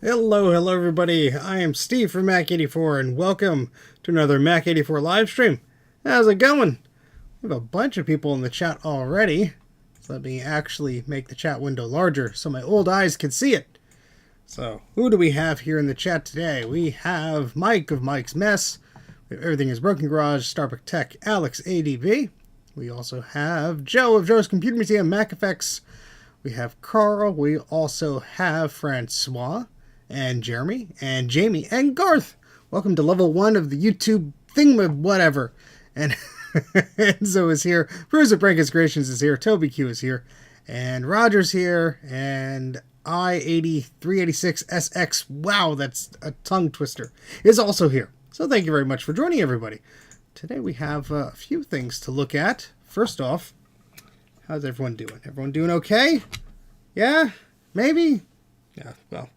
Hello everybody, I am Steve from Mac84 and welcome to another Mac84 live stream. How's it going? We have a bunch of people in the chat already, so let me actually make the chat window larger so my old eyes can see it. So, who do we have here in the chat today? We have Mike of Mike's Mess, we have Everything is Broken Garage, Starbuck Tech, Alex ADV. We also have Joe of Joe's Computer Museum, Mac Effects. We have Carl, we also have Francois, and Jeremy, and Jamie, and Garth. Welcome to level 1 of the YouTube thing, whatever. And Enzo is here, Bruiser Brankus Creations is here, Toby Q is here, and Roger's here, and I-8386SX, wow, that's a tongue twister, is also here. So thank you very much for joining, everybody. Today we have a few things to look at. First off, how's everyone doing? Everyone doing okay? Yeah? Maybe? Yeah, well,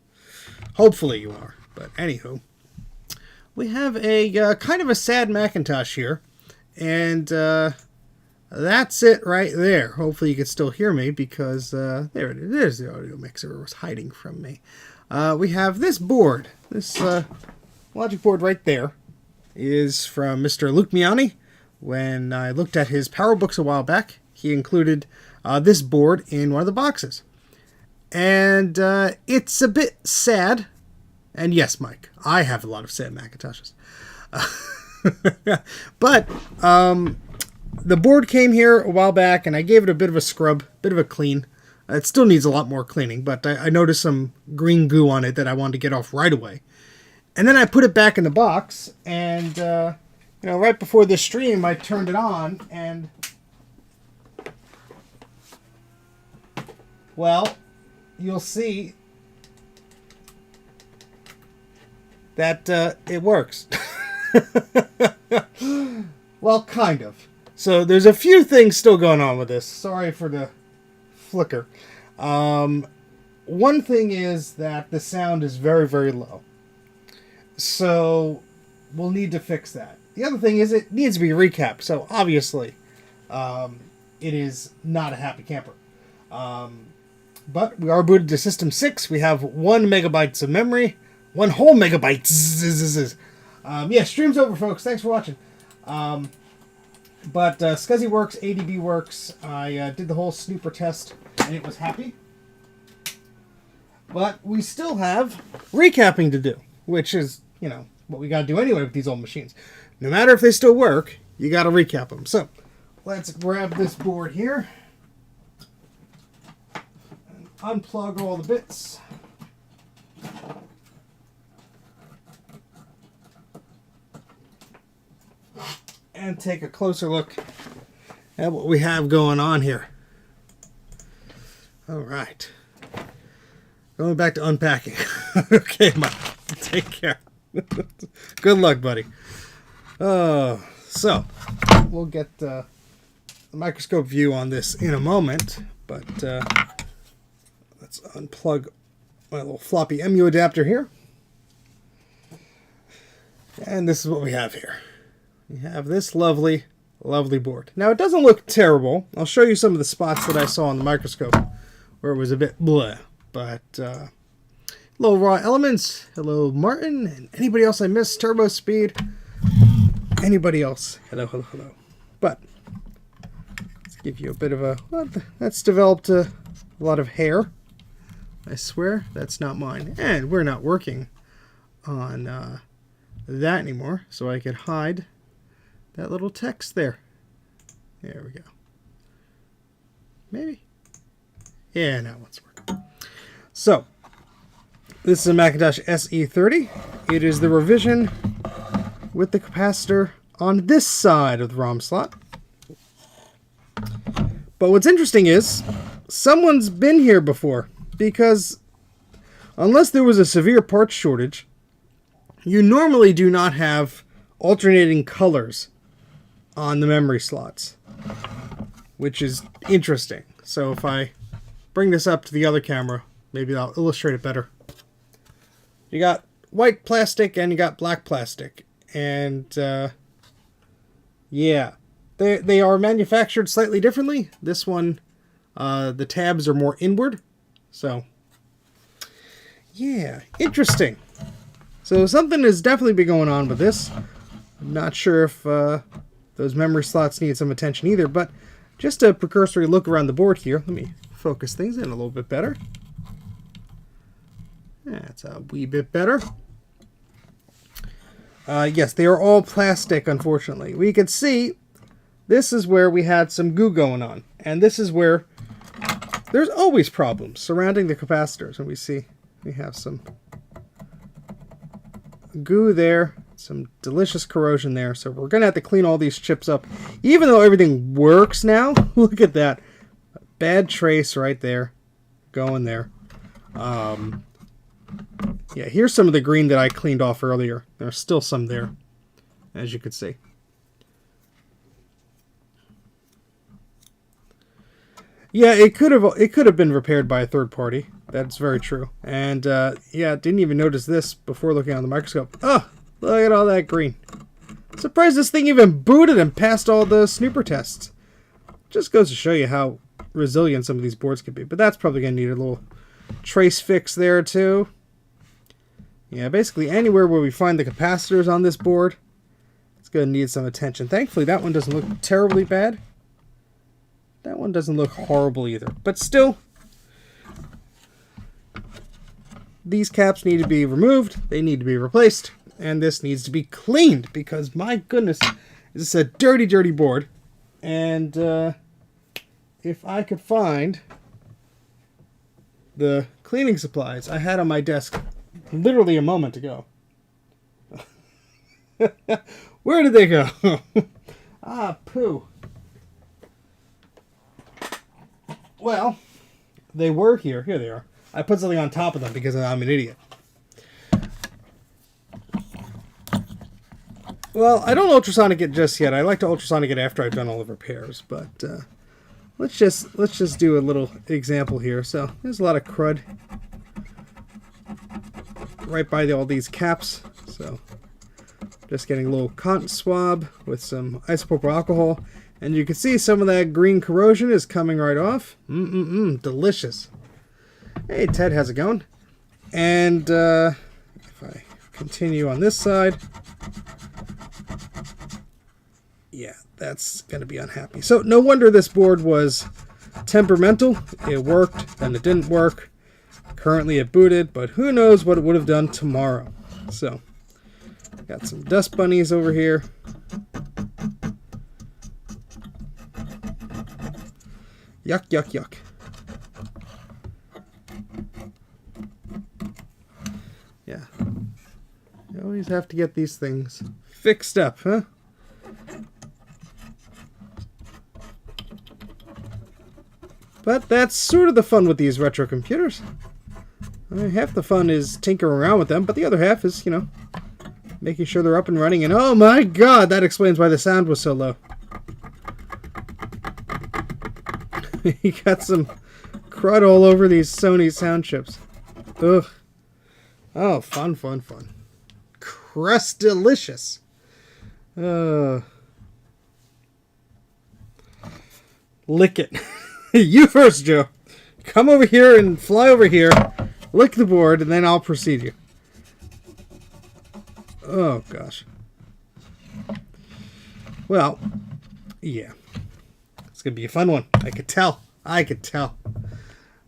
hopefully you are. But anywho, we have a kind of a sad Macintosh here. And that's it right there. Hopefully you can still hear me because there it is. There's the audio mixer. It was hiding from me. We have this board. This logic board right there is from Mr. Luke Miani. When I looked at his power books a while back, he included this board in one of the boxes. And it's a bit sad. And yes, Mike, I have a lot of sad Macintoshes. But the board came here a while back, and I gave it a bit of a scrub, bit of a clean. It still needs a lot more cleaning, but I noticed some green goo on it that I wanted to get off right away. And then I put it back in the box, and right before this stream, I turned it on, and well, you'll see that it works. Well, kind of. So there's a few things still going on with this. Sorry for the flicker. One thing is that the sound is very, very low. So we'll need to fix that. The other thing is it needs to be recapped. So obviously it is not a happy camper. But we are booted to System 6. We have 1 megabytes of memory. 1 whole megabyte. Yeah, stream's over, folks. Thanks for watching. But SCSI works, ADB works. I did the whole snooper test, and it was happy. But we still have recapping to do, which is, what we got to do anyway with these old machines. No matter if they still work, you got to recap them. So, let's grab this board here. And unplug all the bits. And take a closer look at what we have going on here. All right. Going back to unpacking. Okay, Mike. Take care. Good luck, buddy. So, we'll get the microscope view on this in a moment. But let's unplug my little floppy MU adapter here. And this is what we have here. We have this lovely, lovely board. Now, it doesn't look terrible. I'll show you some of the spots that I saw on the microscope where it was a bit bleh. But, hello, Raw Elements. Hello, Martin. And anybody else I missed? Turbo Speed. Anybody else? Hello, hello, hello. But, let's give you a bit of a... Well, that's developed a lot of hair. I swear, that's not mine. And we're not working on that anymore. So I could hide that little text there. There we go. Maybe. Yeah, now let's work. So, this is a Macintosh SE 30. It is the revision with the capacitor on this side of the ROM slot. But what's interesting is someone's been here before, because unless there was a severe parts shortage, you normally do not have alternating colors on the memory slots, which is interesting. So if I bring this up to the other camera, maybe I'll illustrate it better. You got white plastic and you got black plastic. And yeah, they are manufactured slightly differently. This one, the tabs are more inward. So yeah, interesting. So something has definitely been going on with this. I'm not sure if those memory slots need some attention either, but just a precursory look around the board here. Let me focus things in a little bit better. That's a wee bit better. Yes, they are all plastic, unfortunately. We can see this is where we had some goo going on. And this is where there's always problems surrounding the capacitors. And we see we have some goo there, some delicious corrosion there. So we're going to have to clean all these chips up. Even though everything works now, look at that. Bad trace right there. Going there. Yeah, here's some of the green that I cleaned off earlier. There's still some there, as you can see. Yeah, it could have been repaired by a third party. That's very true. And yeah, didn't even notice this before looking on the microscope. Oh, look at all that green. Surprised this thing even booted and passed all the snooper tests. Just goes to show you how resilient some of these boards can be. But that's probably going to need a little trace fix there too. Yeah, basically anywhere where we find the capacitors on this board, it's going to need some attention. Thankfully, that one doesn't look terribly bad. That one doesn't look horrible either. But still, these caps need to be removed. They need to be replaced. And this needs to be cleaned because, my goodness, this is a dirty, dirty board. And if I could find the cleaning supplies I had on my desk literally a moment ago. Where did they go? Ah, poo. Well, they were here. Here they are. I put something on top of them because I'm an idiot. Well, I don't ultrasonic it just yet. I like to ultrasonic it after I've done all the repairs, but let's just do a little example here. So there's a lot of crud right by all these caps. So just getting a little cotton swab with some isopropyl alcohol, and you can see some of that green corrosion is coming right off. Delicious. Hey Ted, how's it going? And if I continue on this side, yeah, that's going to be unhappy. So no wonder this board was temperamental. It worked, then it didn't work. Currently it booted, but who knows what it would have done tomorrow. So, got some dust bunnies over here. Yuck, yuck, yuck. Yeah. You always have to get these things fixed up, huh? But that's sort of the fun with these retro computers. Half the fun is tinkering around with them, but the other half is, you know, making sure they're up and running. And oh my god, that explains why the sound was so low. You got some crud all over these Sony sound chips. Ugh. Oh, fun, fun, fun. Crust delicious. Lick it. You first, Joe. Come over here and fly over here. Lick the board, and then I'll precede you. Oh, gosh. Well, yeah. It's going to be a fun one. I could tell. I could tell.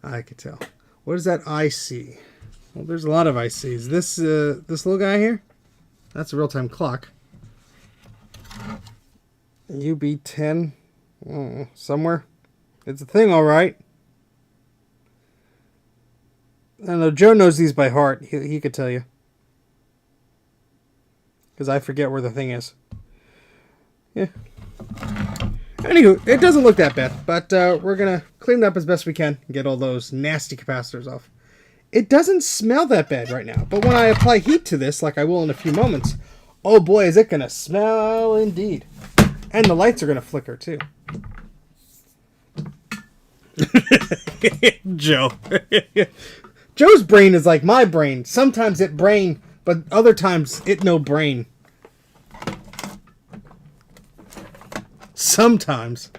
I could tell. What is that IC? Well, there's a lot of ICs. This little guy here? That's a real-time clock. UB10. Somewhere. It's a thing, all right. I don't know. Joe knows these by heart. He could tell you. because I forget where the thing is. Yeah. Anywho, it doesn't look that bad, but we're going to clean it up as best we can and get all those nasty capacitors off. It doesn't smell that bad right now, but when I apply heat to this, like I will in a few moments, oh boy, is it going to smell indeed. And the lights are going to flicker too. Joe. Joe's brain is like my brain. Sometimes it brain, but other times it no brain. Sometimes.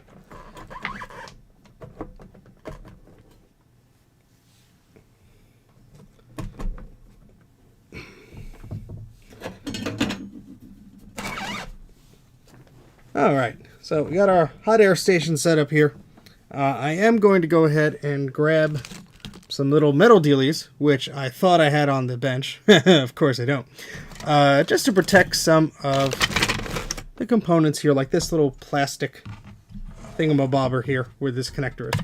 Alright, so we got our hot air station set up here. I am going to go ahead and grab some little metal dealies, which I thought I had on the bench. Of course I don't. Just to protect some of the components here, like this little plastic thingamabobber here where this connector is.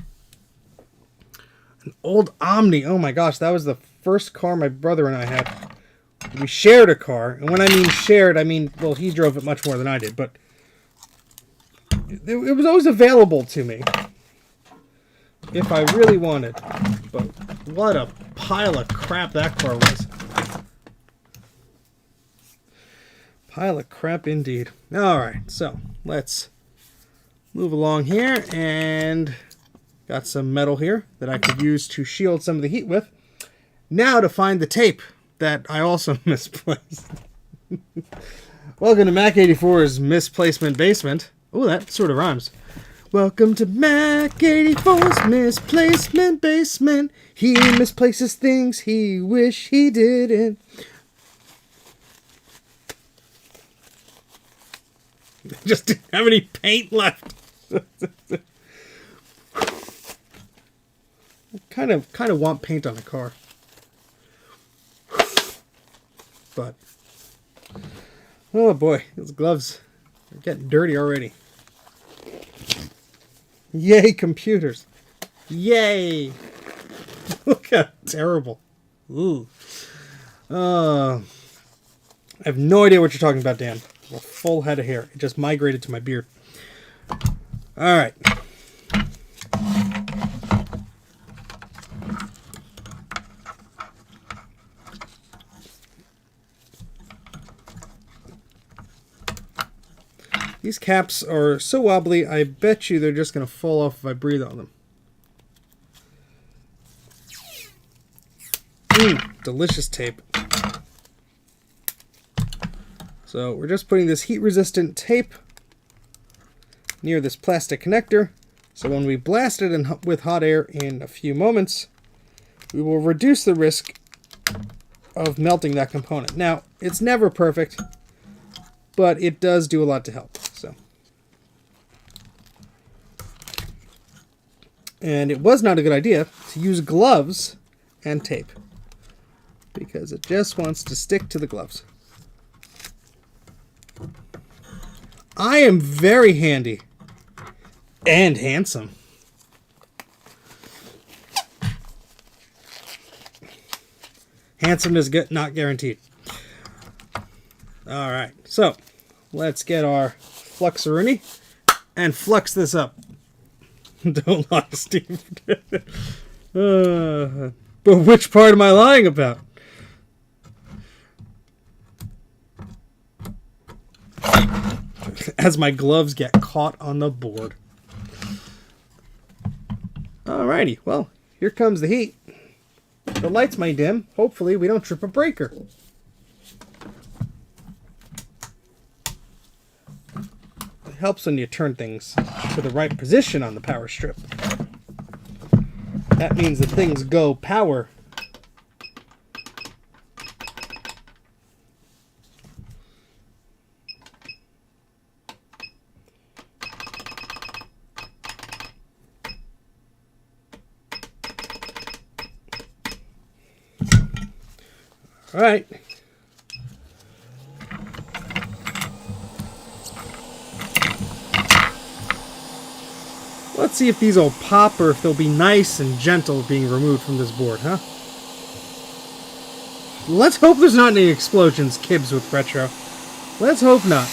An old Omni. Oh my gosh, that was the first car my brother and I had. We shared a car, and when I mean shared, I mean, well, he drove it much more than I did, but it was always available to me if I really wanted. But what a pile of crap that car was. Pile of crap indeed. Alright, so let's move along here, and got some metal here that I could use to shield some of the heat with. Now to find the tape that I also misplaced. Welcome to Mac 84's Misplacement Basement. Oh, that sort of rhymes. Welcome to Mac 84's Misplacement Basement. He misplaces things he wish he didn't. Just didn't have any paint left. kind of want paint on a car. But oh boy, those gloves are getting dirty already. Yay, computers. Yay. Look how terrible. Ooh. I have no idea what you're talking about, Dan. A full head of hair. It just migrated to my beard. Alright. These caps are so wobbly, I bet you they're just going to fall off if I breathe on them. Delicious tape. So we're just putting this heat-resistant tape near this plastic connector. So when we blast it with hot air in a few moments, we will reduce the risk of melting that component. Now, it's never perfect, but it does do a lot to help. So, and it was not a good idea to use gloves and tape, because it just wants to stick to the gloves. I am very handy and handsome. Handsomeness not guaranteed. Alright, so let's get our Fluxaroonie and flux this up. Don't lie, Steve. But which part am I lying about? As my gloves get caught on the board. Alrighty, well, here comes the heat. The lights may dim. Hopefully we don't trip a breaker. It helps when you turn things to the right position on the power strip. That means that things go power. All right. Let's see if these will pop or if they'll be nice and gentle being removed from this board, huh? Let's hope there's not any explosions, Kibbs with Retro. Let's hope not.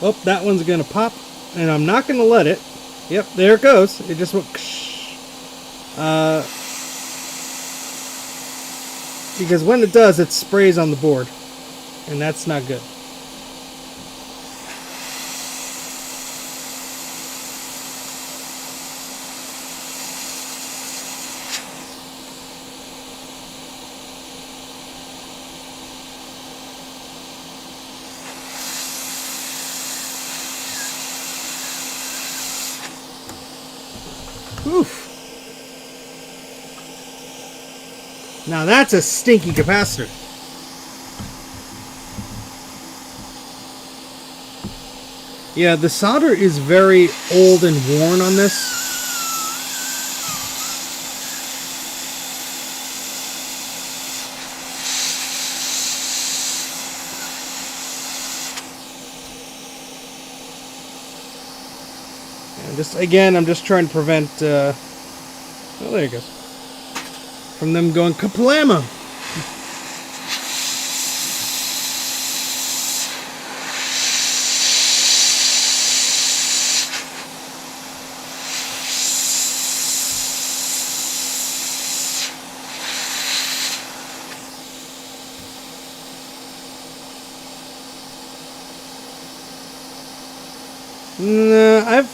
Oh, that one's going to pop, and I'm not going to let it. Yep, there it goes. It just went... because when it does, it sprays on the board, and that's not good. Oof. Now that's a stinky capacitor. Yeah, the solder is very old and worn on this. I'm just trying to prevent, oh, there it goes, from them going kaplama.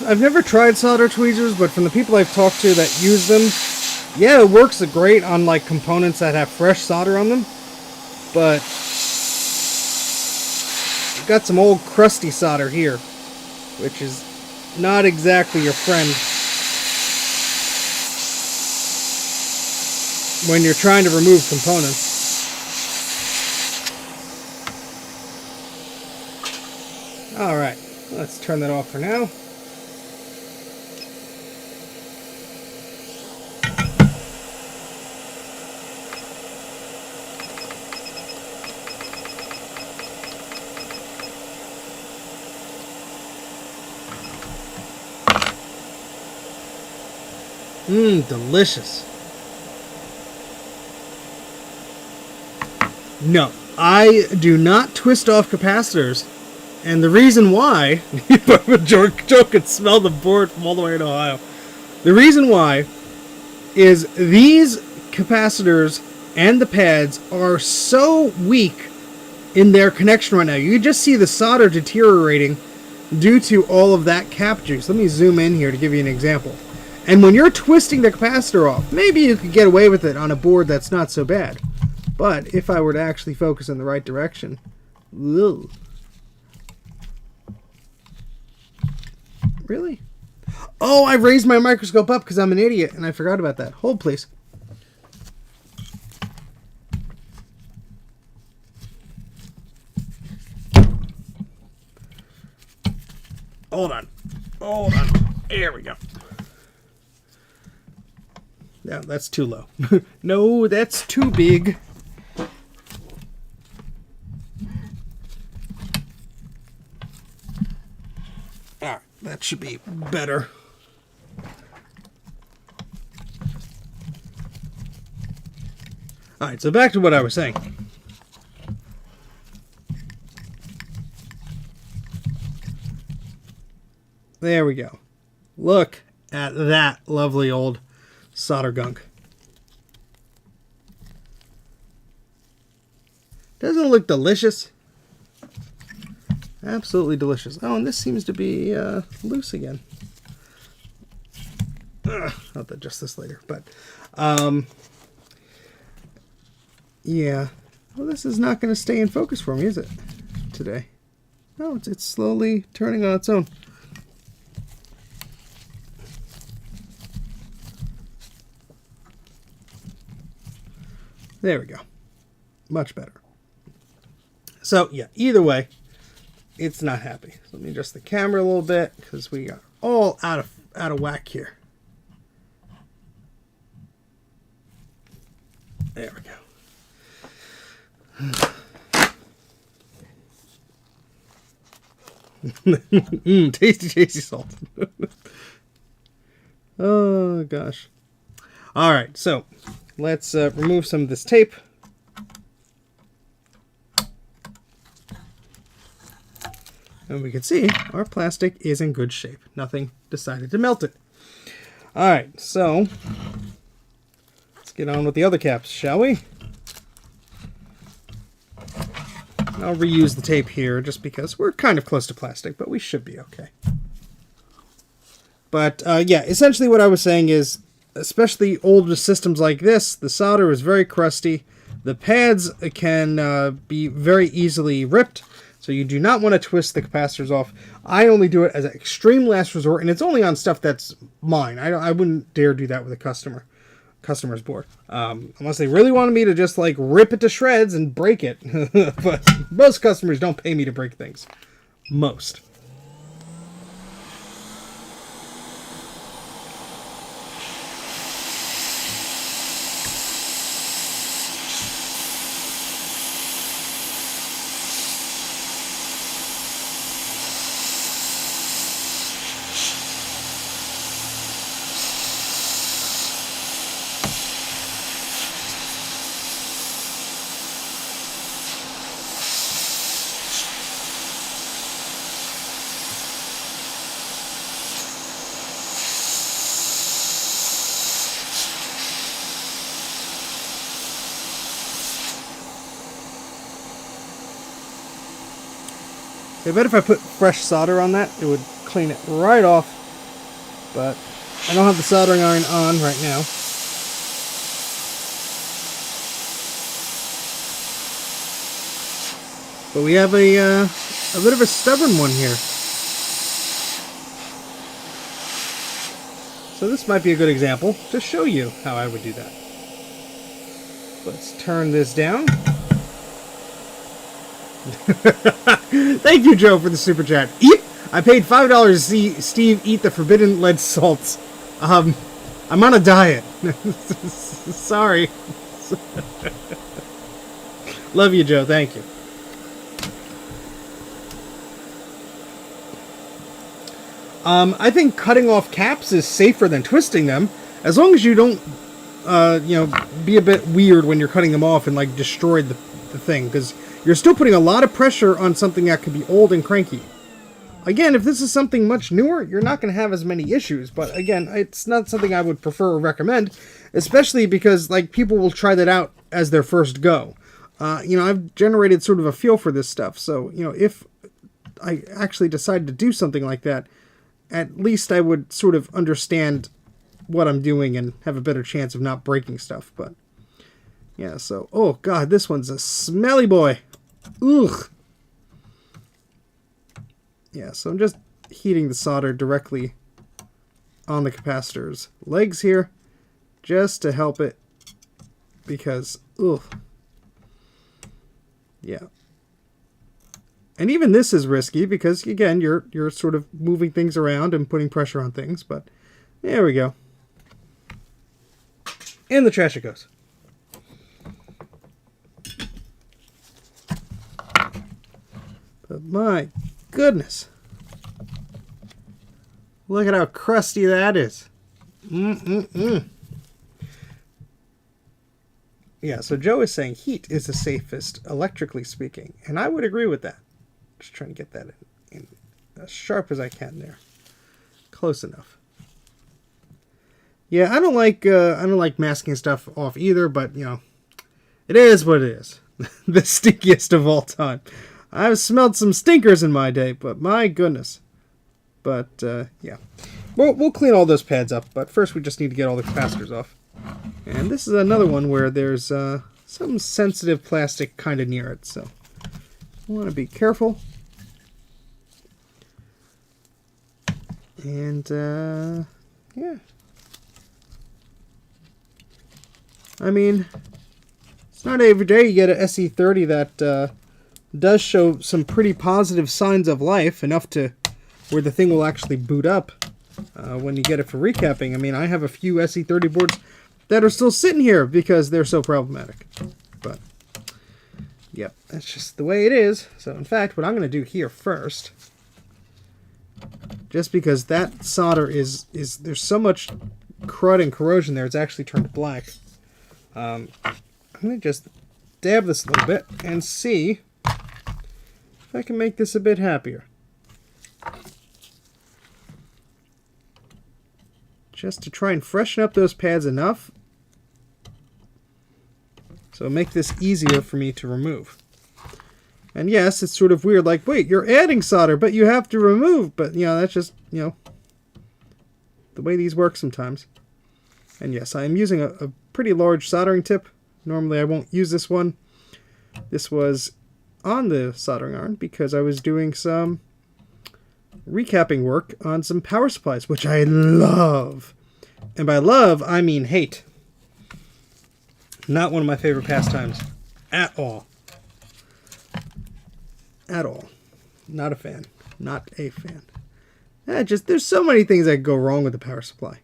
I've never tried solder tweezers, but from the people I've talked to that use them, yeah, it works great on like components that have fresh solder on them, but you've got some old crusty solder here, which is not exactly your friend when you're trying to remove components. Alright, let's turn that off for now. Delicious. No, I do not twist off capacitors, and the reason why, Joe could smell the board from all the way in Ohio. The reason why is these capacitors and the pads are so weak in their connection right now. You just see the solder deteriorating due to all of that cap juice. Let me zoom in here to give you an example. And when you're twisting the capacitor off, maybe you could get away with it on a board that's not so bad. But if I were to actually focus in the right direction... Ugh. Really? Oh, I raised my microscope up because I'm an idiot and I forgot about that. Hold, please. Hold on. Hold on. There we go. No, that's too low. No, that's too big. Alright, that should be better. Alright, so back to what I was saying. There we go. Look at that lovely old solder gunk. Doesn't it look delicious? Absolutely delicious. Oh, and this seems to be loose again. I'll adjust this later, but yeah. Well, this is not going to stay in focus for me, is it? Today. No, it's slowly turning on its own. There we go. Much better. So, yeah, either way, it's not happy. So let me adjust the camera a little bit because we are all out of whack here. There we go. Tasty salt. Oh gosh. All right, so let's remove some of this tape. And we can see our plastic is in good shape. Nothing decided to melt it. All right, so let's get on with the other caps, shall we? I'll reuse the tape here just because we're kind of close to plastic, but we should be okay. But yeah, essentially what I was saying is, especially older systems like this, the solder is very crusty. The pads can be very easily ripped. So you do not want to twist the capacitors off. I only do it as an extreme last resort, and it's only on stuff that's mine. I wouldn't dare do that with a customer's board. Unless they really wanted me to just like rip it to shreds and break it. But most customers don't pay me to break things. Most. I bet if I put fresh solder on that, it would clean it right off. But I don't have the soldering iron on right now. But we have a bit of a stubborn one here. So this might be a good example to show you how I would do that. Let's turn this down. Thank you, Joe, for the super chat. I paid $5 to see Steve eat the forbidden lead salts. I'm on a diet. Sorry. Love you, Joe. Thank you. I think cutting off caps is safer than twisting them, as long as you don't, be a bit weird when you're cutting them off and like destroy the thing, because you're still putting a lot of pressure on something that could be old and cranky. Again, if this is something much newer, you're not going to have as many issues. But again, it's not something I would prefer or recommend, especially because like people will try that out as their first go. I've generated sort of a feel for this stuff. So, if I actually decide to do something like that, at least I would sort of understand what I'm doing and have a better chance of not breaking stuff. But yeah, so, oh god, this one's a smelly boy. Ugh. Yeah, so I'm just heating the solder directly on the capacitor's legs here, just to help it, because, ugh. Yeah. And even this is risky, because, again, you're sort of moving things around and putting pressure on things, but there we go. In the trash it goes. But my goodness. Look at how crusty that is. Yeah, so Joe is saying heat is the safest, electrically speaking. And I would agree with that. Just trying to get that in as sharp as I can there. Close enough. Yeah, I don't like masking stuff off either, but it is what it is. The stinkiest of all time. I've smelled some stinkers in my day, but my goodness. But yeah, we'll clean all those pads up. But first, we just need to get all the capacitors off. And this is another one where there's some sensitive plastic kind of near it, so I want to be careful. And yeah. I mean, it's not every day you get an SE30 that does show some pretty positive signs of life, enough to where the thing will actually boot up. when you get it for recapping. I mean, I have a few SE30 boards that are still sitting here because they're so problematic. But, yep, that's just the way it is. So, in fact, what I'm going to do here first, just because that solder is there's so much crud and corrosion there, it's actually turned black. I'm going to just dab this a little bit and see if I can make this a bit happier. Just to try and freshen up those pads enough so make this easier for me to remove. And yes, it's sort of weird, like, wait, you're adding solder, but you have to remove. But, you know, that's just, you know, the way these work sometimes. And yes, I am using a pretty large soldering tip. Normally I won't use this one. This was on the soldering iron because I was doing some recapping work on some power supplies, which I love. And by love, I mean hate. Not one of my favorite pastimes at all. At all. Not a fan. Not a fan. There's so many things that go wrong with the power supply.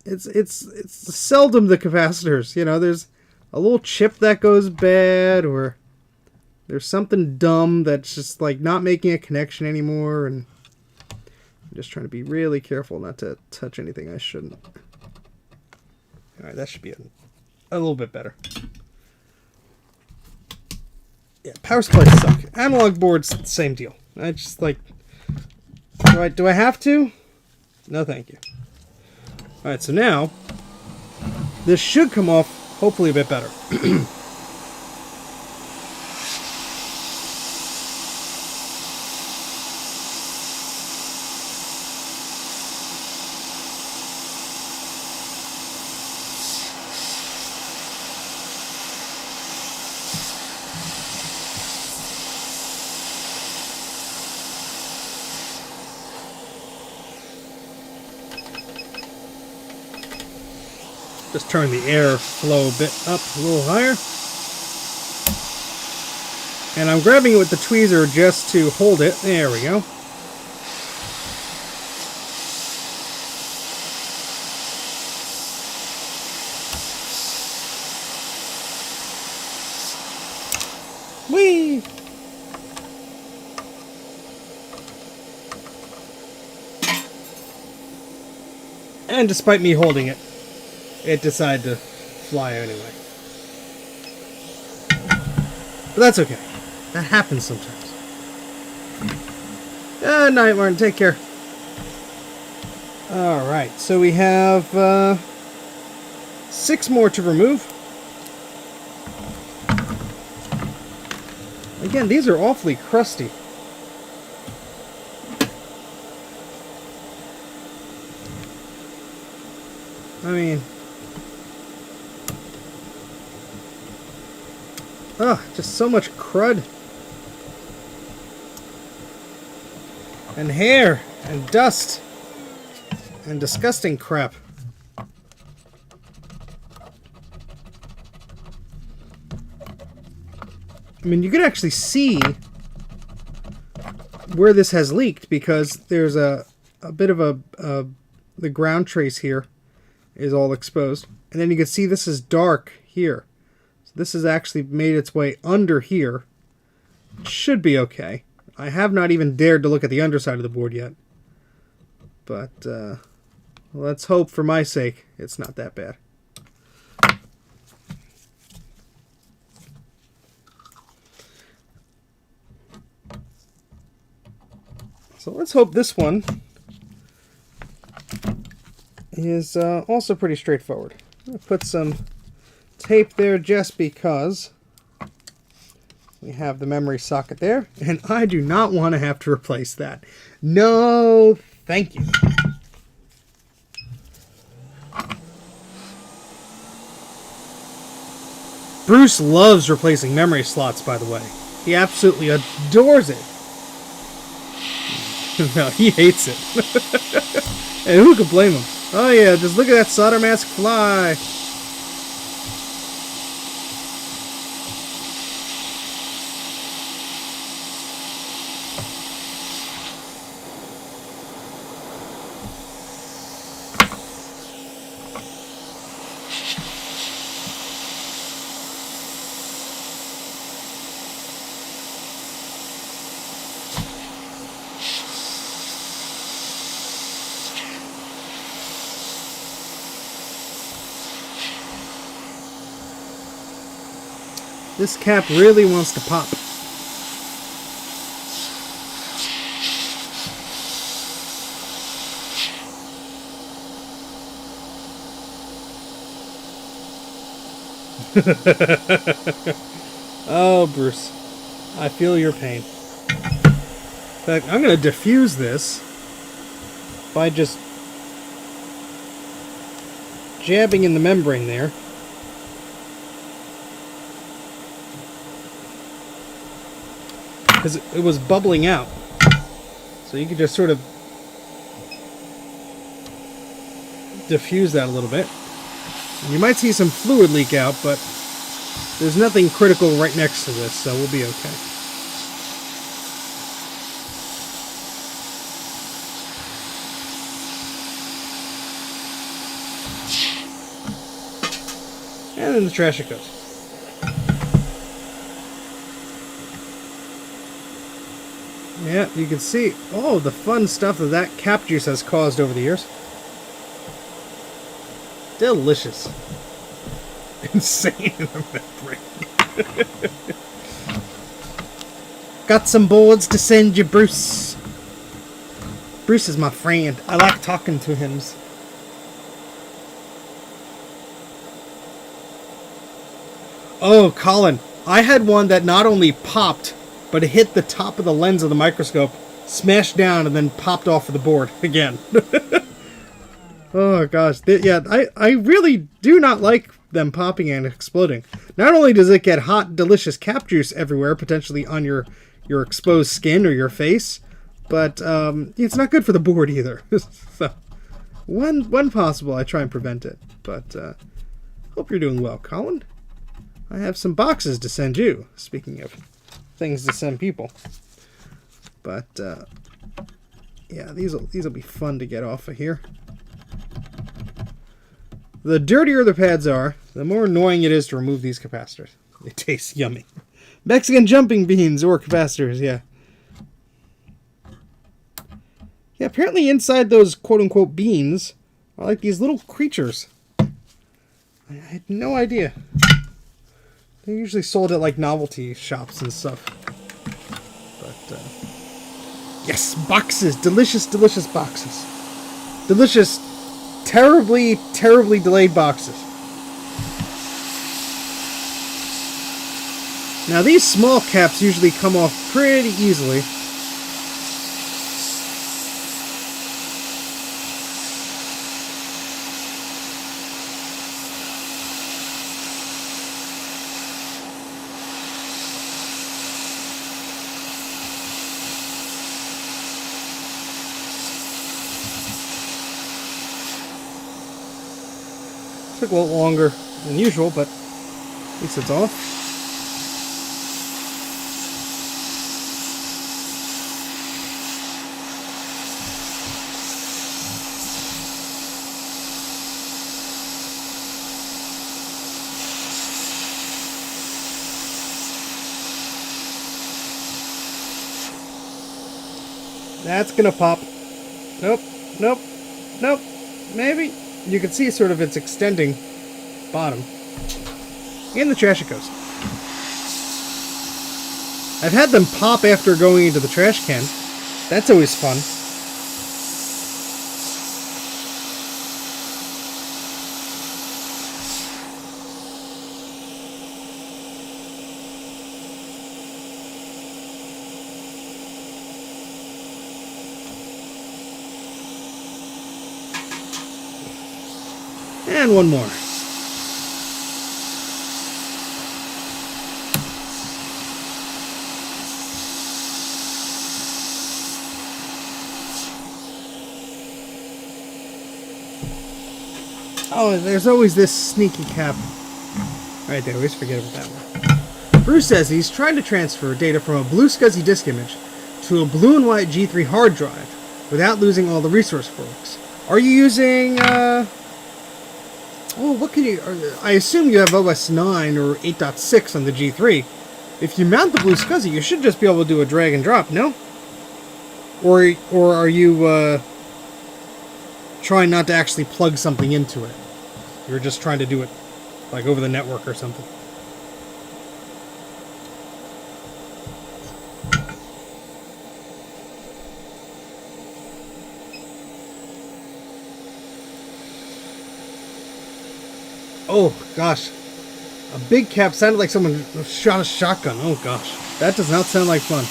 It's seldom the capacitors. You know, there's a little chip that goes bad, or there's something dumb that's just like not making a connection anymore, and I'm just trying to be really careful not to touch anything I shouldn't. Alright, that should be a little bit better. Yeah, power supplies suck. Analog boards, same deal. I just like, do I have to? No, thank you. Alright, so now, this should come off hopefully a bit better. Just turn the air flow a bit up a little higher. And I'm grabbing it with the tweezer just to hold it. There we go. Whee! And despite me holding it, it decided to fly anyway. But that's okay. That happens sometimes. Night, Martin. Take care. Alright, so we have 6 more to remove. Again, these are awfully crusty. I mean, just so much crud. And hair. And dust. And disgusting crap. I mean, you can actually see where this has leaked because there's a bit of the ground trace here is all exposed. And then you can see this is dark here. This has actually made its way under here. It should be okay. I have not even dared to look at the underside of the board yet. But let's hope for my sake it's not that bad. So let's hope this one is also pretty straightforward. I'm going to put some tape there just because we have the memory socket there, and I do not want to have to replace that. No, thank you. Bruce loves replacing memory slots, by the way. He absolutely adores it. No, he hates it. And who could blame him? Oh yeah, just look at that solder mask fly. This cap really wants to pop. Oh, Bruce. I feel your pain. In fact, I'm going to diffuse this by just jabbing in the membrane there. Because it was bubbling out. So you could just sort of diffuse that a little bit. And you might see some fluid leak out, but there's nothing critical right next to this, so we'll be okay. And in the trash it goes. Yeah, you can see all the fun stuff that cap juice has caused over the years. Delicious. Insane in the membrane. Got some boards to send you, Bruce. Bruce is my friend. I like talking to him. Oh, Colin. I had one that not only popped, but it hit the top of the lens of the microscope, smashed down, and then popped off of the board again. Oh, gosh. Yeah, I really do not like them popping and exploding. Not only does it get hot, delicious cap juice everywhere, potentially on your exposed skin or your face, but it's not good for the board either. So, when possible, I try and prevent it. But hope you're doing well, Colin. I have some boxes to send you, speaking of things to send people. But yeah, these will be fun to get off of here. The dirtier the pads are, the more annoying it is to remove these capacitors. They taste yummy. Mexican jumping beans or capacitors, yeah. Yeah, apparently inside those quote-unquote beans are like these little creatures. I had no idea. They're usually sold at like novelty shops and stuff. But, yes, boxes. Delicious, delicious boxes. Delicious, terribly, terribly delayed boxes. Now, these small caps usually come off pretty easily. Took a little longer than usual, but at least it's off. That's gonna pop. Nope, nope, nope, maybe. You can see sort of its extending bottom. In the trash it goes. I've had them pop after going into the trash can. That's always fun. And one more. Oh, there's always this sneaky cap right there. I always forget about that one. Bruce says he's trying to transfer data from a blue SCSI disk image to a blue and white G3 hard drive without losing all the resource forks. Are you using, oh, what can you... I assume you have OS 9 or 8.6 on the G3. If you mount the blue SCSI, you should just be able to do a drag and drop, no? Or are you trying not to actually plug something into it? You're just trying to do it like over the network or something. Oh, gosh. A big cap sounded like someone shot a shotgun. Oh, gosh. That does not sound like fun.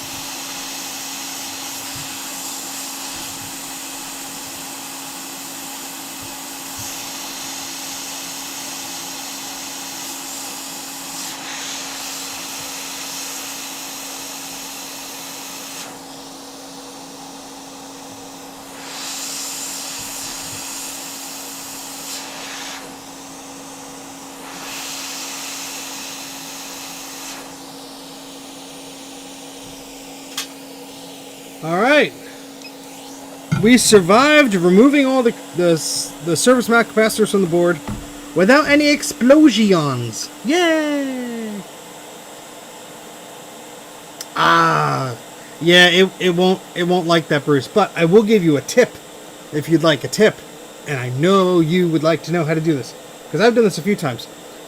All right, we survived removing all the service mount capacitors from the board without any explosions. Yay! Yeah, it won't like that, Bruce. But I will give you a tip if you'd like a tip, and I know you would like to know how to do this because I've done this a few times.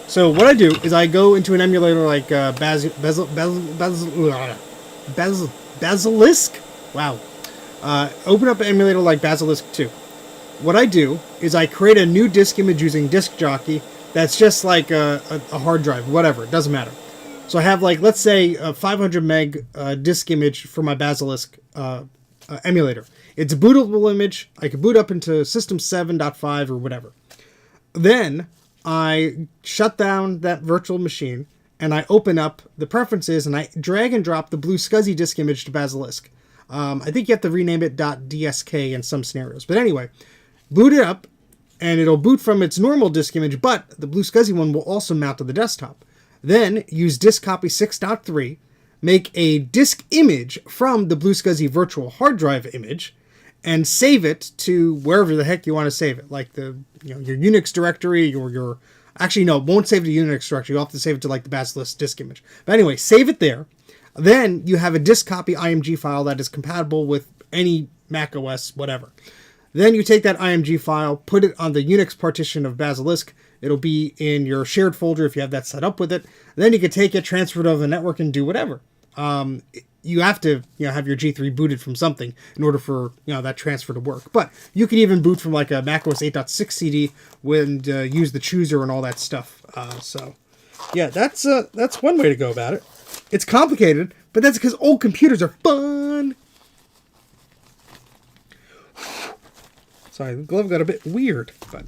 So what I do is I go into an emulator like Basilisk. Wow. Open up an emulator like Basilisk 2. What I do is I create a new disk image using Disk Jockey that's just like a hard drive, whatever, it doesn't matter. So I have like, let's say, a 500 meg disk image for my Basilisk emulator. It's a bootable image. I can boot up into System 7.5 or whatever. Then I shut down that virtual machine and I open up the preferences and I drag and drop the blue SCSI disk image to Basilisk. I think you have to rename it .dsk in some scenarios. But anyway, boot it up, and it'll boot from its normal disk image, but the blue SCSI one will also mount to the desktop. Then use disk copy 6.3, make a disk image from the blue SCSI virtual hard drive image, and save it to wherever the heck you want to save it, like your Unix directory or your... Actually, no, it won't save the Unix directory. You'll have to save it to like the Basilisk disk image. But anyway, save it there. Then you have a disk copy IMG file that is compatible with any Mac OS, whatever. Then you take that IMG file, put it on the Unix partition of Basilisk. It'll be in your shared folder if you have that set up with it. Then you can take it, transfer it over the network, and do whatever. You have to have your G3 booted from something in order for that transfer to work. But you can even boot from like a macOS 8.6 CD and use the chooser and all that stuff. So yeah, that's one way to go about it. It's complicated, but that's because old computers are fun. Sorry, the glove got a bit weird. But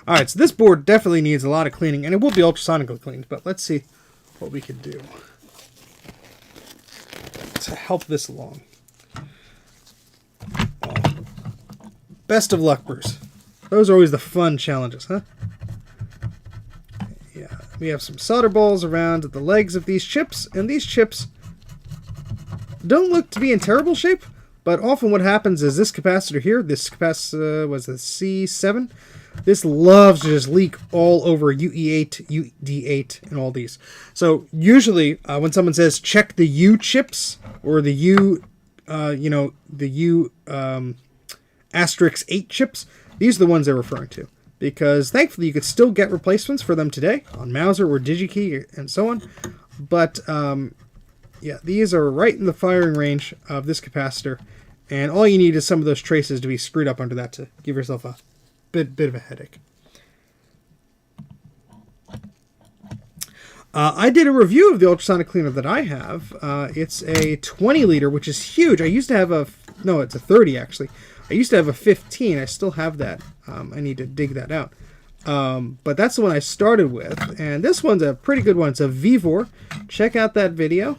all right, so this board definitely needs a lot of cleaning, and it will be ultrasonically cleaned. But let's see what we can do to help this along. Well, best of luck, Bruce. Those are always the fun challenges, huh? Yeah, we have some solder balls around the legs of these chips, and these chips don't look to be in terrible shape, but often what happens is this capacitor here, this capacitor was a C7, this loves to just leak all over UE8, UD8, and all these. So usually when someone says check the U chips, or the U, the U asterisk 8 chips, these are the ones they're referring to. Because thankfully you could still get replacements for them today on Mouser or DigiKey and so on. But yeah, these are right in the firing range of this capacitor. And all you need is some of those traces to be screwed up under that to give yourself a bit of a headache. I did a review of the ultrasonic cleaner that I have. It's a 20 liter, which is huge. I used to have it's a 30 actually. I used to have a 15. I still have that. I need to dig that out. But that's the one I started with. And this one's a pretty good one. It's a Vivor. Check out that video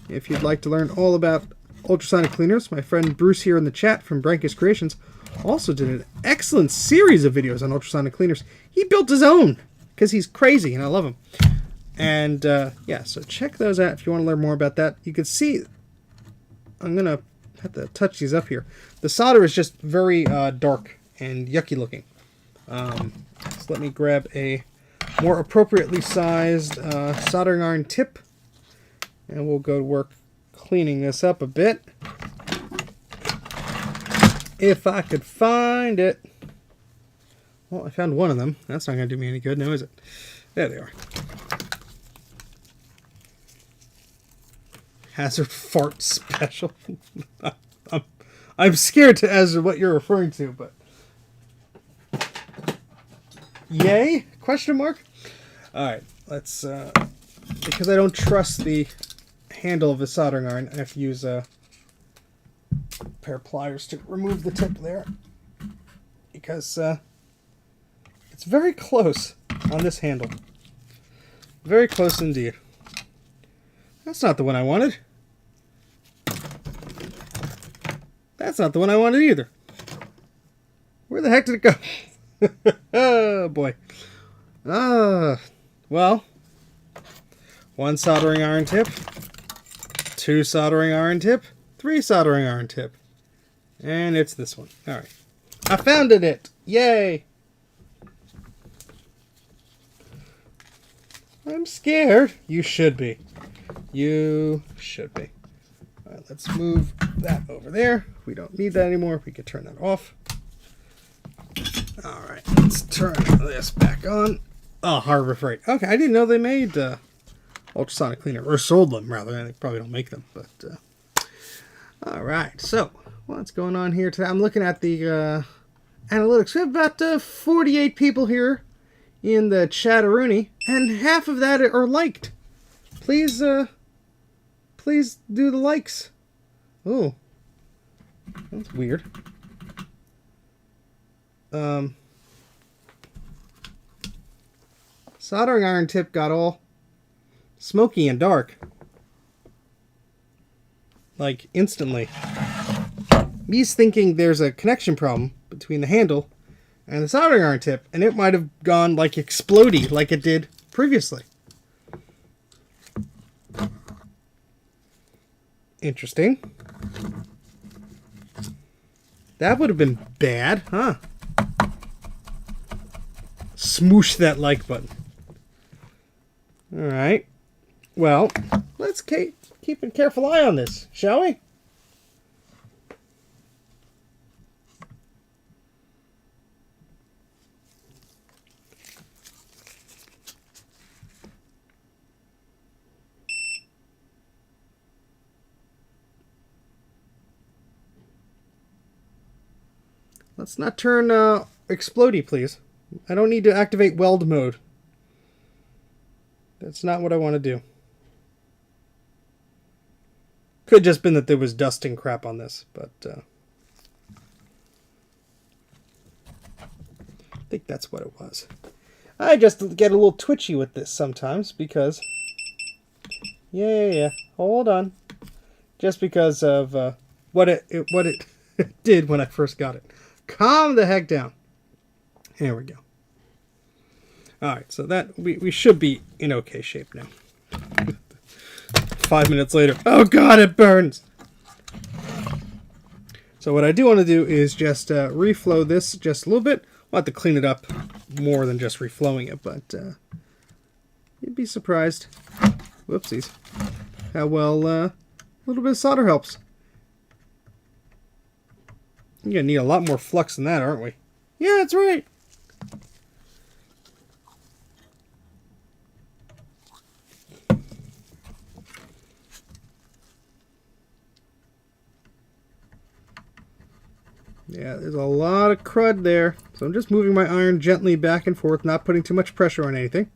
if you'd like to learn all about ultrasonic cleaners. My friend Bruce here in the chat from Brankus Creations also did an excellent series of videos on ultrasonic cleaners. He built his own because he's crazy and I love him. And yeah, so check those out if you want to learn more about that. You can see, I'm going to have to touch these up here. The solder is just very dark and yucky looking. So let me grab a more appropriately sized soldering iron tip, and we'll go to work cleaning this up a bit. If I could find it. Well, I found one of them. That's not going to do me any good now, is it? There they are. Hazard fart special. I'm scared to answer what you're referring to, but yay? Question mark? All right, let's, because I don't trust the handle of the soldering iron, I have to use a pair of pliers to remove the tip there. Because it's very close on this handle. Very close indeed. That's not the one I wanted. That's not the one I wanted either. Where the heck did it go? Oh, boy. Well, one soldering iron tip, two soldering iron tip, three soldering iron tip. And it's this one. All right. I found it! Yay! I'm scared. You should be. You should be. All right, let's move that over there. We don't need that anymore. We can turn that off. All right, let's turn this back on. Oh, Harbor Freight. Okay, I didn't know they made ultrasonic cleaner, or sold them rather. They probably don't make them, but all right. So what's going on here today? I'm looking at the analytics. We have about 48 people here in the chat-a-rooney, and half of that are liked. Please do the likes. Oh, that's weird. Soldering iron tip got all smoky and dark. Like, instantly. Me's thinking there's a connection problem between the handle and the soldering iron tip, and it might have gone like explodey like it did previously. Interesting. That would have been bad, huh? Smoosh that like button. Alright. Well, let's keep a careful eye on this, shall we? Let's not turn explodey, please. I don't need to activate weld mode. That's not what I want to do. Could just been that there was dusting crap on this, but I think that's what it was. I just get a little twitchy with this sometimes because... Yeah. Hold on. Just because of what it did when I first got it. Calm the heck down. There we go. Alright, so that we should be in okay shape now. 5 minutes later. Oh god, it burns! So what I do want to do is just reflow this just a little bit. I'll have to clean it up more than just reflowing it, but you'd be surprised. Whoopsies. How well a little bit of solder helps. You're going to need a lot more flux than that, aren't we? Yeah, that's right. Yeah, there's a lot of crud there. So I'm just moving my iron gently back and forth, not putting too much pressure on anything.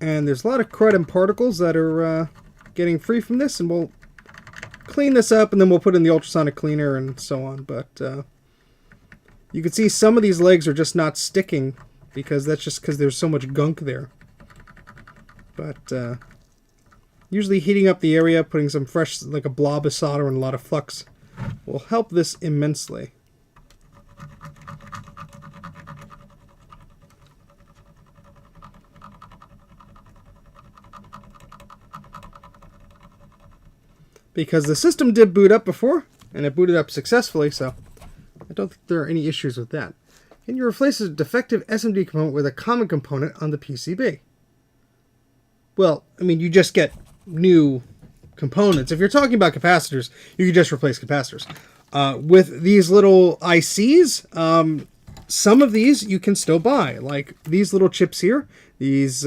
And there's a lot of crud and particles that are getting free from this, and we'll clean this up, and then we'll put in the ultrasonic cleaner and so on. But you can see some of these legs are just not sticking because that's just because there's so much gunk there. But usually heating up the area, putting some fresh, like a blob of solder and a lot of flux will help this immensely. Because the system did boot up before, and it booted up successfully, so I don't think there are any issues with that. Can you replace a defective SMD component with a common component on the PCB? Well, I mean, you just get new components. If you're talking about capacitors, you can just replace capacitors. With these little ICs, some of these you can still buy. Like these little chips here, these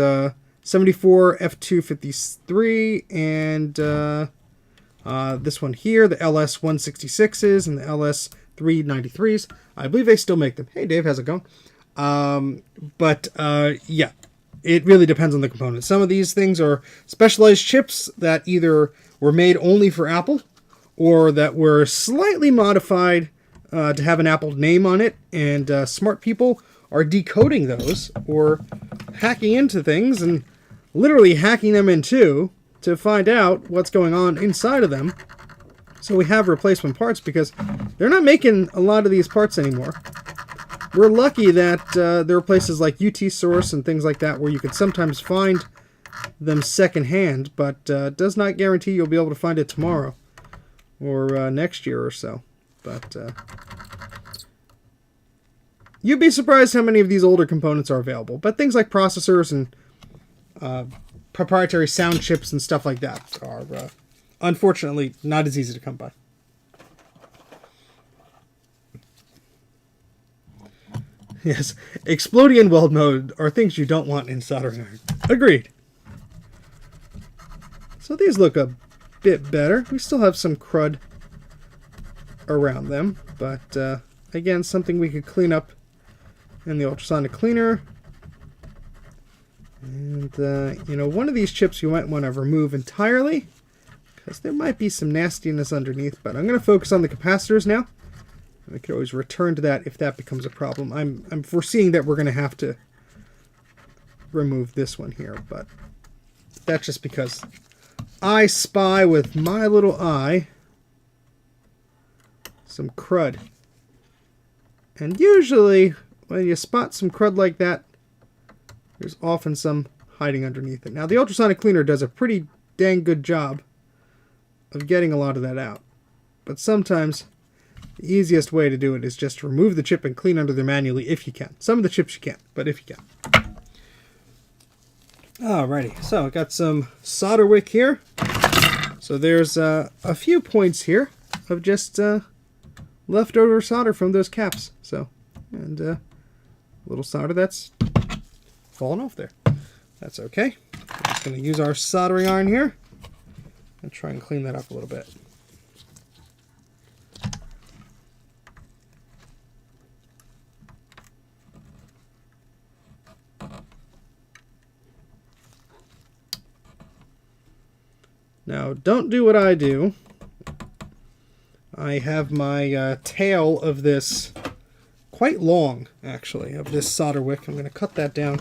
74 F253 and... this one here, the LS166s and the LS393s. I believe they still make them. Hey Dave, how's it going? Yeah, it really depends on the component. Some of these things are specialized chips that either were made only for Apple or that were slightly modified to have an Apple name on it, and smart people are decoding those or hacking into things and literally hacking them in two to find out what's going on inside of them. So we have replacement parts because they're not making a lot of these parts anymore. We're lucky that there are places like UT Source and things like that where you can sometimes find them secondhand, but does not guarantee you'll be able to find it tomorrow or next year or so. But you'd be surprised how many of these older components are available. But things like processors and proprietary sound chips and stuff like that are unfortunately not as easy to come by. Yes, exploding and weld mode are things you don't want in soldering iron. Agreed. So these look a bit better. We still have some crud around them, but again, something we could clean up in the ultrasonic cleaner. And, you know, one of these chips you might want to remove entirely, because there might be some nastiness underneath, but I'm going to focus on the capacitors now. We could always return to that if that becomes a problem. I'm foreseeing that we're going to have to remove this one here, but that's just because I spy with my little eye some crud. And usually, when you spot some crud like that, there's often some hiding underneath it. Now, the ultrasonic cleaner does a pretty dang good job of getting a lot of that out. But sometimes the easiest way to do it is just to remove the chip and clean under there manually if you can. Some of the chips you can't, but if you can. Alrighty, so I got some solder wick here. So there's a few points here of just leftover solder from those caps. So, and a little solder that's fallen off there. That's okay. I'm just going to use our soldering iron here and try and clean that up a little bit. Now, don't do what I do. I have my tail of this quite long, actually, of this solder wick. I'm going to cut that down.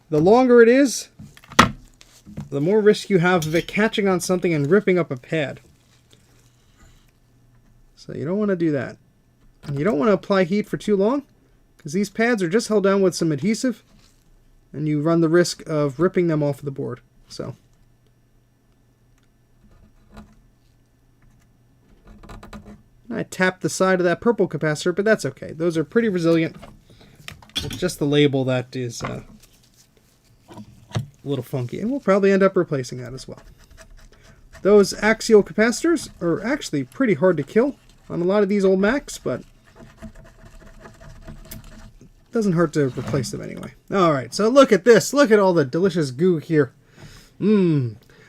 The longer it is, the more risk you have of it catching on something and ripping up a pad. So you don't want to do that. And you don't want to apply heat for too long, because these pads are just held down with some adhesive, and you run the risk of ripping them off the board. So I tapped the side of that purple capacitor, but that's okay. Those are pretty resilient. It's just the label that is a little funky, and we'll probably end up replacing that as well. Those axial capacitors are actually pretty hard to kill on a lot of these old Macs, but it doesn't hurt to replace them anyway. Alright, so look at this. Look at all the delicious goo here.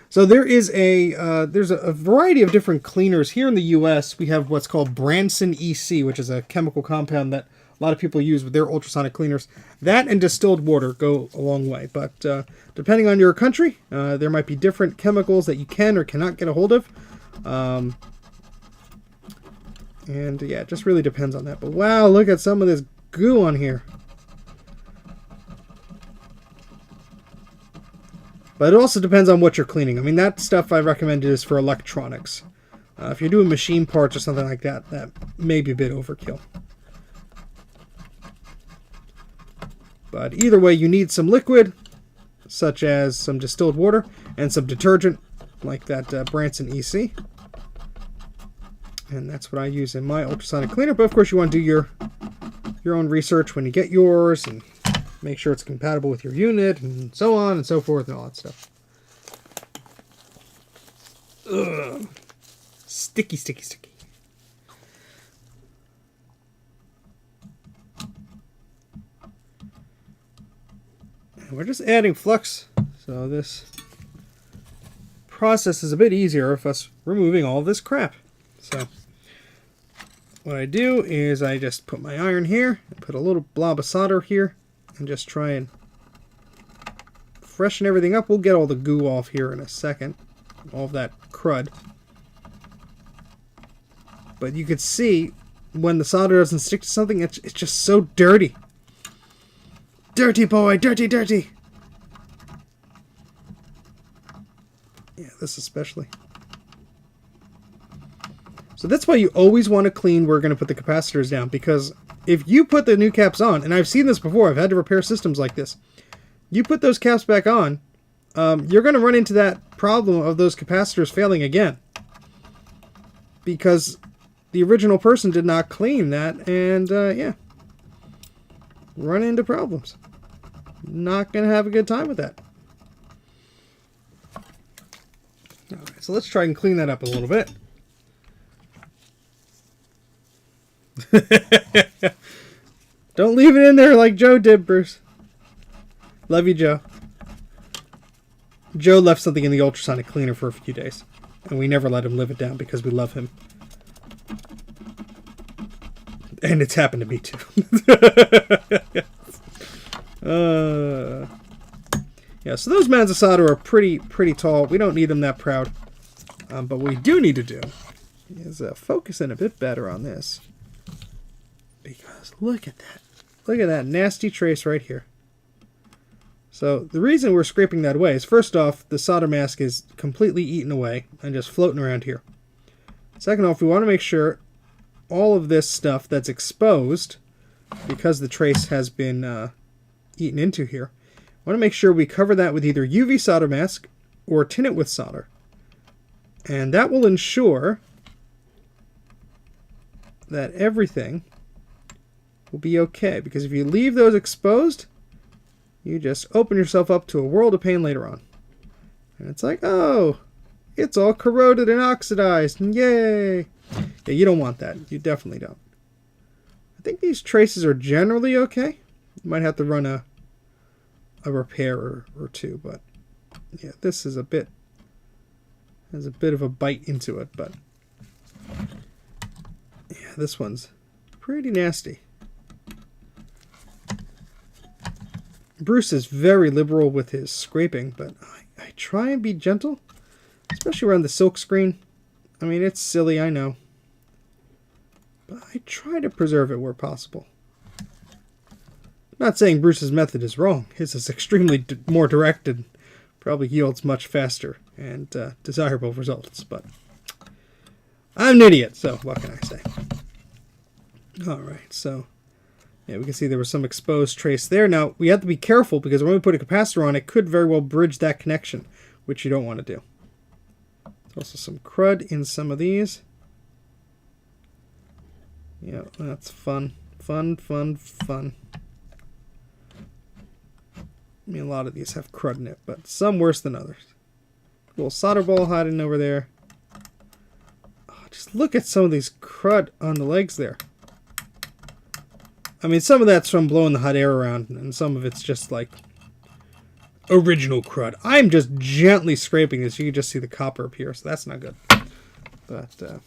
So there is there's a variety of different cleaners. Here in the US, we have what's called Branson EC, which is a chemical compound that a lot of people use with their ultrasonic cleaners. That and distilled water go a long way. But depending on your country, there might be different chemicals that you can or cannot get a hold of. And yeah, it just really depends on that. But wow, look at some of this goo on here. But it also depends on what you're cleaning. I mean, that stuff I recommend is for electronics. If you're doing machine parts or something like that, that may be a bit overkill. But either way, you need some liquid, such as some distilled water, and some detergent, like that Branson EC. And that's what I use in my ultrasonic cleaner. But of course, you want to do your own research when you get yours, and make sure it's compatible with your unit, and so on and so forth, and all that stuff. Ugh. Sticky, sticky, sticky. And we're just adding flux, so this process is a bit easier of us removing all this crap. So what I do is I just put my iron here, put a little blob of solder here, and just try and freshen everything up. We'll get all the goo off here in a second, all of that crud. But you could see when the solder doesn't stick to something, it's just so dirty. Dirty boy, dirty, dirty. Yeah, this especially. So that's why you always want to clean where we're going to put the capacitors down, because if you put the new caps on, and I've seen this before, I've had to repair systems like this, you put those caps back on, you're going to run into that problem of those capacitors failing again. Because the original person did not clean that, and yeah, run into problems. Not going to have a good time with that. Alright, so let's try and clean that up a little bit. Don't leave it in there like Joe did, Bruce. Love you, Joe. Joe left something in the ultrasonic cleaner for a few days, and we never let him live it down because we love him. And it's happened to me too. Yeah, so those mounds of solder are pretty tall. We don't need them that proud. But what we do need to do is focus in a bit better on this. Because look at that. Look at that nasty trace right here. So the reason we're scraping that away is, first off, the solder mask is completely eaten away and just floating around here. Second off, we want to make sure all of this stuff that's exposed, because the trace has been eaten into here, I want to make sure we cover that with either UV solder mask or tin it with solder. And that will ensure that everything will be okay. Because if you leave those exposed, you just open yourself up to a world of pain later on. And it's like, oh, it's all corroded and oxidized, and yay! Yeah, you don't want that. You definitely don't. I think these traces are generally okay. You might have to run a repair or two, but yeah, this is has a bit of a bite into it, but yeah, this one's pretty nasty. Bruce is very liberal with his scraping, but I try and be gentle, especially around the silk screen. I mean, it's silly, I know, but I try to preserve it where possible. Not saying Bruce's method is wrong. His is extremely more direct and probably yields much faster and desirable results, but I'm an idiot, so what can I say? Alright, so yeah, we can see there was some exposed trace there. Now, we have to be careful because when we put a capacitor on, it could very well bridge that connection, which you don't want to do. There's also some crud in some of these. Yeah, that's fun. Fun, fun, fun. I mean, a lot of these have crud in it, but some worse than others. A little solder ball hiding over there. Oh, just look at some of these crud on the legs there. I mean, some of that's from blowing the hot air around, and some of it's just like original crud. I'm just gently scraping this. You can just see the copper up here, so that's not good. But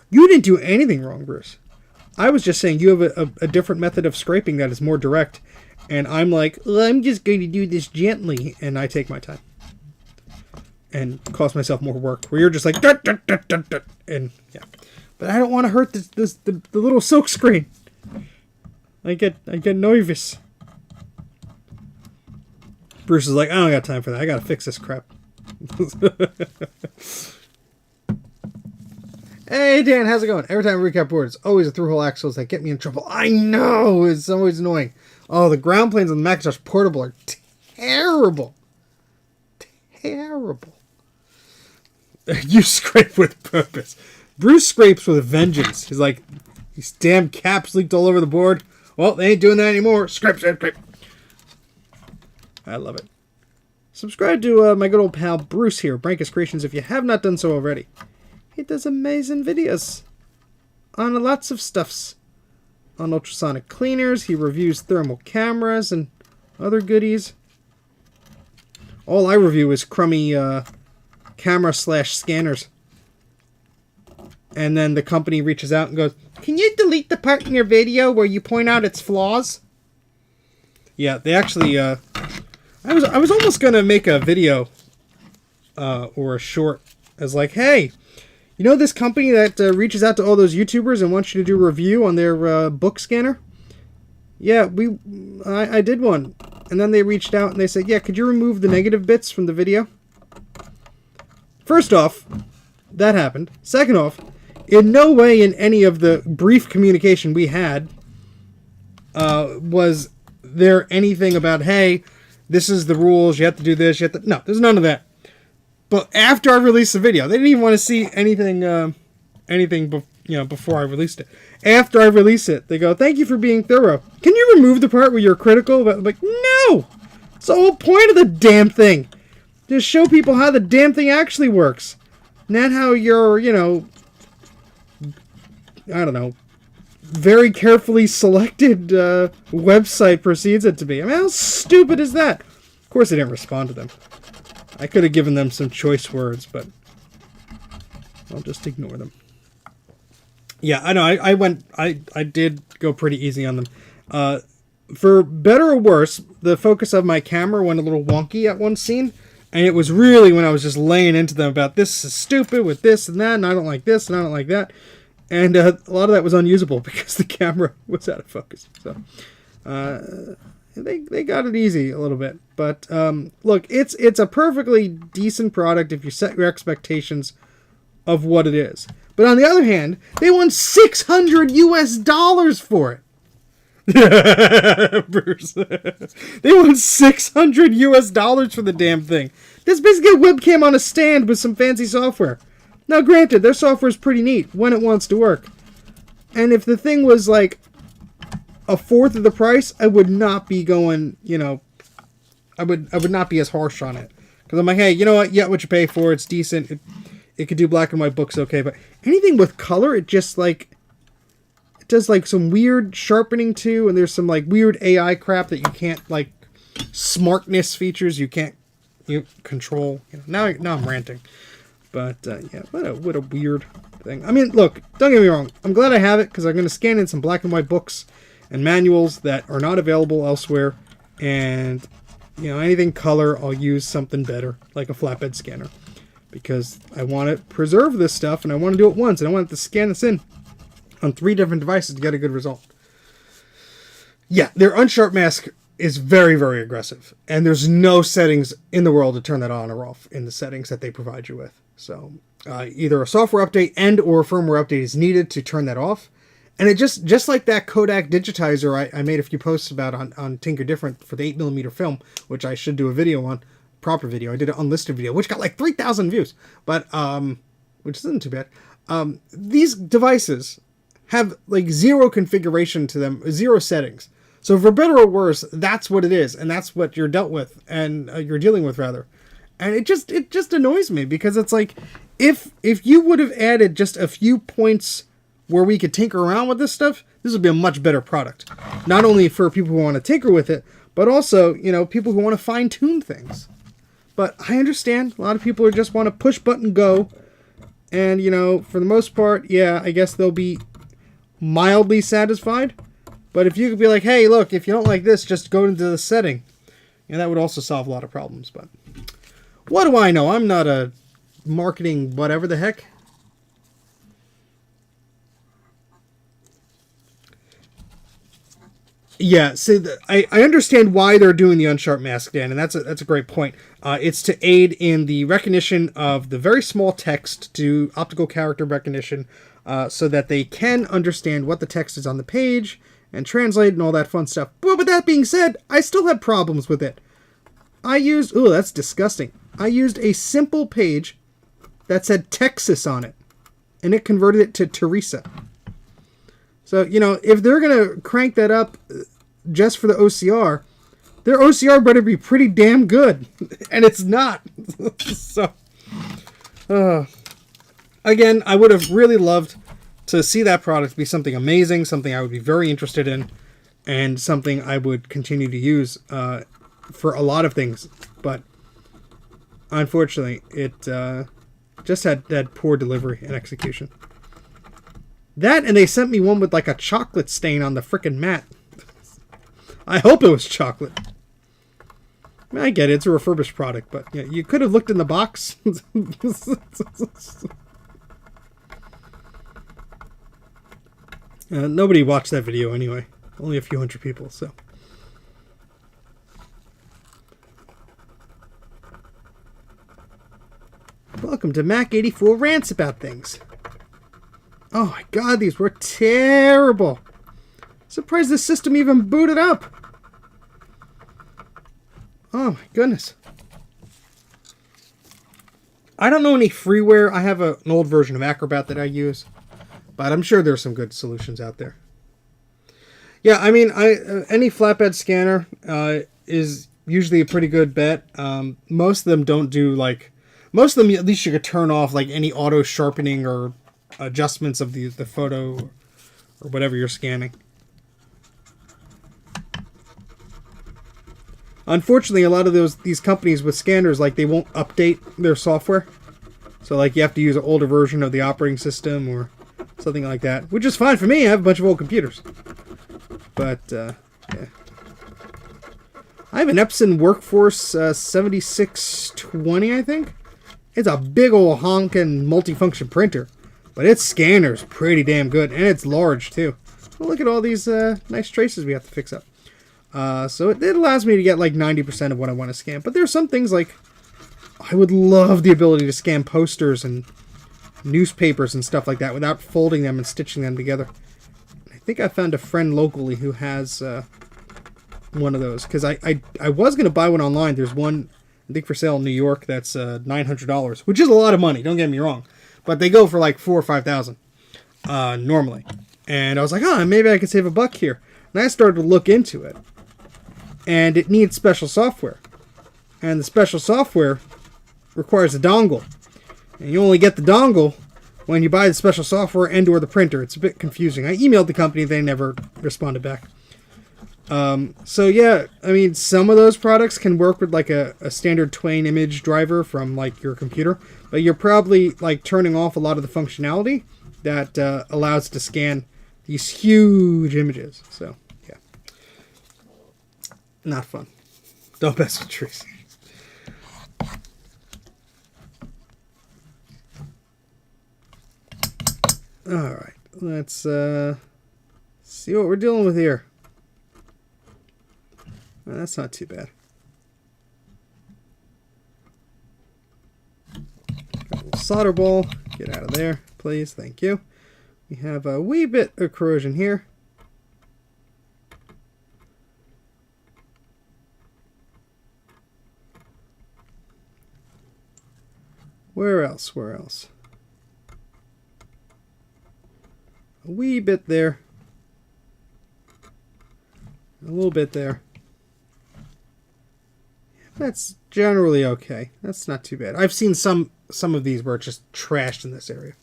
you didn't do anything wrong, Bruce. I was just saying you have a different method of scraping that is more direct. And I'm like, well, I'm just going to do this gently, and I take my time. And cost myself more work. Where you're just like, dut, dut, dut, dut, dut, and yeah. But I don't want to hurt the little silk screen. I get nervous. Bruce is like, I don't got time for that. I gotta fix this crap. Hey Dan, how's it going? Every time I recap board, it's always the through-hole axles that get me in trouble. I know, it's always annoying. Oh, the ground planes on the Macintosh Portable are terrible. Terrible. You scrape with purpose. Bruce scrapes with a vengeance. He's like, these damn caps leaked all over the board. Well, they ain't doing that anymore. Scrape, scrape, scrape. I love it. Subscribe to my good old pal Bruce here, Brankus Creations, if you have not done so already. He does amazing videos on lots of stuffs. On ultrasonic cleaners, he reviews thermal cameras and other goodies. All I review is crummy camera/scanners. And then the company reaches out and goes, can you delete the part in your video where you point out its flaws? Yeah, they actually, I was almost going to make a video, or a short, as like, hey, you know this company that reaches out to all those YouTubers and wants you to do a review on their book scanner? Yeah, I did one. And then they reached out and they said, yeah, could you remove the negative bits from the video? First off, that happened. Second off, in no way in any of the brief communication we had was there anything about, hey, this is the rules, you have to do this, you have to... No, there's none of that. But after I released the video, they didn't even want to see anything, before I released it. After I release it, they go, thank you for being thorough. Can you remove the part where you're critical? But I'm like, no! It's the whole point of the damn thing. Just show people how the damn thing actually works. Not how your, I don't know, very carefully selected website proceeds it to be. I mean, how stupid is that? Of course I didn't respond to them. I could have given them some choice words, but I'll just ignore them. Yeah, I know, I did go pretty easy on them. For better or worse, the focus of my camera went a little wonky at one scene, and it was really when I was just laying into them about this is stupid with this and that, and I don't like this, and I don't like that. And a lot of that was unusable because the camera was out of focus. So they got it easy a little bit. But look, it's a perfectly decent product if you set your expectations of what it is. But on the other hand, they won $600 for it. Bruce. They won $600 for the damn thing. This is basically a webcam on a stand with some fancy software. Now, granted, their software is pretty neat when it wants to work. And if the thing was like a fourth of the price, I would not be going, I would not be as harsh on it. Because I'm like, hey, you know what? You got what you pay for. It's decent. It could do black and white books okay. But anything with color, it just like... It does like some weird sharpening too. And there's some like weird AI crap that you can't like... Smartness features you can't control. Now I'm ranting. But, yeah, what a weird thing. I mean, look, don't get me wrong. I'm glad I have it because I'm going to scan in some black and white books and manuals that are not available elsewhere. And, anything color, I'll use something better, like a flatbed scanner. Because I want to preserve this stuff and I want to do it once. And I want to scan this in on 3 different devices to get a good result. Yeah, their unsharp mask is very, very aggressive. And there's no settings in the world to turn that on or off in the settings that they provide you with. So either a software update and or a firmware update is needed to turn that off. And it just like that Kodak digitizer I made a few posts about on Tinker Different for the 8mm film, which I should do a video on, proper video. I did an unlisted video, which got like 3,000 views, but which isn't too bad. These devices have like 0 configuration to them, 0 settings. So for better or worse, that's what it is, and that's what you're dealt with, and you're dealing with rather. And it just annoys me because it's like, if you would have added just a few points where we could tinker around with this stuff, this would be a much better product. Not only for people who want to tinker with it, but also, people who want to fine tune things. But I understand a lot of people just want to push button go, and for the most part, yeah, I guess they'll be mildly satisfied. But if you could be like, hey, look, if you don't like this, just go into the setting. That would also solve a lot of problems. But what do I know? I'm not a marketing whatever the heck. Yeah, see, I understand why they're doing the unsharp mask, Dan, and that's a great point. It's to aid in the recognition of the very small text to optical character recognition, so that they can understand what the text is on the page and translate and all that fun stuff. But with that being said, I still had problems with it. That's disgusting. I used a simple page that said Texas on it, and it converted it to Teresa. So, if they're going to crank that up just for the OCR, their OCR better be pretty damn good. And it's not. So, again, I would have really loved to see that product be something amazing, something I would be very interested in, and something I would continue to use for a lot of things. But unfortunately, it just had poor delivery and execution. That, and they sent me one with like a chocolate stain on the frickin' mat. I hope it was chocolate. I mean, I get it, it's a refurbished product, but yeah, you could have looked in the box. Nobody watched that video anyway. Only a few hundred people, so. Welcome to Mac 84 Rants About Things. Oh my god, these were terrible. Surprised the system even booted up. Oh my goodness. I don't know any freeware. I have an old version of Acrobat that I use, but I'm sure there's some good solutions out there. Yeah, I mean, any flatbed scanner is usually a pretty good bet. Most of them don't do like, most of them at least you could turn off like any auto sharpening or adjustments of the photo or whatever you're scanning. Unfortunately, a lot of these companies with scanners, like, they won't update their software. So, like, you have to use an older version of the operating system or something like that. Which is fine for me. I have a bunch of old computers. But, yeah. I have an Epson Workforce 7620, I think. It's a big old honkin' multifunction printer. But its scanner's pretty damn good. And it's large, too. Well, look at all these nice traces we have to fix up. So it allows me to get like 90% of what I want to scan. But there are some things like, I would love the ability to scan posters and newspapers and stuff like that without folding them and stitching them together. I think I found a friend locally who has one of those. Because I was going to buy one online. There's one, I think, for sale in New York that's $900. Which is a lot of money, don't get me wrong. But they go for like $4,000 or $5,000 normally. And I was like, oh, maybe I could save $1 here. And I started to look into it. And it needs special software. And the special software requires a dongle. And you only get the dongle when you buy the special software and or the printer. It's a bit confusing. I emailed the company. They never responded back. So yeah, I mean, some of those products can work with like a standard Twain image driver from like your computer. But you're probably like turning off a lot of the functionality that allows it to scan these huge images. So, yeah. Not fun. Don't mess with trees. Alright, let's see what we're dealing with here. Well, that's not too bad. Got a little solder ball. Get out of there, please. Thank you. We have a wee bit of corrosion here. Where else? Where else? A wee bit there. A little bit there. That's generally okay. That's not too bad. I've seen some of these where it's just trashed in this area.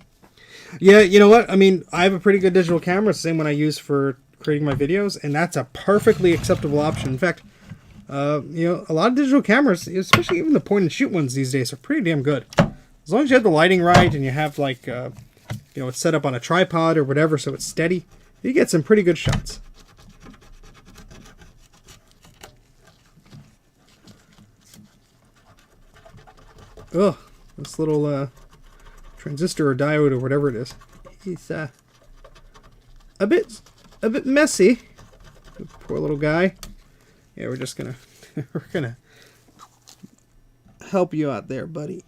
Yeah, you know what? I mean, I have a pretty good digital camera, same one I use for creating my videos, and that's a perfectly acceptable option. In fact, you know, a lot of digital cameras, especially even the point-and-shoot ones these days, are pretty damn good. As long as you have the lighting right and you have, like, you know, it's set up on a tripod or whatever so it's steady, you get some pretty good shots. Ugh, this little transistor or diode or whatever it is, he's a bit messy. Poor little guy. Yeah, we're just gonna we're gonna help you out there, buddy.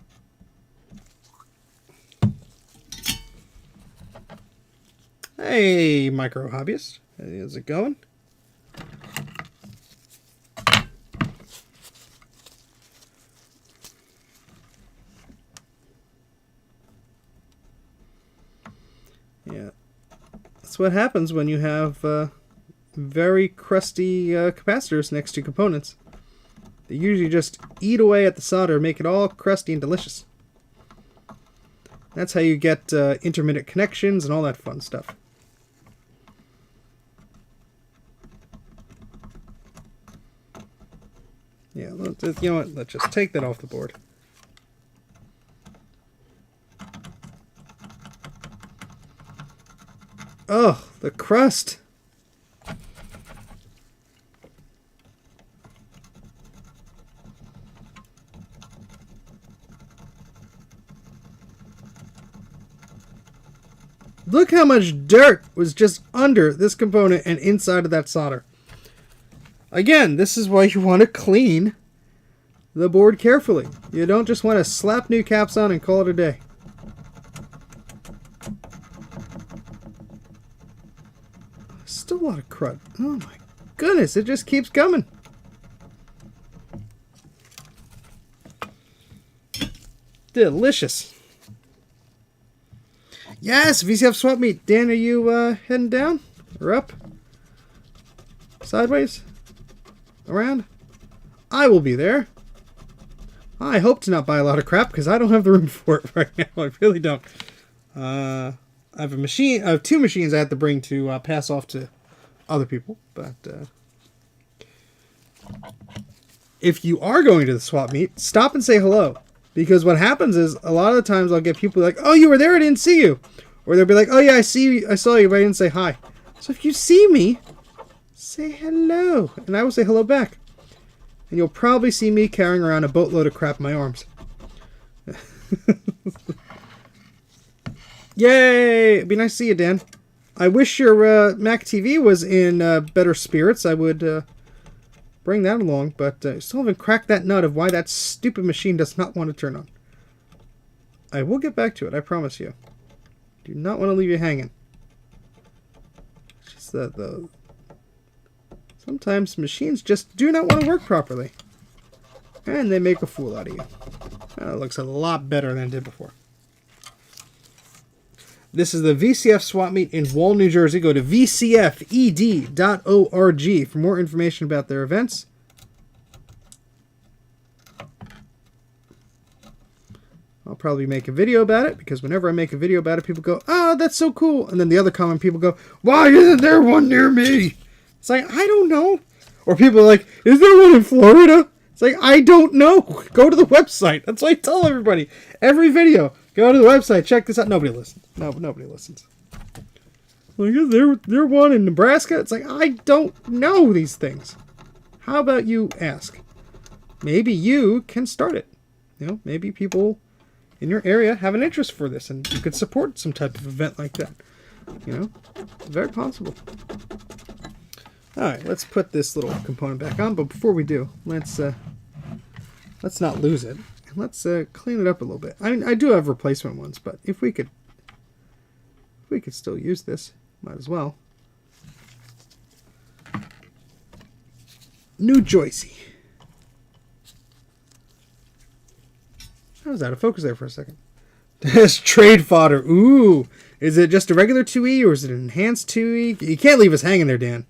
Hey, micro hobbyist, how's it going? Yeah, that's what happens when you have very crusty capacitors next to components. They usually just eat away at the solder, make it all crusty and delicious. That's how you get intermittent connections and all that fun stuff. Yeah, you know what? Let's just take that off the board. Oh, the crust. Look how much dirt was just under this component and inside of that solder. Again, this is why you want to clean the board carefully. You don't just want to slap new caps on and call it a day. Still a lot of crud. Oh my goodness, it just keeps coming. Delicious. Yes, VCF swap meet. Dan, are you heading down? Or up? Sideways? Around? I will be there. I hope to not buy a lot of crap because I don't have the room for it right now. I really don't. I have I have 2 machines I have to bring to pass off to other people. But if you are going to the swap meet, stop and say hello. Because what happens is, a lot of the times I'll get people like, oh, you were there, I didn't see you. Or they'll be like, oh yeah, I saw you, but I didn't say hi. So if you see me, say hello. And I will say hello back. And you'll probably see me carrying around a boatload of crap in my arms. Yay! It'd be nice to see you, Dan. I wish your Mac TV was in better spirits. I would bring that along, but I still haven't cracked that nut of why that stupid machine does not want to turn on. I will get back to it, I promise you. Do not want to leave you hanging. It's just that sometimes machines just do not want to work properly. And they make a fool out of you. It looks a lot better than it did before. This is the VCF swap meet in Wall, New Jersey. Go to vcfed.org for more information about their events. I'll probably make a video about it, because whenever I make a video about it, people go, oh, that's so cool. And then the other common people go, why isn't there one near me? It's like, I don't know. Or people are like, is there one in Florida? It's like, I don't know. Go to the website. That's what I tell everybody. Every video. Go to the website. Check this out. Nobody listens. No, nobody listens. Like, is there one in Nebraska? It's like, I don't know these things. How about you ask? Maybe you can start it. You know, maybe people in your area have an interest for this, and you could support some type of event like that. You know, it's very possible. All right, let's put this little component back on. But before we do, let's not lose it. And let's clean it up a little bit. I mean, I do have replacement ones, but if we could still use this, might as well. New Joycey. I was out of focus there for a second. That's trade fodder. Ooh, is it just a regular 2E or is it an enhanced 2E? You can't leave us hanging there, Dan.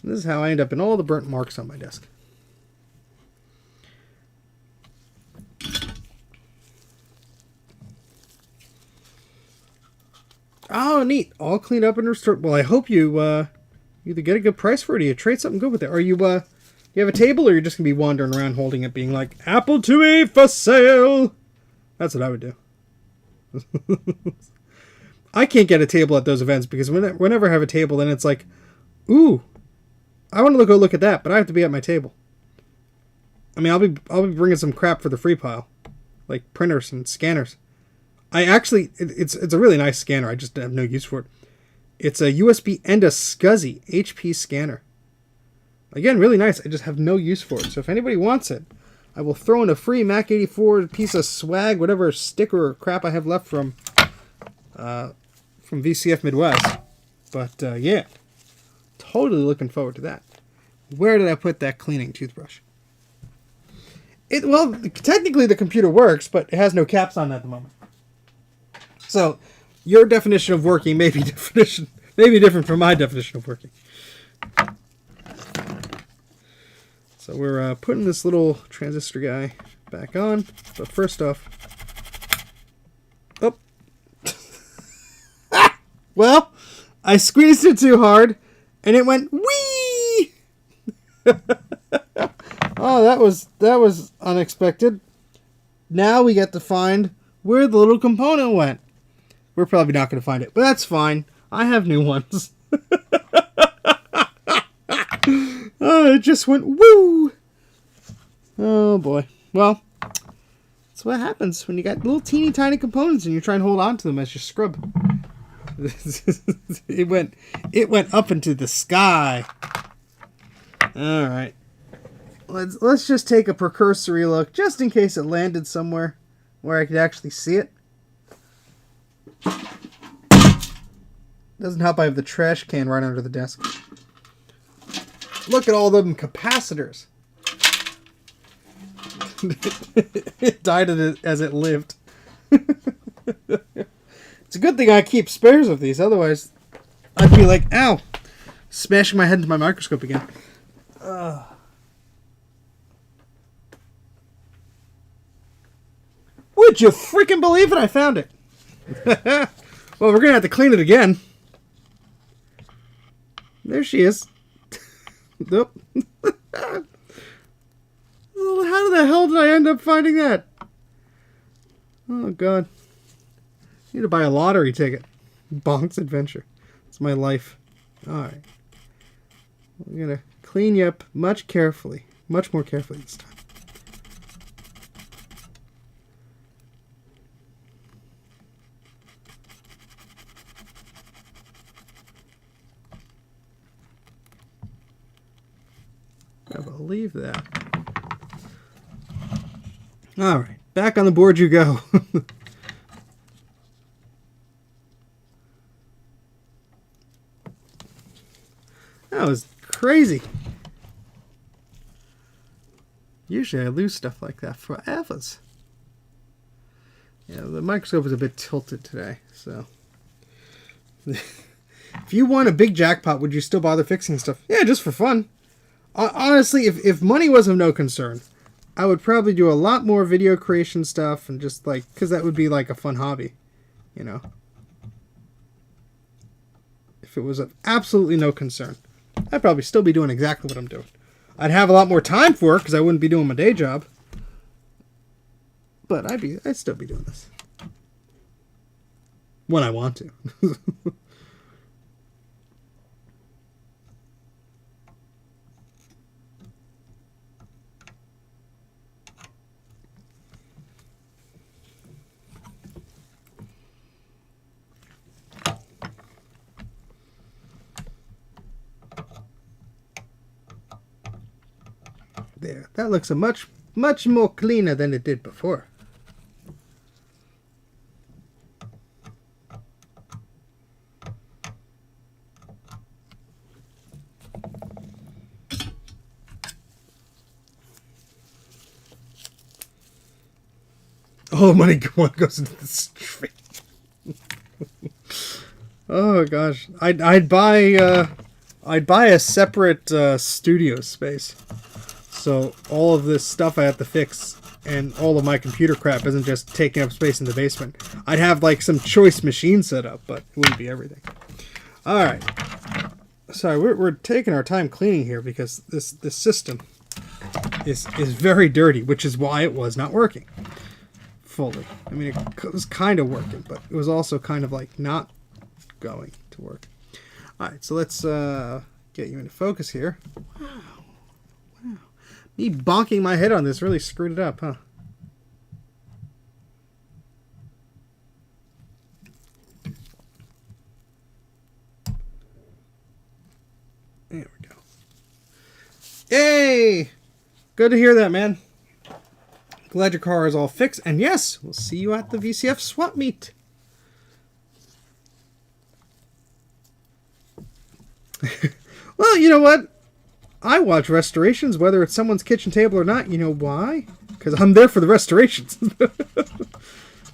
This is how I end up in all the burnt marks on my desk. Oh, neat. All cleaned up and restored. Well, I hope you either get a good price for it or you trade something good with it. Are you, you have a table, or you're just going to be wandering around holding it being like, Apple IIe for sale? That's what I would do. I can't get a table at those events because whenever I have a table, then it's like, ooh, I want to go look at that, but I have to be at my table. I mean, I'll be bringing some crap for the free pile, like printers and scanners. It's a really nice scanner. I just have no use for it. It's a USB and a SCSI HP scanner. Again, really nice. I just have no use for it. So if anybody wants it, I will throw in a free Mac 84 piece of swag, whatever sticker or crap I have left from VCF Midwest. But yeah. Totally looking forward to that. Where did I put that cleaning toothbrush? Well, technically the computer works, but it has no caps on at the moment. So, your definition of working may be different from my definition of working. So we're putting this little transistor guy back on. But first off... Oh. Well, I squeezed it too hard, and it went whee! Oh, that was unexpected. Now we get to find where the little component went. We're probably not going to find it, but that's fine. I have new ones. Oh, it just went woo! Oh boy. Well, that's what happens when you got little teeny tiny components and you try and hold on to them as you scrub. It went up into the sky. All right. Let's just take a precursory look, just in case it landed somewhere where I could actually see it. Doesn't help I have the trash can right under the desk. Look at all them capacitors. It died as it lived. It's a good thing I keep spares of these, otherwise I'd be like, ow, smashing my head into my microscope again. Would you freaking believe it? I found it. Well, we're going to have to clean it again. There she is. Nope. How the hell did I end up finding that? Oh, God. I need to buy a lottery ticket. Bonk's Adventure. It's my life. Alright. We're going to clean you up much more carefully this time. I believe that. Alright, back on the board you go. That was crazy. Usually I lose stuff like that forever. Yeah, the microscope is a bit tilted today, so... If you won a big jackpot, would you still bother fixing stuff? Yeah, just for fun. Honestly, if money was of no concern, I would probably do a lot more video creation stuff and just like, because that would be like a fun hobby, you know. If it was of absolutely no concern, I'd probably still be doing exactly what I'm doing. I'd have a lot more time for it because I wouldn't be doing my day job. But I'd still be doing this. When I want to. There. That looks a much more cleaner than it did before. All the money goes into the street. Oh gosh, I'd buy a separate studio space. So all of this stuff I have to fix and all of my computer crap isn't just taking up space in the basement. I'd have like some choice machine set up, but it wouldn't be everything. All right. Sorry, we're taking our time cleaning here because this system is very dirty, which is why it was not working fully. I mean, it was kind of working, but it was also kind of like not going to work. All right, so let's get you into focus here. Wow. Me bonking my head on this really screwed it up, huh? There we go. Yay! Good to hear that, man. Glad your car is all fixed. And yes, we'll see you at the VCF swap meet. Well, you know what? I watch restorations, whether it's someone's kitchen table or not. You know why? Because I'm there for the restorations.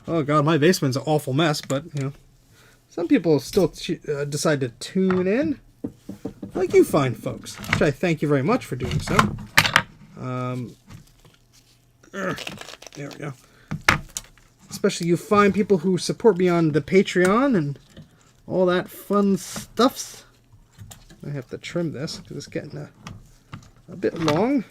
Oh, God, my basement's an awful mess, but, you know, some people still decide to tune in. Like you fine folks, which I thank you very much for doing so. There we go. Especially you fine people who support me on the Patreon and all that fun stuffs. I have to trim this because it's getting a bit long.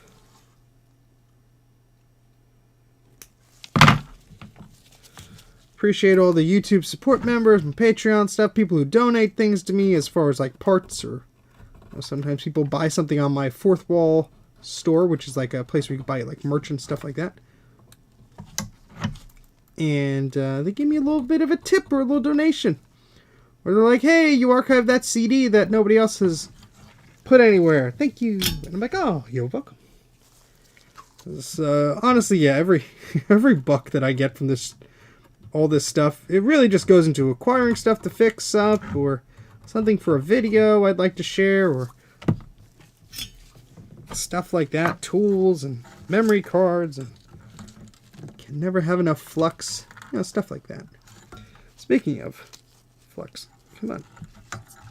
Appreciate all the YouTube support members and Patreon stuff, people who donate things to me as far as like parts, or sometimes people buy something on my Fourth Wall store, which is like a place where you can buy like merch and stuff like that. And they give me a little bit of a tip or a little donation. Or they're like, hey, you archived that CD that nobody else has put anywhere. Thank you. And I'm like, oh, you're welcome. Honestly, yeah, every buck that I get from all this stuff, it really just goes into acquiring stuff to fix up, or something for a video I'd like to share, or stuff like that, tools and memory cards, and can never have enough flux, stuff like that. Speaking of flux, come on,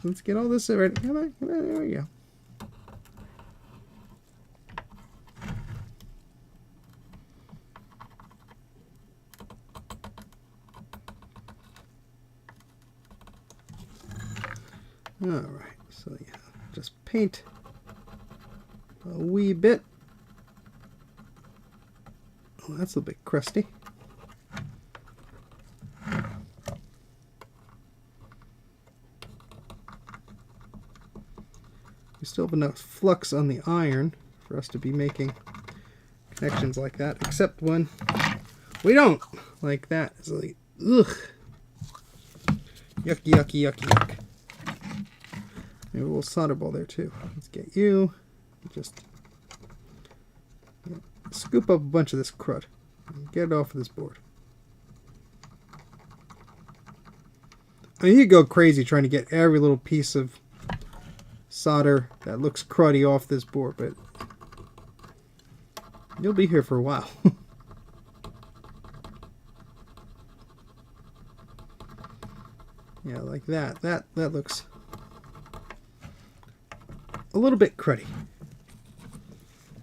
let's get all this right. Come on, there we go. Alright, so yeah, just paint a wee bit. Oh, that's a bit crusty. We still have enough flux on the iron for us to be making connections like that, except when we don't. Like that. It's like, ugh. Yucky, yucky, yucky, yuck. Maybe a little solder ball there too. Let's get you. Just scoop up a bunch of this crud and get it off of this board. I mean, you could go crazy trying to get every little piece of solder that looks cruddy off this board, but you'll be here for a while. Yeah, like that. That looks a little bit cruddy.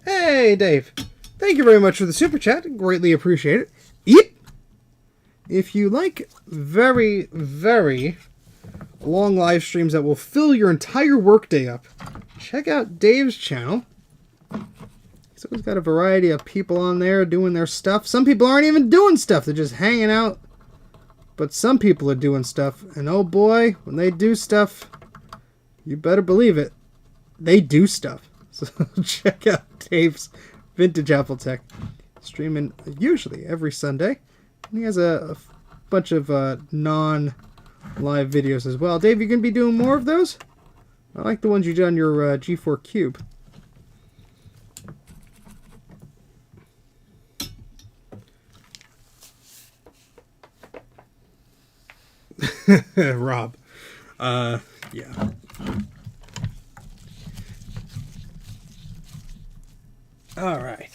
Hey, Dave. Thank you very much for the super chat. Greatly appreciate it. Yep. If you like very, very long live streams that will fill your entire workday up, check out Dave's channel. He's always got a variety of people on there doing their stuff. Some people aren't even doing stuff. They're just hanging out. But some people are doing stuff. And oh boy, when they do stuff, you better believe it, they do stuff. So check out Dave's Vintage Apple Tech, streaming usually every Sunday. And he has a bunch of non-live videos as well. Dave, you going to be doing more of those? I like the ones you did on your G4 Cube. Rob. Yeah. All right.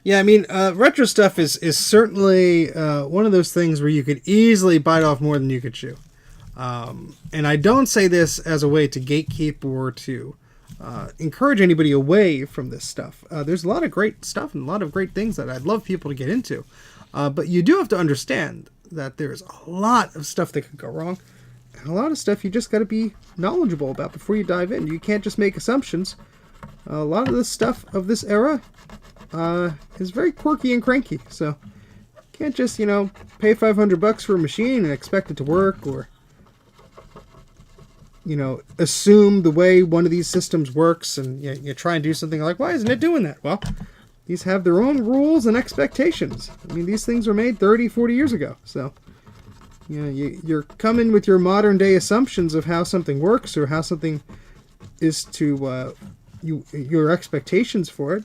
Yeah, I mean, retro stuff is certainly one of those things where you could easily bite off more than you could chew. And I don't say this as a way to gatekeep or to encourage anybody away from this stuff. There's a lot of great stuff and a lot of great things that I'd love people to get into. But you do have to understand that there's a lot of stuff that could go wrong. And a lot of stuff you just got to be knowledgeable about before you dive in. You can't just make assumptions. A lot of this stuff of this era is very quirky and cranky. So you can't just, pay $500 for a machine and expect it to work, or, assume the way one of these systems works, and you try and do something like, why isn't it doing that? Well, these have their own rules and expectations. I mean, these things were made 30, 40 years ago. So, you're coming with your modern day assumptions of how something works or how something is to your expectations for it.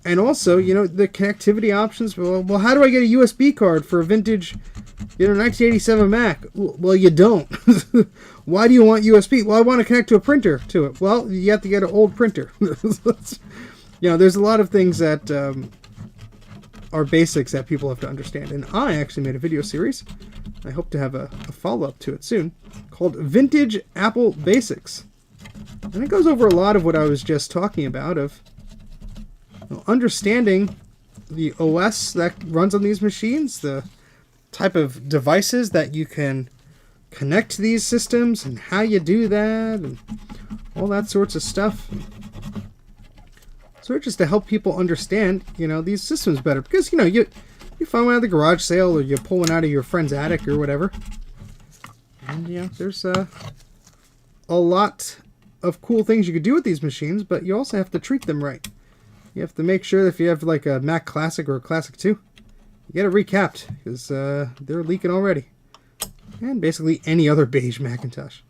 And also, the connectivity options. Well, how do I get a USB card for a vintage, 1987 Mac? Well, you don't. Why do you want USB? Well, I want to connect to a printer to it. Well, you have to get an old printer. There's a lot of things that are basics that people have to understand. And I actually made a video series. I hope to have a follow-up to it soon, called Vintage Apple Basics. And it goes over a lot of what I was just talking about, of Understanding the OS that runs on these machines, the type of devices that you can connect to these systems, and how you do that, and all that sorts of stuff. So just to help people understand, these systems better. Because, you find one at the garage sale, or you pull one out of your friend's attic or whatever. And, there's a lot of cool things you could do with these machines, but you also have to treat them right. You have to make sure that if you have like a Mac Classic or a Classic 2, you get it recapped, because they're leaking already. And basically any other beige Macintosh.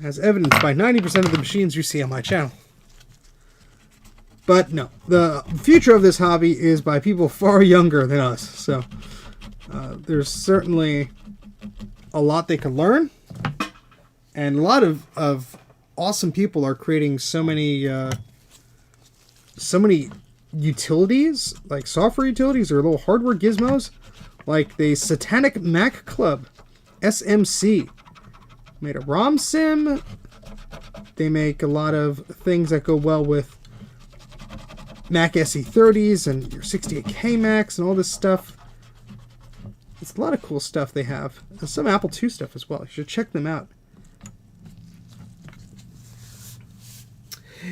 As evidenced by 90% of the machines you see on my channel. But no, the future of this hobby is by people far younger than us. So there's certainly a lot they can learn. And a lot of awesome people are creating so many utilities, like software utilities or little hardware gizmos, like the Satanic Mac Club, SMC. Made a ROM sim. They make a lot of things that go well with Mac SE 30s and your 68K Macs and all this stuff. It's a lot of cool stuff they have. And some Apple II stuff as well. You should check them out.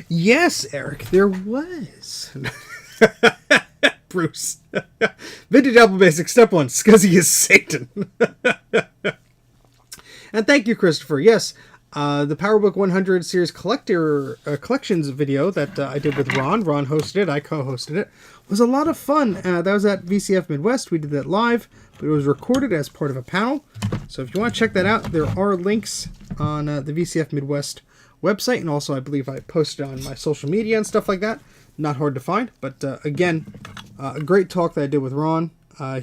Yes, Eric, there was. Bruce. Vintage Apple Basics, Step 1, Scuzzy is Satan. And thank you, Christopher. Yes, the PowerBook 100 series collections video that I did with Ron. Ron hosted it. I co-hosted it. Was a lot of fun. That was at VCF Midwest. We did that live, but it was recorded as part of a panel. So if you want to check that out, there are links on the VCF Midwest website, and also I believe I posted on my social media and stuff like that. Not hard to find, but again, a great talk that I did with Ron.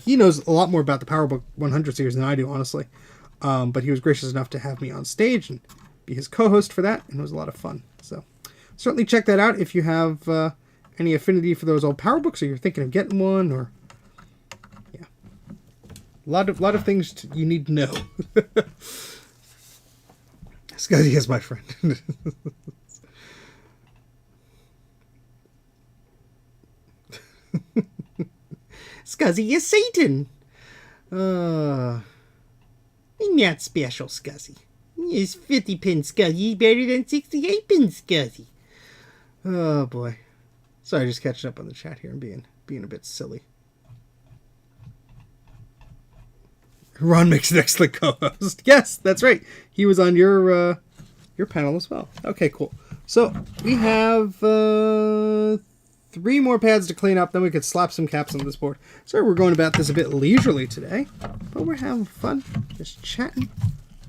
He knows a lot more about the PowerBook 100 series than I do, honestly. But he was gracious enough to have me on stage and be his co-host for that, and it was a lot of fun. So certainly check that out if you have any affinity for those old PowerBooks, or you're thinking of getting one, or yeah, a lot of things you need to know. Scuzzy is my friend. Scuzzy is Satan. Not special, Scuzzy. Is 50-pin Scuzzy better than 68-pin Scuzzy? Oh boy. Sorry, just catching up on the chat here and being a bit silly. Ron makes an excellent co-host. Yes, that's right. He was on your panel as well. Okay, cool. So we have 3 more pads to clean up, then we could slap some caps on this board. Sorry, we're going about this a bit leisurely today, but we're having fun, just chatting.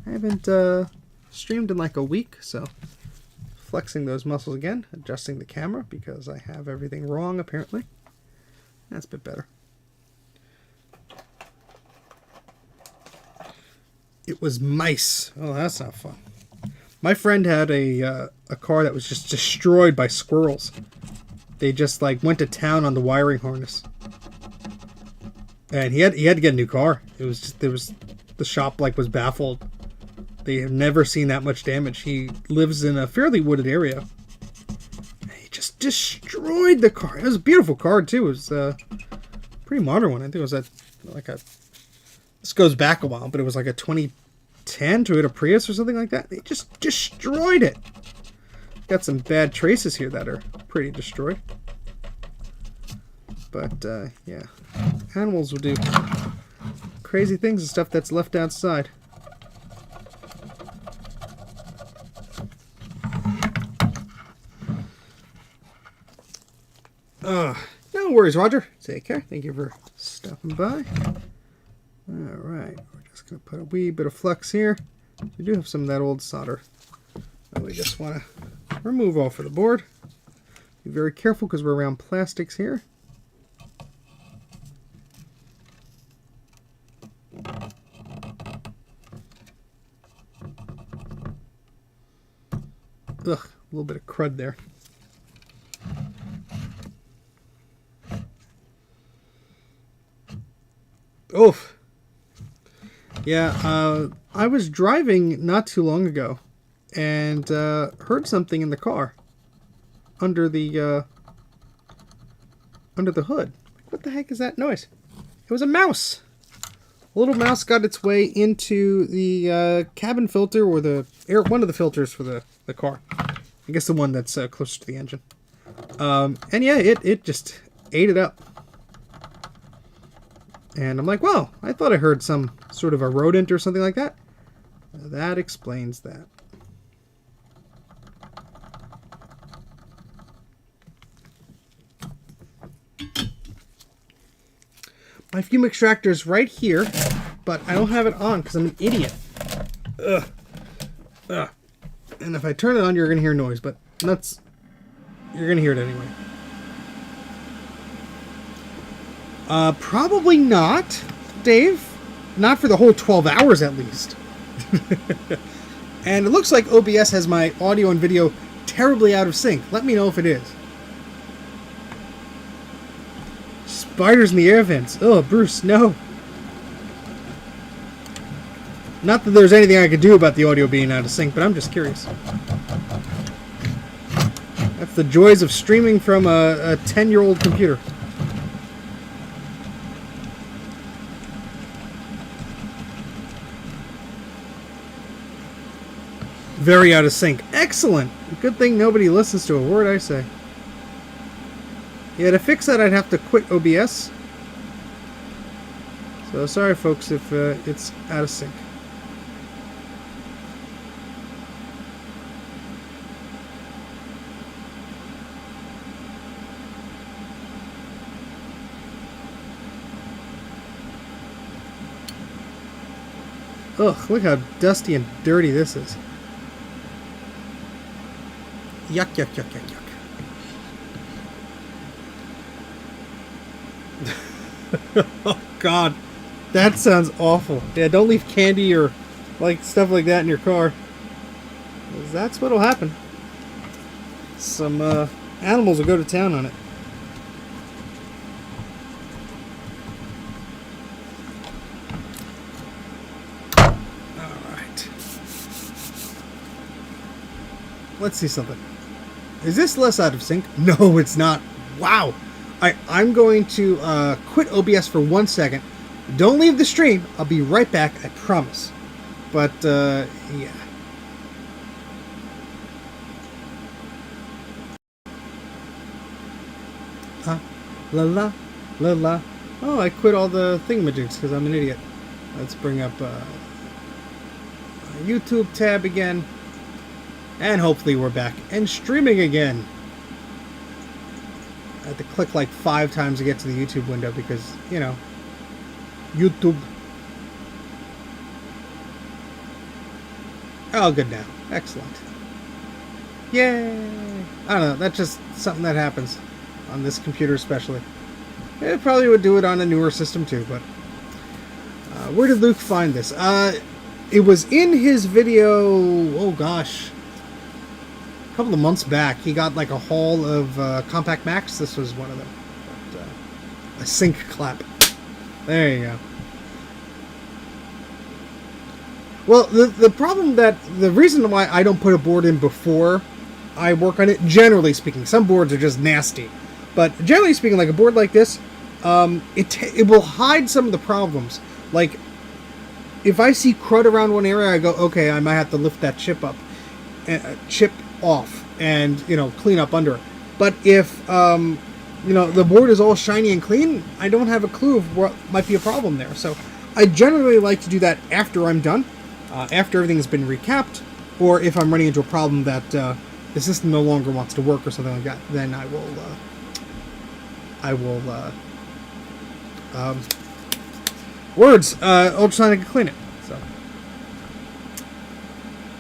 I haven't streamed in like a week, so flexing those muscles again, adjusting the camera because I have everything wrong apparently. That's a bit better. It was mice. Oh, that's not fun. My friend had a car that was just destroyed by squirrels. They just like went to town on the wiring harness, and he had to get a new car. It was just the shop like was baffled. They have never seen that much damage. He lives in a fairly wooded area. He just destroyed the car. It was a beautiful car too. It was a pretty modern one. I think it was this goes back a while, but it was like a 2010 Toyota Prius or something like that. They just destroyed it. Got some bad traces here that are pretty destroyed. But, yeah. Animals will do crazy things and stuff that's left outside. No worries, Roger. Take care. Thank you for stopping by. Alright. We're just going to put a wee bit of flux here. We do have some of that old solder that we just want to remove off of the board. Be very careful because we're around plastics here. Ugh, a little bit of crud there. Oof. Yeah, I was driving not too long ago, and heard something in the car under the hood. What the heck is that noise? It was a mouse. A little mouse got its way into the cabin filter, or the air, one of the filters for the car. I guess the one that's closer to the engine. And yeah, it just ate it up. And I'm like, well, I thought I heard some sort of a rodent or something like that. That explains that. My fume extractor is right here, but I don't have it on because I'm an idiot. Ugh. Ugh. And if I turn it on, you're going to hear noise, but that's... You're going to hear it anyway. Probably not, Dave. Not for the whole 12 hours, at least. And it looks like OBS has my audio and video terribly out of sync. Let me know if it is. Spiders in the air vents. Oh, Bruce, no. Not that there's anything I could do about the audio being out of sync, but I'm just curious. That's the joys of streaming from a 10-year-old computer. Very out of sync. Excellent. Good thing nobody listens to a word I say. Yeah, to fix that, I'd have to quit OBS. So sorry, folks, if it's out of sync. Ugh, look how dusty and dirty this is. Yuck, yuck, yuck, yuck, yuck. Oh God, that sounds awful. Yeah, don't leave candy or like stuff like that in your car, 'cause that's what'll happen. Some animals will go to town on it. All right, let's see something. Is this less out of sync? No, it's not. Wow. I'm going to quit OBS for 1 second. Don't leave the stream. I'll be right back, I promise. But, yeah. La la, la la. Oh, I quit all the thingamajigs because I'm an idiot. Let's bring up a YouTube tab again. And hopefully we're back and streaming again. I had to click like 5 times to get to the YouTube window because, you know, YouTube. Oh, good now. Excellent. Yay! I don't know. That's just something that happens on this computer especially. It probably would do it on a newer system too, but... where did Luke find this? It was in his video... Oh, gosh. A couple of months back, he got like a haul of Compact Macs. This was one of them. But, a sync clap. There you go. Well, the problem the reason why I don't put a board in before I work on it, generally speaking, some boards are just nasty. But generally speaking, like a board like this, it will hide some of the problems. Like, if I see crud around one area, I go, okay, I might have to lift that chip off and, you know, clean up under it. But if, you know, the board is all shiny and clean, I don't have a clue of what might be a problem there. So I generally like to do that after I'm done, after everything has been recapped, or if I'm running into a problem that the system no longer wants to work or something like that, then I will ultrasonic clean it. So,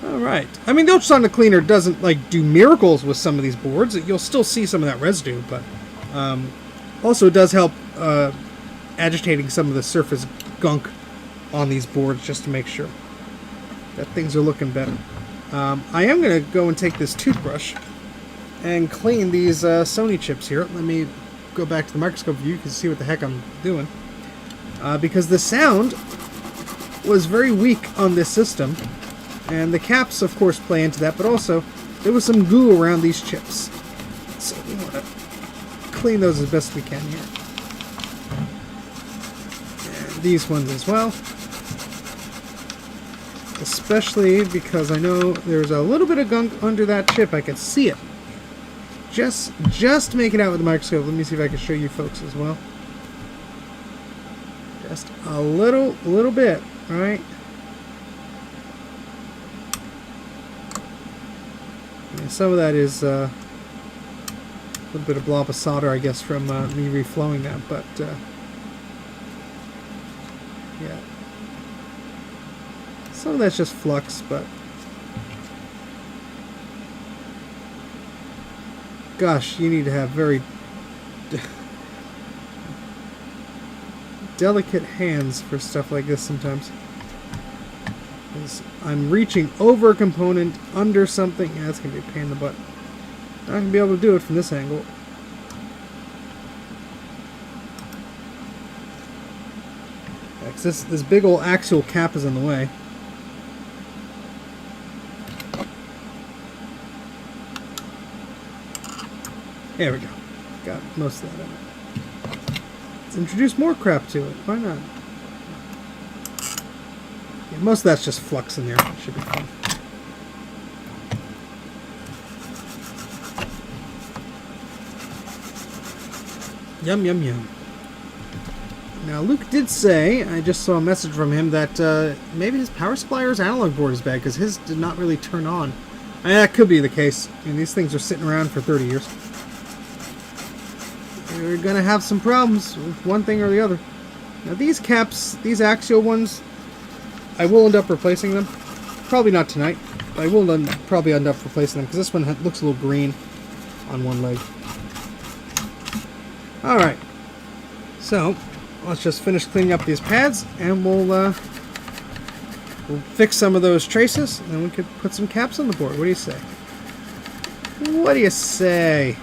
all right. I mean, the ultrasonic cleaner doesn't like do miracles with some of these boards. You'll still see some of that residue, but also it does help agitating some of the surface gunk on these boards just to make sure that things are looking better. I am going to go and take this toothbrush and clean these Sony chips here. Let me go back to the microscope view. You can see what the heck I'm doing. Because the sound was very weak on this system. And the caps, of course, play into that, but also there was some goo around these chips. So we want to clean those as best we can here. And these ones as well. Especially because I know there's a little bit of gunk under that chip. I can see it. Just make it out with the microscope. Let me see if I can show you folks as well. Just a little bit, all right? And some of that is a little bit of blob of solder, I guess, from me reflowing that, but yeah. Some of that's just flux, but gosh, you need to have very delicate hands for stuff like this sometimes. Because I'm reaching over a component, under something. Yeah, that's going to be a pain in the butt. Not going to be able to do it from this angle. Yeah, 'cause this big old axial cap is in the way. There we go. Got most of that in it. Let's introduce more crap to it. Why not? Yeah, most of that's just flux in there. Should be fun. Yum, yum, yum. Now, Luke did say, I just saw a message from him, that maybe his power supply or his analog board is bad, because his did not really turn on. That could be the case. I mean, these things are sitting around for 30 years. You're going to have some problems with one thing or the other. Now, these caps, these axial ones, I will end up replacing them. Probably not tonight, but I will probably end up replacing them, because this one looks a little green on one leg. Alright, so let's just finish cleaning up these pads, and we'll fix some of those traces, and then we could put some caps on the board. What do you say? What do you say?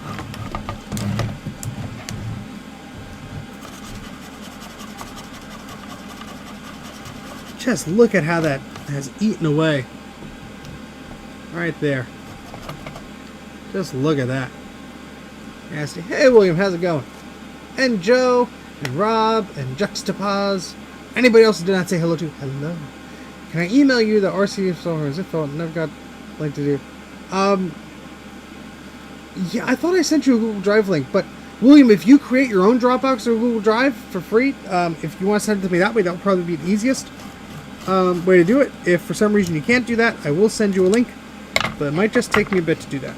Just look at how that has eaten away. Right there. Just look at that. Nasty. Hey William, how's it going? And Joe, and Rob, and Juxtapose. Anybody else who did not say hello to? Hello. Can I email you the RC software? As if I never got like to do. Yeah, I thought I sent you a Google Drive link, but William, if you create your own Dropbox or Google Drive for free, if you want to send it to me that way, that would probably be the easiest way to do it. If for some reason you can't do that, I will send you a link, but it might just take me a bit to do that.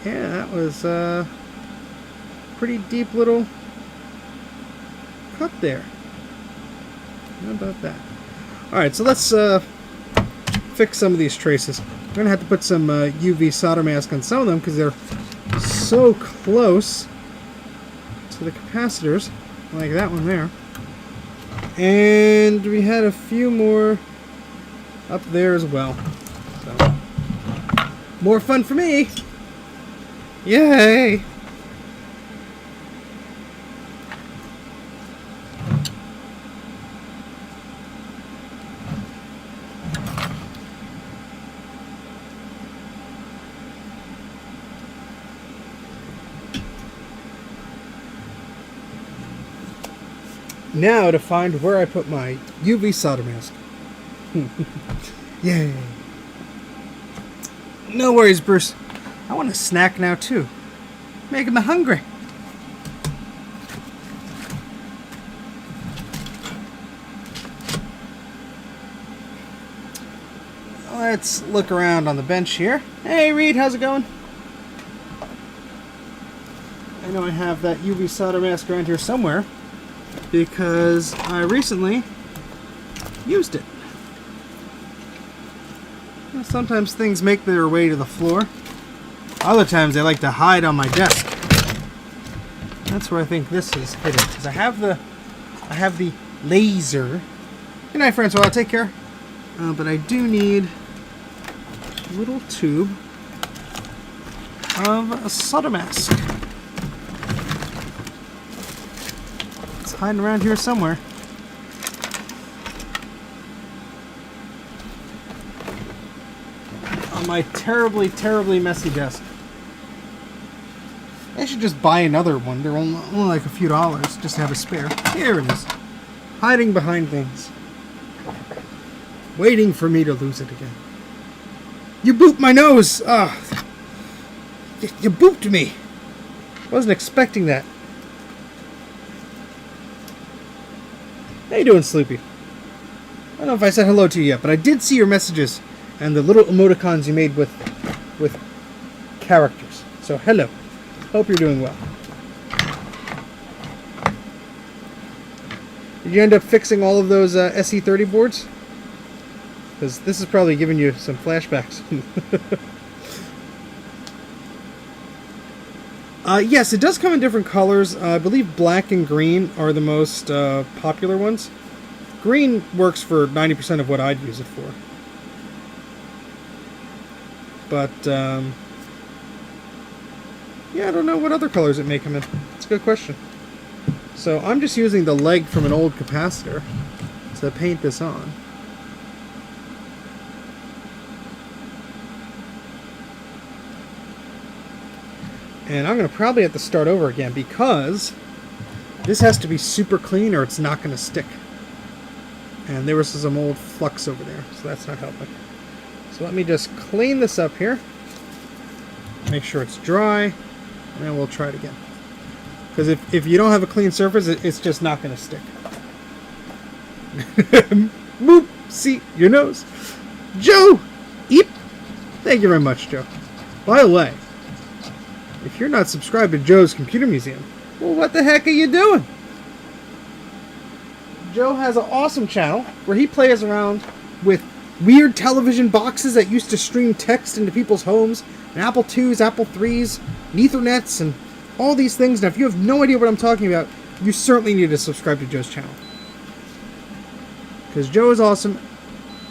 Yeah, that was a pretty deep little cut there. How about that? Alright, so let's fix some of these traces. I'm going to have to put some UV solder mask on some of them because they're so close to the capacitors, like that one there. And we had a few more up there as well. So, more fun for me! Yay! Now to find where I put my UV solder mask. Yay! No worries, Bruce. I want a snack now too. Making me hungry. Let's look around on the bench here. Hey Reed, how's it going? I know I have that UV solder mask around here somewhere because I recently used it. Sometimes things make their way to the floor. Other times they like to hide on my desk. That's where I think this is hidden. Because I have the laser. Good night, Francois. I'll take care. But I do need a little tube of a solder mask. It's hiding around here somewhere. On my terribly, terribly messy desk. I should just buy another one. They're only like a few dollars just to have a spare. Here it is. Hiding behind things. Waiting for me to lose it again. You booped my nose! Ah, you booped me! Wasn't expecting that. How you doing, Sloopy? I don't know if I said hello to you yet, but I did see your messages and the little emoticons you made with characters. So hello. Hope you're doing well. Did you end up fixing all of those SE30 boards? Because this is probably giving you some flashbacks. Yes, it does come in different colors. I believe black and green are the most popular ones. Green works for 90% of what I'd use it for. But, yeah, I don't know what other colors it may come in. It's a good question. So I'm just using the leg from an old capacitor to paint this on. And I'm going to probably have to start over again because this has to be super clean or it's not going to stick. And there was some old flux over there, so that's not helping. So let me just clean this up here. Make sure it's dry, and then we'll try it again. Because if you don't have a clean surface, it's just not going to stick. Boop! See, your nose. Joe! Eep! Thank you very much, Joe. By the way, if you're not subscribed to Joe's Computer Museum, well, what the heck are you doing? Joe has an awesome channel where he plays around with weird television boxes that used to stream text into people's homes, and Apple IIs, Apple IIIs, and Ethernets, and all these things. Now, if you have no idea what I'm talking about, you certainly need to subscribe to Joe's channel. Because Joe is awesome,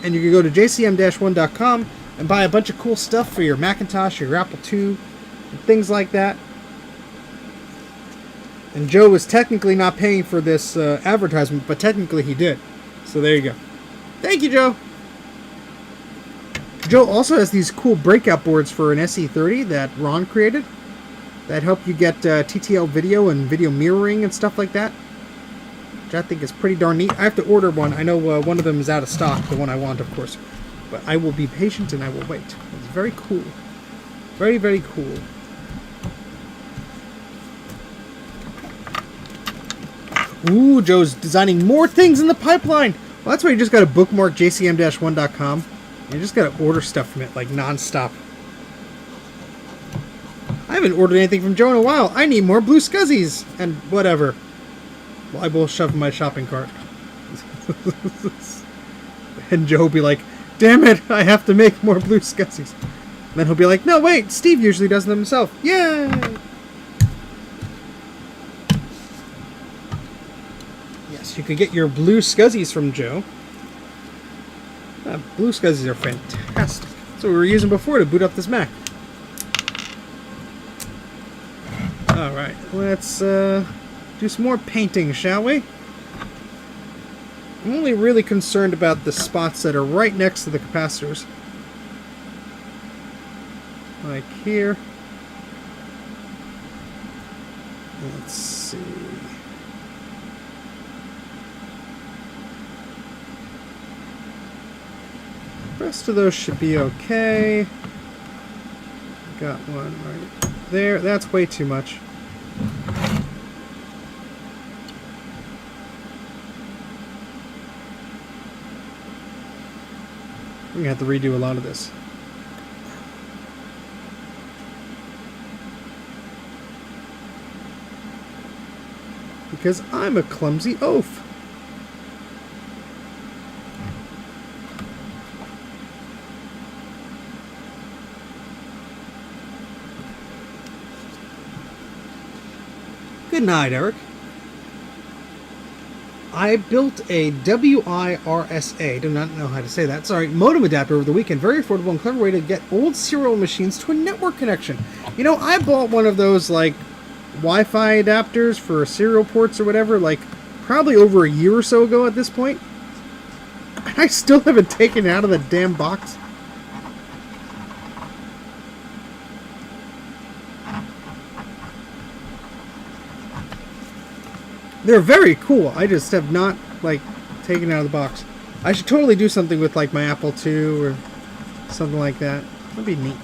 and you can go to jcm-1.com and buy a bunch of cool stuff for your Macintosh or your Apple II, and things like that. And Joe was technically not paying for this advertisement, but technically he did. So there you go. Thank you, Joe. Joe also has these cool breakout boards for an SE30 that Ron created that help you get TTL video and video mirroring and stuff like that, which I think is pretty darn neat. I have to order one. I know one of them is out of stock, the one I want, of course. But I will be patient and I will wait. It's very cool. Very, very cool. Ooh, Joe's designing more things in the pipeline. Well, that's why you just got to bookmark jcm-1.com. You just got to order stuff from it, like, non-stop. I haven't ordered anything from Joe in a while. I need more blue scuzzies. And whatever. Well, I will shove in my shopping cart. And Joe will be like, damn it, I have to make more blue scuzzies. And then he'll be like, no, wait, Steve usually does them himself. Yay! You can get your blue scuzzies from Joe. Blue scuzzies are fantastic. That's what we were using before to boot up this Mac. Alright, let's do some more painting, shall we? I'm only really concerned about the spots that are right next to the capacitors. Like here. Let's see. The rest of those should be okay. Got one right there. That's way too much. We're gonna have to redo a lot of this. Because I'm a clumsy oaf. Good night, Eric. I built a WIRSA, do not know how to say that, sorry, modem adapter over the weekend. Very affordable and clever way to get old serial machines to a network connection. You know, I bought one of those, like, Wi-Fi adapters for serial ports or whatever, like probably over a year or so ago at this point. I still haven't taken it out of the damn box. They're very cool. I just have not, like, taken it out of the box. I should totally do something with, like, my Apple II or something like that. That'd be neat.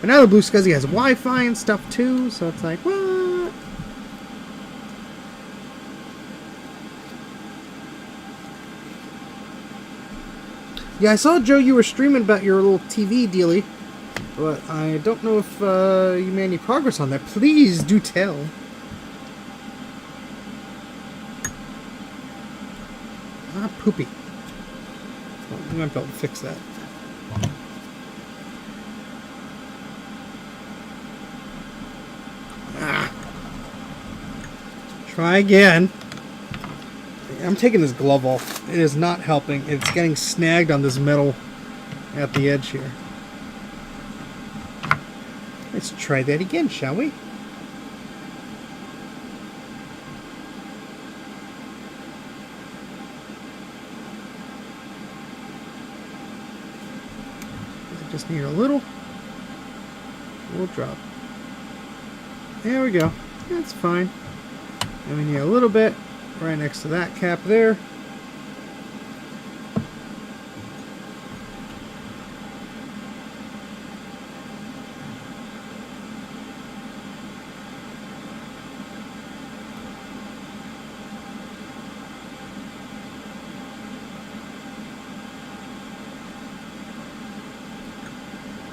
But now the Blue Scuzzy has Wi-Fi and stuff, too, so it's like, what? Yeah, I saw, Joe, you were streaming about your little TV dealie, but I don't know if you made any progress on that. Please do tell. Ah, poopy. Well, we might be able to fix that. Ah. Try again. I'm taking this glove off. It is not helping. It's getting snagged on this metal at the edge here. Let's try that again, shall we? I just need a little drop. There we go. That's fine. And we need a little bit right next to that cap there.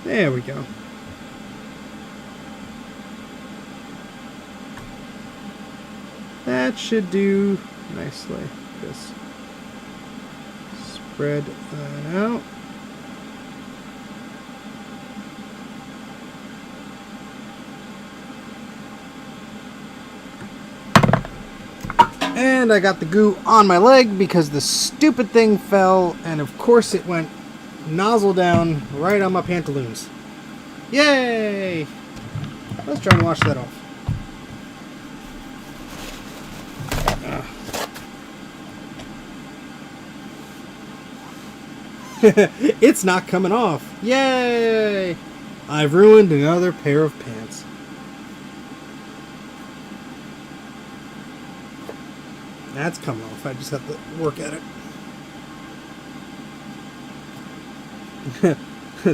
There we go. That should do nicely. Just spread that out. And I got the goo on my leg because the stupid thing fell, and of course it went nozzle down right on my pantaloons. Yay! Let's try and wash that off. It's not coming off. Yay! I've ruined another pair of pants. That's coming off. I just have to work at it.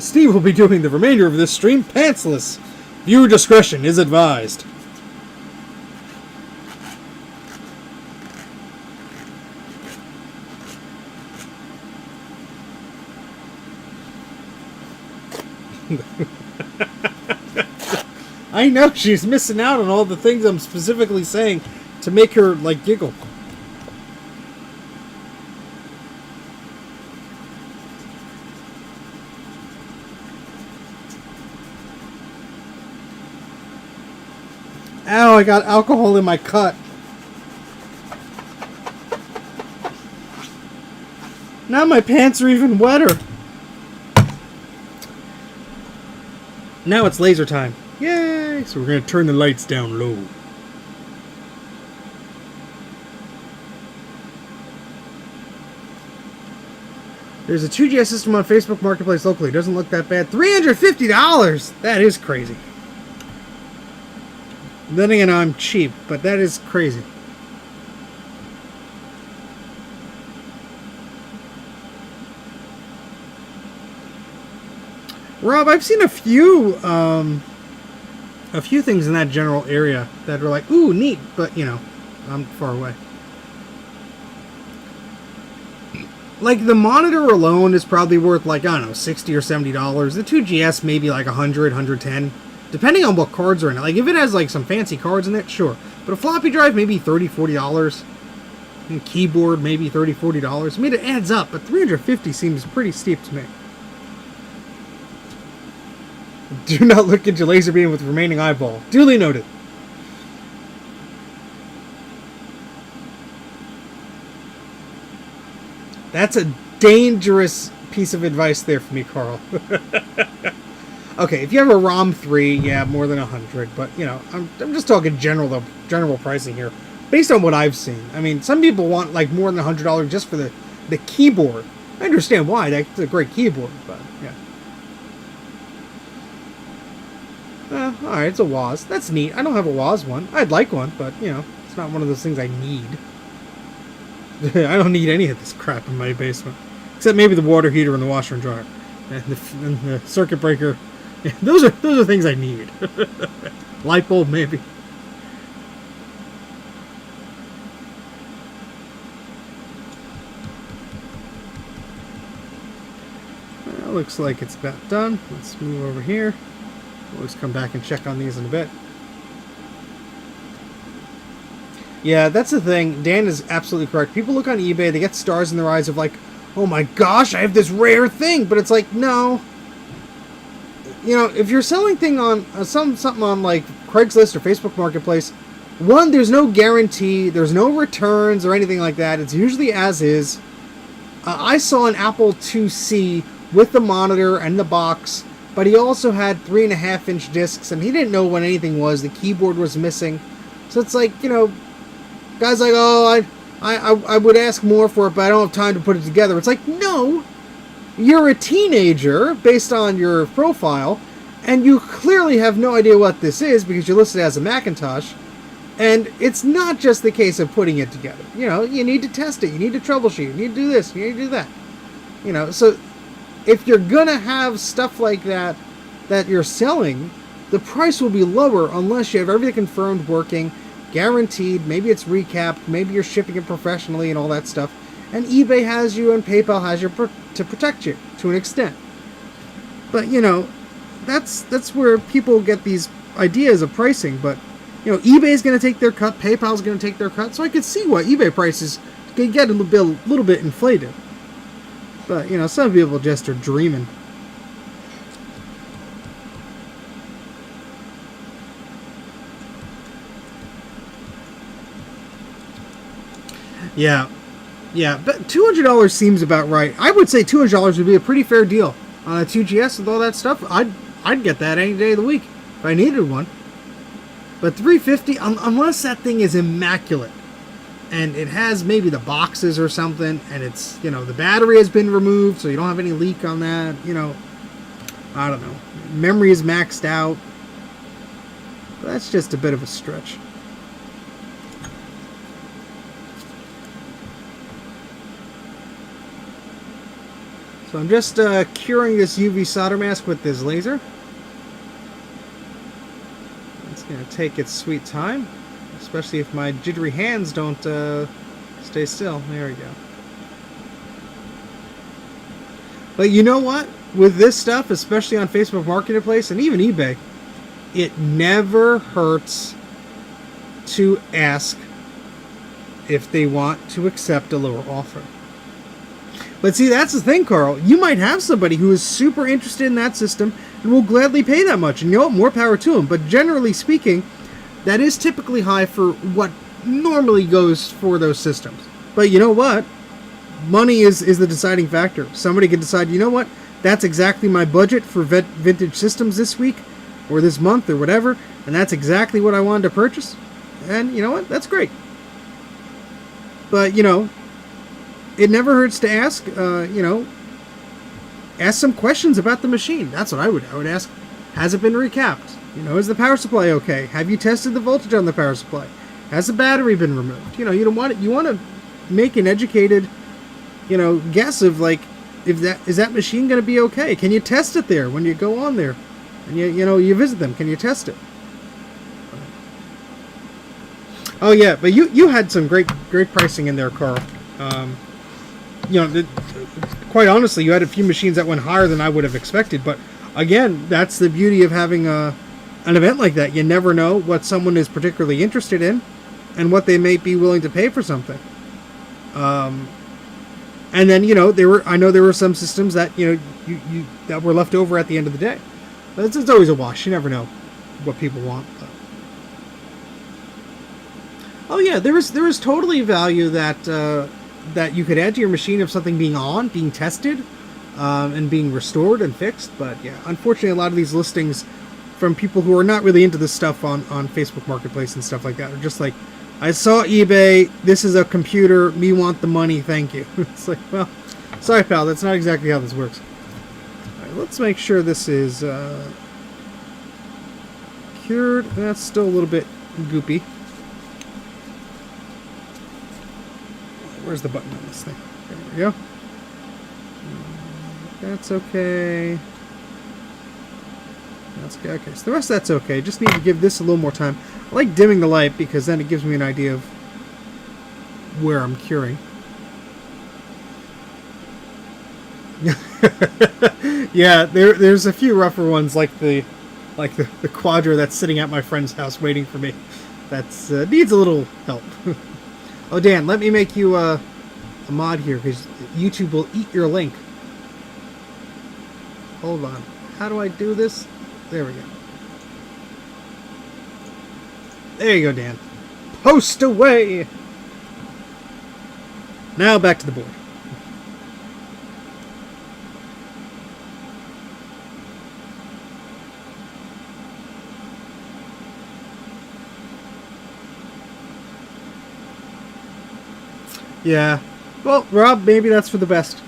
Steve will be doing the remainder of this stream pantsless. Viewer discretion is advised. I know she's missing out on all the things I'm specifically saying to make her, like, giggle. Ow, I got alcohol in my cut. Now my pants are even wetter. Now it's laser time. Yay! So we're going to turn the lights down low. There's a 2GS system on Facebook Marketplace locally. Doesn't look that bad. $350! That is crazy. Then again, I'm cheap, but that is crazy. Rob, I've seen a few things in that general area that are like, ooh, neat, but, you know, I'm far away. Like, the monitor alone is probably worth, like, I don't know, $60 or $70. The 2GS maybe like $100, $110, depending on what cards are in it. Like, if it has, like, some fancy cards in it, sure. But a floppy drive, maybe $30, $40. And keyboard, maybe $30, $40. I mean, it adds up, but $350 seems pretty steep to me. Do not look into laser beam with remaining eyeball. Duly noted. That's a dangerous piece of advice there for me, Carl. Okay, if you have a ROM 3, yeah, more than 100. But, you know, I'm just talking general pricing here. based on what I've seen. I mean, some people want like more than $100 just for the keyboard. I understand why. That's a great keyboard, but yeah. All right, it's a Woz. That's neat. I don't have a Woz one. I'd like one, but you know, it's not one of those things I need. I don't need any of this crap in my basement, except maybe the water heater and the washer and dryer, and the circuit breaker. Yeah, those are things I need. Light bulb, maybe. Well, looks like it's about done. Let's move over here. Always come back and check on these in a bit. Yeah, that's the thing. Dan is absolutely correct. People look on eBay, they get stars in their eyes of like, oh my gosh, I have this rare thing. But it's like, no. You know, if you're selling thing on something on like Craigslist or Facebook Marketplace, one, there's no guarantee, there's no returns or anything like that. It's usually as is. I saw an Apple IIc with the monitor and the box, but he also had 3.5-inch discs, and he didn't know what anything was. The keyboard was missing. So it's like, you know, guys like, oh, I would ask more for it, but I don't have time to put it together. It's like, no, you're a teenager based on your profile, and you clearly have no idea what this is because you're listed as a Macintosh. And it's not just the case of putting it together. You know, you need to test it. You need to troubleshoot. You need to do this. You need to do that. You know, so if you're going to have stuff like that you're selling, the price will be lower unless you have everything confirmed working, guaranteed, maybe it's recapped, maybe you're shipping it professionally and all that stuff. And eBay has you and PayPal has you to protect you to an extent. But, you know, that's where people get these ideas of pricing. But, you know, eBay's going to take their cut, PayPal's going to take their cut. So I could see why eBay prices can get a little bit inflated. But, you know, some people just are dreaming. Yeah, but $200 seems about right. I would say $200 would be a pretty fair deal on a 2GS with all that stuff. I'd get that any day of the week if I needed one. But $350, unless that thing is immaculate, and it has maybe the boxes or something, and it's, you know, the battery has been removed, so you don't have any leak on that. You know, I don't know. Memory is maxed out. But that's just a bit of a stretch. So I'm just curing this UV solder mask with this laser. It's going to take its sweet time, especially if my jittery hands don't stay still. There we go. But you know what? With this stuff, especially on Facebook Marketplace and even eBay, it never hurts to ask if they want to accept a lower offer. But see, that's the thing, Carl. You might have somebody who is super interested in that system and will gladly pay that much. And you know what? More power to them. But generally speaking, that is typically high for what normally goes for those systems. But you know what? Money is the deciding factor. Somebody can decide, you know what? That's exactly my budget for vintage systems this week or this month or whatever. And that's exactly what I wanted to purchase. And you know what? That's great. But, you know, it never hurts to ask, you know, ask some questions about the machine. That's what I would ask. Has it been recapped? You know, is the power supply okay? Have you tested the voltage on the power supply? Has the battery been removed? You know, you want to make an educated, you know, guess of like, is that machine going to be okay? Can you test it there when you go on there, and you visit them? Can you test it? Oh yeah, but you had some great pricing in there, Carl. You know, quite honestly, you had a few machines that went higher than I would have expected. But again, that's the beauty of having an event like that. You never know what someone is particularly interested in and what they may be willing to pay for something. And then, you know, I know there were some systems that, you know, that were left over at the end of the day. But it's always a wash. You never know what people want. But. Oh yeah, there is totally value that you could add to your machine of something being tested, and being restored and fixed. But yeah, unfortunately, a lot of these listings from people who are not really into this stuff on Facebook Marketplace and stuff like that are just like I saw eBay. This is a computer. Me want the money. Thank you. It's like, well, sorry, pal. That's not exactly how this works. All right, let's make sure this is cured. That's still a little bit goopy. Where's the button on this thing? There we go. That's okay. That's okay. Okay, so the rest of that's okay. Just need to give this a little more time. I like dimming the light because then it gives me an idea of where I'm curing. Yeah, there's a few rougher ones like the Quadra that's sitting at my friend's house waiting for me. That's needs a little help. Oh, Dan, let me make you a mod here because YouTube will eat your link. Hold on. How do I do this? There we go. There you go, Dan. Post away! Now back to the board. Yeah. Well, Rob, maybe that's for the best.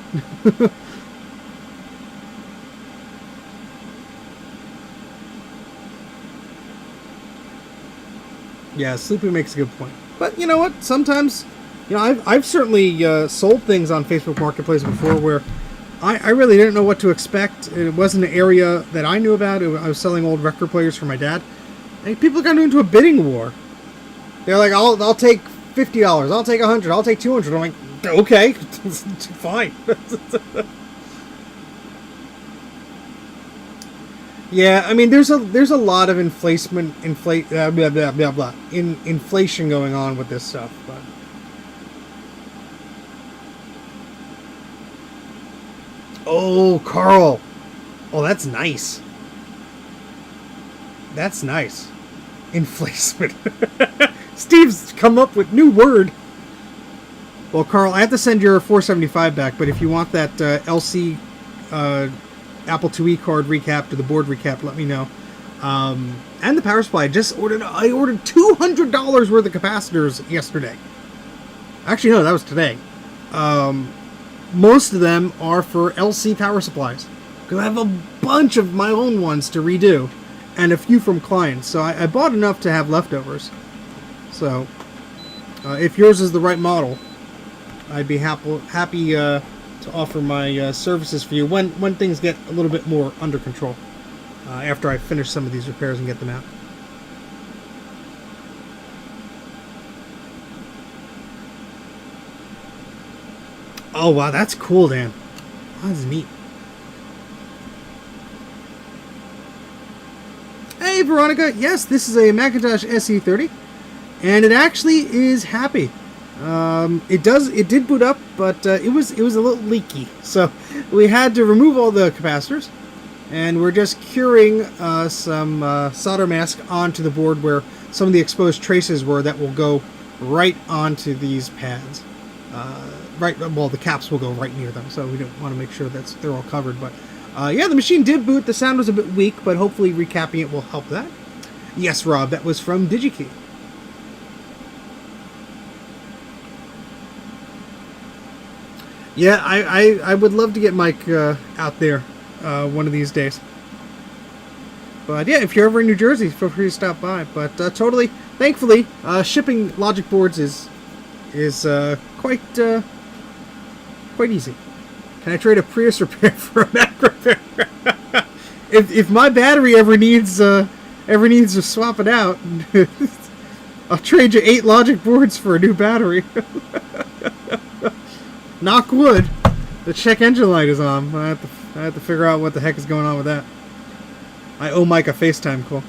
Yeah, Sleepy makes a good point. But you know what? Sometimes, you know, I've certainly sold things on Facebook Marketplace before where I really didn't know what to expect. It wasn't an area that I knew about. I was selling old record players for my dad. And people got into a bidding war. They're like, I'll take $50. I'll take $100. I'll take $200. I'm like, okay, fine. Yeah, I mean, there's a lot of inflation going on with this stuff. But oh, Carl, oh, that's nice. That's nice. Inflation. Steve's come up with new word. Well, Carl, I have to send your 475 back, but if you want that LC Apple IIe card recap to the board recap, let me know. And the power supply. I ordered $200 worth of capacitors yesterday. Actually, no, that was today. Most of them are for LC power supplies. Because I have a bunch of my own ones to redo. And a few from clients. So I bought enough to have leftovers. So, if yours is the right model, I'd be happy to offer my services for you when things get a little bit more under control. After I finish some of these repairs and get them out. Oh, wow, that's cool, Dan. That's neat. Hey, Veronica. Yes, this is a Macintosh SE 30. And it actually is happy. It did boot up, but it was a little leaky. So we had to remove all the capacitors. And we're just curing some solder mask onto the board where some of the exposed traces were that will go right onto these pads. Well, the caps will go right near them, so we don't want to make sure they're all covered. But yeah, the machine did boot. The sound was a bit weak, but hopefully recapping it will help that. Yes, Rob, that was from DigiKey. Yeah, I would love to get Mike out there one of these days. But yeah, if you're ever in New Jersey, feel free to stop by. But totally, thankfully, shipping logic boards is quite easy. Can I trade a Prius repair for a Mac repair? if my battery ever needs to swap it out, I'll trade you 8 logic boards for a new battery. Knock wood. The check engine light is on. I have to figure out what the heck is going on with that. I owe Mike a FaceTime call.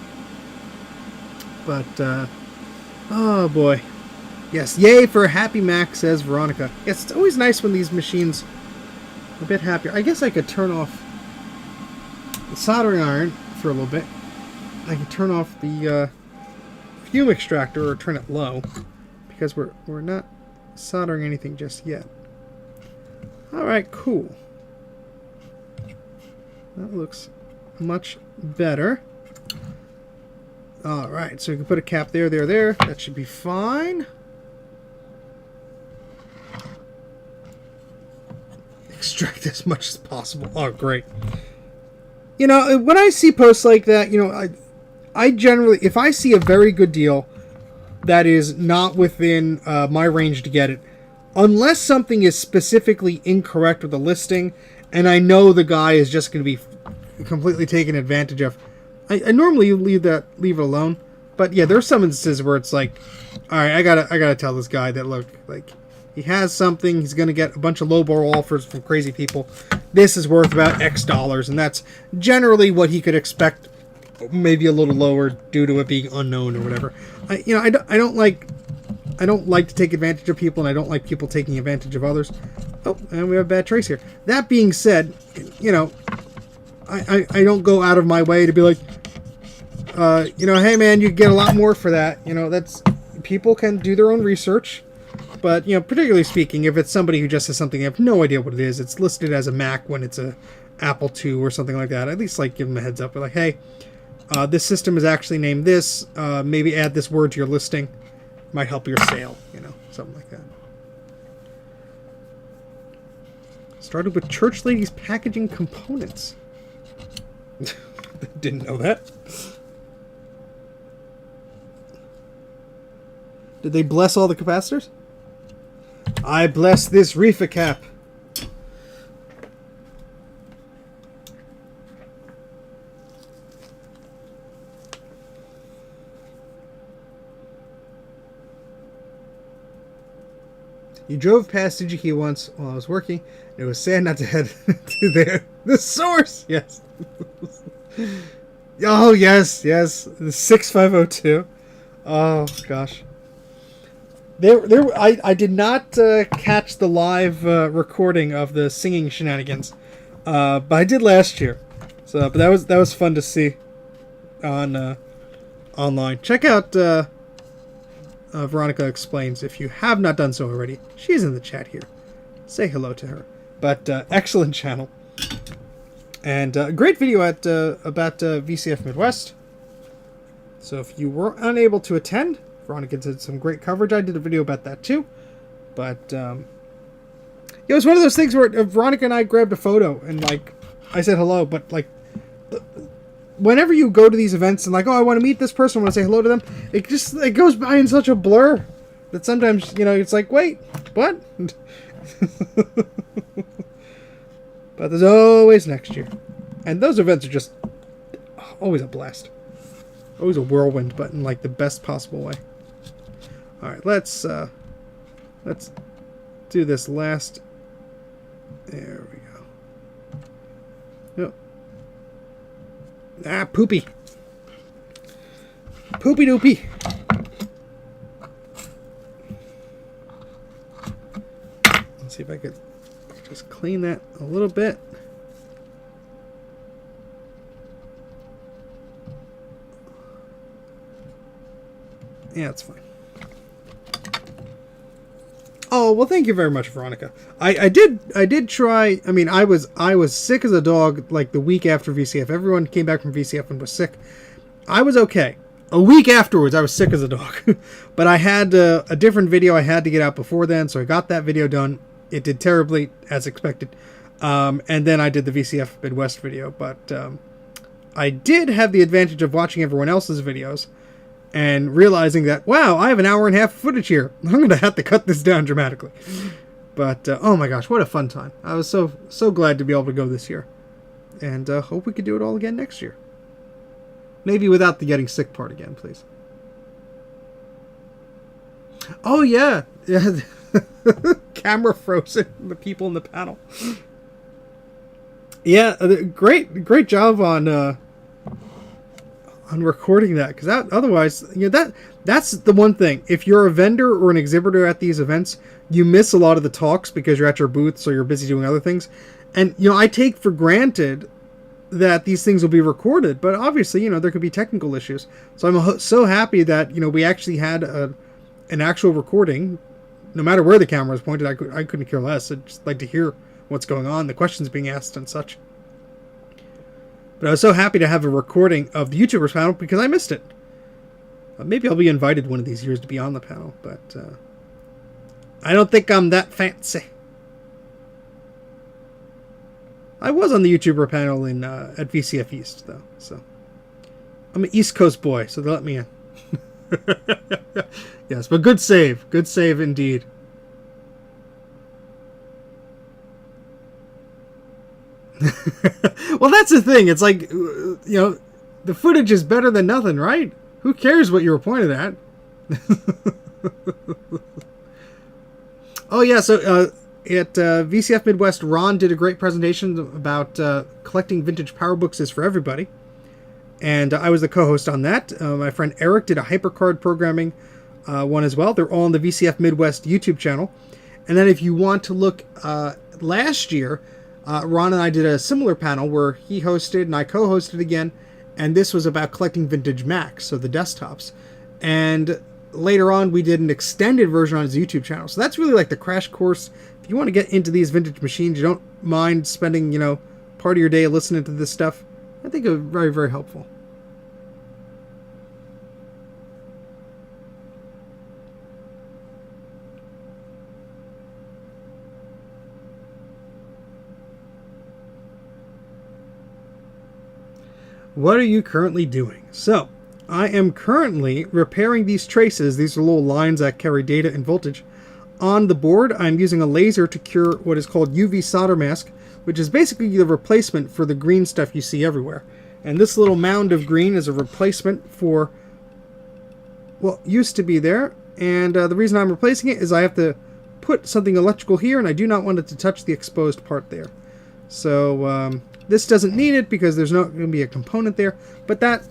But oh boy. Yes, yay for a happy Mac, says Veronica. Yes, it's always nice when these machines are a bit happier. I guess I could turn off the soldering iron for a little bit. I can turn off the fume extractor or turn it low because we're not soldering anything just yet. Alright, cool. That looks much better. Alright, so we can put a cap there. That should be fine. Extract as much as possible. Oh, great. You know, when I see posts like that, you know, I generally, if I see a very good deal that is not within my range to get it, unless something is specifically incorrect with the listing, and I know the guy is just going to be completely taken advantage of, I normally leave it alone. But yeah, there's some instances where it's like, all right, I gotta tell this guy that, look, like, he has something, he's gonna get a bunch of lowball offers from crazy people. This is worth about X dollars, and that's generally what he could expect, maybe a little lower due to it being unknown or whatever. I don't like to take advantage of people, and I don't like people taking advantage of others. Oh, and we have a bad trace here. That being said, you know, I don't go out of my way to be like, you know, hey man, you get a lot more for that. You know, that's, people can do their own research. But, you know, particularly speaking, if it's somebody who just has something, I have no idea what it is, it's listed as a Mac when it's a Apple II or something like that, at least, like, give them a heads up. Like, hey, this system is actually named this. Maybe add this word to your listing. Might help your sale, you know, something like that. Started with Church Ladies Packaging Components. Didn't know that. Did they bless all the capacitors? I bless this reefer cap. You drove past DigiKey once while I was working. It was sad not to head to there. The source! Yes. Oh, yes, yes. The 6502. Oh, gosh. I did not catch the live recording of the singing shenanigans, but I did last year. So, but that was fun to see on online. Check out Veronica Explains if you have not done so already. She's in the chat here. Say hello to her. But excellent channel, and a great video about VCF Midwest. So if you were unable to attend, Veronica did some great coverage. I did a video about that too. But it was one of those things where Veronica and I grabbed a photo and, like, I said hello, but, like, whenever you go to these events and, like, oh, I want to meet this person, I want to say hello to them, it goes by in such a blur that sometimes, you know, it's like, wait, what? But there's always next year. And those events are just always a blast. Always a whirlwind, but in, like, the best possible way. Alright, let's do this last. There we go. Yep. Ah, poopy. Poopy doopy. Let's see if I could just clean that a little bit. Yeah, it's fine. Oh, well, thank you very much, Veronica. I did try. I mean, I was sick as a dog, like, the week after VCF. Everyone came back from VCF and was sick. I was okay. A week afterwards, I was sick as a dog. But I had a different video I had to get out before then, so I got that video done. It did terribly, as expected. And then I did the VCF Midwest video. But I did have the advantage of watching everyone else's videos and realizing that, wow, I have an hour and a half of footage here. I'm going to have to cut this down dramatically. But, oh my gosh, what a fun time. I was so glad to be able to go this year. And hope we could do it all again next year. Maybe without the getting sick part again, please. Oh, yeah. Camera frozen. The people in the panel. Yeah, great job on recording that, because otherwise, you know, that's the one thing. If you're a vendor or an exhibitor at these events, you miss a lot of the talks because you're at your booths or you're busy doing other things. And, you know, I take for granted that these things will be recorded, but obviously, you know, there could be technical issues. So I'm so happy that, you know, we actually had an actual recording. No matter where the camera was pointed, I couldn't care less. I'd just like to hear what's going on, the questions being asked and such. But I was so happy to have a recording of the YouTubers panel because I missed it. Maybe I'll be invited one of these years to be on the panel, but I don't think I'm that fancy. I was on the YouTuber panel at VCF East, though, so I'm an East Coast boy, so they let me in. Yes, but good save indeed. Well, that's the thing. It's like, the footage is better than nothing, right? Who cares what you were pointed at? Oh, yeah, so at VCF Midwest, Ron did a great presentation about collecting vintage power books is for everybody. And I was the co-host on that. My friend Eric did a hypercard programming one as well. They're all on the VCF Midwest YouTube channel. And then if you want to look last year, Ron and I did a similar panel where he hosted and I co-hosted again. And this was about collecting vintage Macs, so the desktops. And later on, we did an extended version on his YouTube channel. So that's really like the crash course. If you want to get into these vintage machines, you don't mind spending, part of your day listening to this stuff, I think it was very, very helpful. What are you currently doing? So, I am currently repairing these traces. These are little lines that carry data and voltage. On the board, I'm using a laser to cure what is called UV solder mask, which is basically the replacement for the green stuff you see everywhere. And this little mound of green is a replacement for what used to be there. And the reason I'm replacing it is I have to put something electrical here, and I do not want it to touch the exposed part there. So this doesn't need it because there's not going to be a component there, but that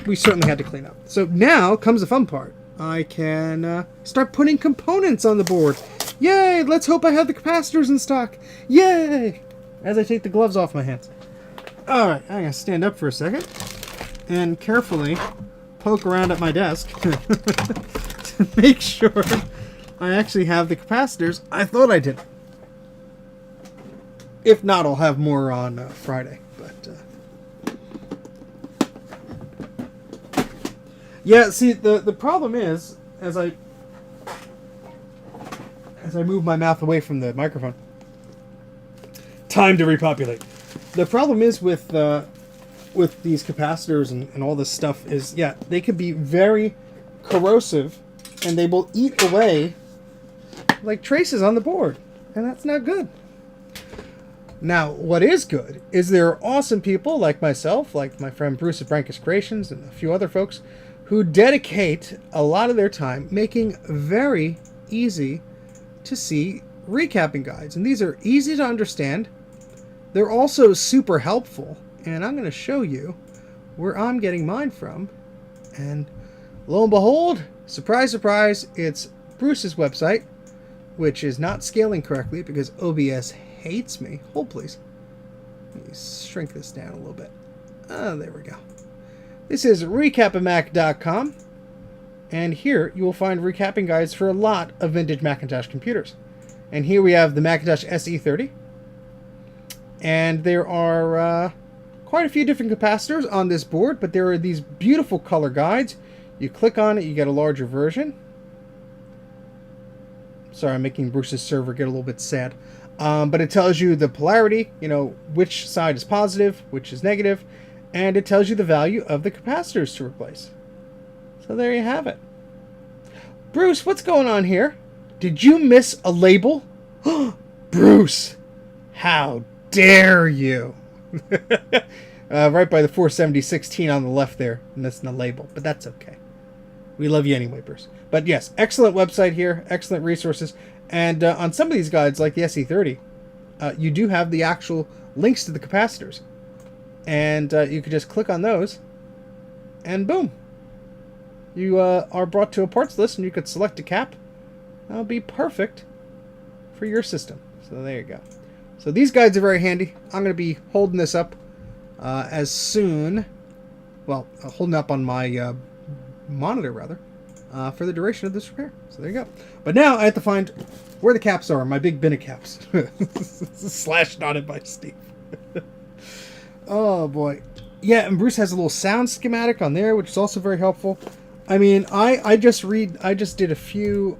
we certainly had to clean up. So now comes the fun part. I can start putting components on the board. Yay! Let's hope I have the capacitors in stock. Yay! As I take the gloves off my hands. Alright, I'm going to stand up for a second and carefully poke around at my desk to make sure I actually have the capacitors. I thought I did. If not, I'll have more on Friday. But yeah, see, the problem is, as I move my mouth away from the microphone, time to repopulate. The problem is with these capacitors and all this stuff is, yeah, they could be very corrosive, and they will eat away like traces on the board, and that's not good. Now, what is good is there are awesome people like myself, like my friend Bruce at Brankus Creations and a few other folks, who dedicate a lot of their time making very easy to see recapping guides. And these are easy to understand. They're also super helpful. And I'm going to show you where I'm getting mine from. And lo and behold, surprise, surprise, it's Bruce's website, which is not scaling correctly because OBS hates me. Hold, please. Let me shrink this down a little bit. Oh, there we go. This is recapimac.com, and here you will find recapping guides for a lot of vintage Macintosh computers. And here we have the Macintosh SE 30, and there are quite a few different capacitors on this board, but there are these beautiful color guides. You click on it, you get a larger version. Sorry, I'm making Bruce's server get a little bit sad. But it tells you the polarity, which side is positive, which is negative, and it tells you the value of the capacitors to replace. So there you have it. Bruce, what's going on here? Did you miss a label? Bruce, how dare you? Right by the 47016 on the left there, missing a label, but that's okay. We love you anyway, Bruce. But yes, excellent website here, excellent resources. And on some of these guides, like the SE30, you do have the actual links to the capacitors. And you could just click on those, and boom. You are brought to a parts list, and you could select a cap. That'll be perfect for your system. So there you go. So these guides are very handy. I'm going to be holding this up as soon... Well, holding up on my monitor, rather. For the duration of this repair. So there you go. But now I have to find where the caps are, my big bin of caps. Slashed on it by Steve. Oh boy. Yeah, and Bruce has a little sound schematic on there, which is also very helpful. I mean, I just did a few.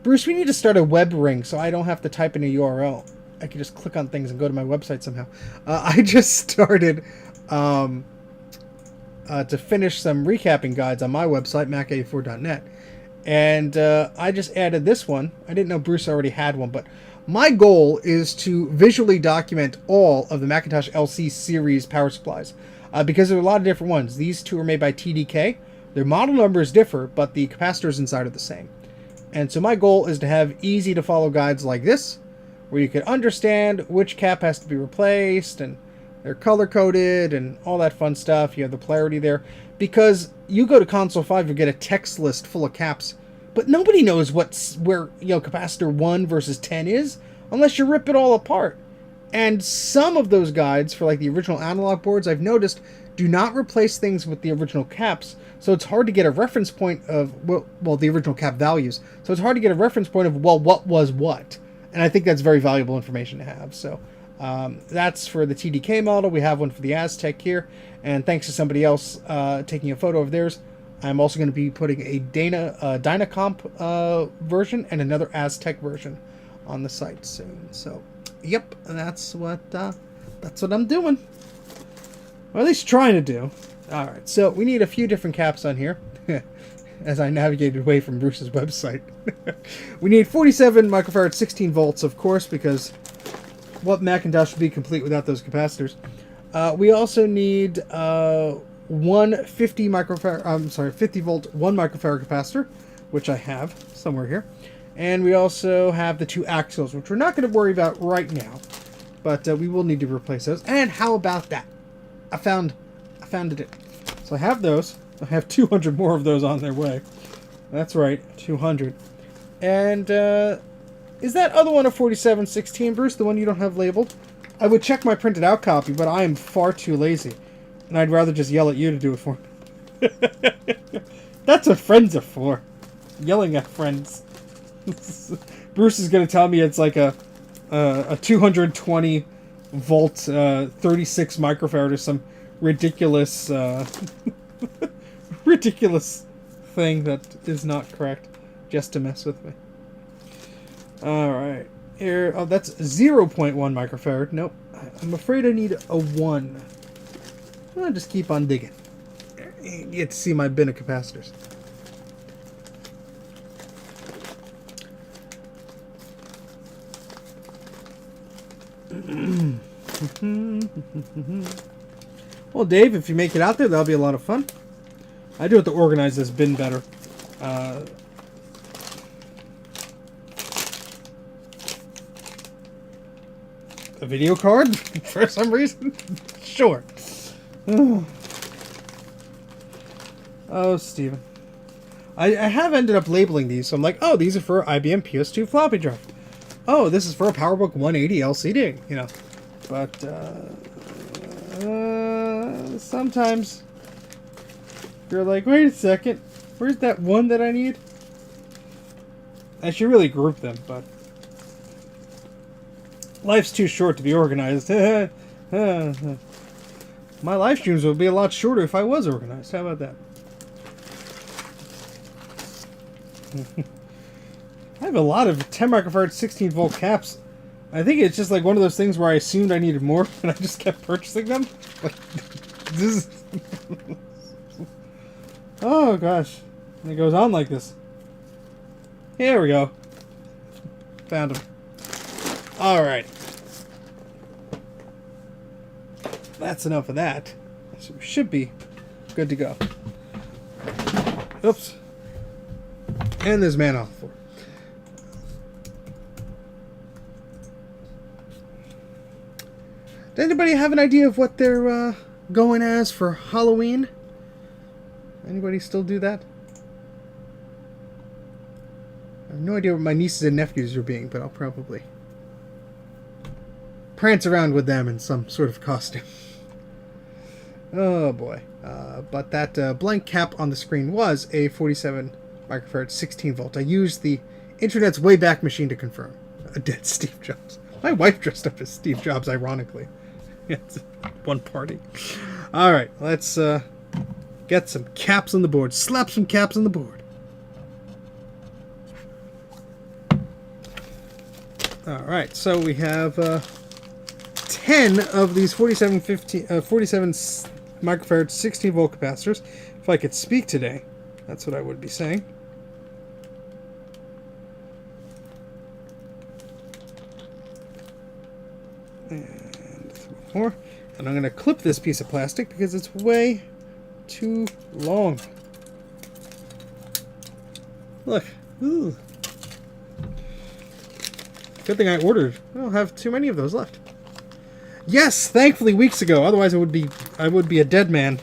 Bruce, we need to start a web ring so I don't have to type in a URL. I can just click on things and go to my website somehow. I just started to finish some recapping guides on my website, Mac84.net. And I just added this one. I didn't know Bruce already had one, but my goal is to visually document all of the Macintosh SE series power supplies. Because there are a lot of different ones. These two are made by TDK. Their model numbers differ, but the capacitors inside are the same. And so my goal is to have easy to follow guides like this, where you can understand which cap has to be replaced, and they're color coded and all that fun stuff. You have the polarity there. Because you go to Console 5, you get a text list full of caps, but nobody knows where capacitor 1 versus 10 is unless you rip it all apart. And some of those guides for like the original analog boards, I've noticed, do not replace things with the original caps. So it's hard to get a reference point of, well, the original cap values. So it's hard to get a reference point of, well, what was what. And I think that's very valuable information to have. So that's for the TDK model. We have one for the Aztec here. And thanks to somebody else taking a photo of theirs, I'm also going to be putting a Dynacomp version and another Aztec version on the site soon. So, yep, that's what I'm doing. Or at least trying to do. All right, so we need a few different caps on here. As I navigated away from Bruce's website. We need 47 microfarad 16 volts, of course, because what Macintosh would be complete without those capacitors. We also need 50 volt 1 microfarad capacitor, which I have somewhere here. And we also have the 2 axials, which we're not going to worry about right now, but we will need to replace those. And how about that? I found it. So I have those. I have 200 more of those on their way. That's right, 200. And is that other one a 4716, Bruce? The one you don't have labeled? I would check my printed out copy, but I am far too lazy. And I'd rather just yell at you to do it for me. That's what friends are for. Yelling at friends. Bruce is going to tell me it's like a 220 volt 36 microfarad or some ridiculous ridiculous thing that is not correct, just to mess with me. Alright, here, oh, that's 0.1 microfarad. Nope, I'm afraid I need a 1. I'll just keep on digging. You get to see my bin of capacitors. Well, Dave, if you make it out there, that'll be a lot of fun. I do have to organize this bin better. A video card? For some reason? Sure. Oh, Steven. I have ended up labeling these, so I'm like, oh, these are for IBM PS2 floppy drive. Oh, this is for a PowerBook 180 LCD, you know. But, sometimes you're like, wait a second, where's that one that I need? I should really group them, but life's too short to be organized. My live streams would be a lot shorter if I was organized. How about that? I have a lot of 10 microfarad 16 volt caps. I think it's just like one of those things where I assumed I needed more and I just kept purchasing them. This is oh gosh. And it goes on like this. Here we go. Found them. Alright. That's enough of that. So we should be good to go. Oops. And there's man off the floor. Does anybody have an idea of what they're going as for Halloween? Anybody still do that? I have no idea what my nieces and nephews are being, but I'll probably prance around with them in some sort of costume. Oh boy. But that blank cap on the screen was a 47 microfarad 16 volt. I used the internet's Wayback Machine to confirm. A dead Steve Jobs. My wife dressed up as Steve Jobs, ironically. It's one party. Alright, let's Get some caps on the board. Slap some caps on the board. Alright, so we have 10 of these 47 microfarad 16 volt capacitors. If I could speak today, that's what I would be saying. And 3 more. And I'm going to clip this piece of plastic because it's way too long. Look. Ooh. Good thing I ordered. I don't have too many of those left. Yes, thankfully weeks ago. Otherwise, I would be a dead man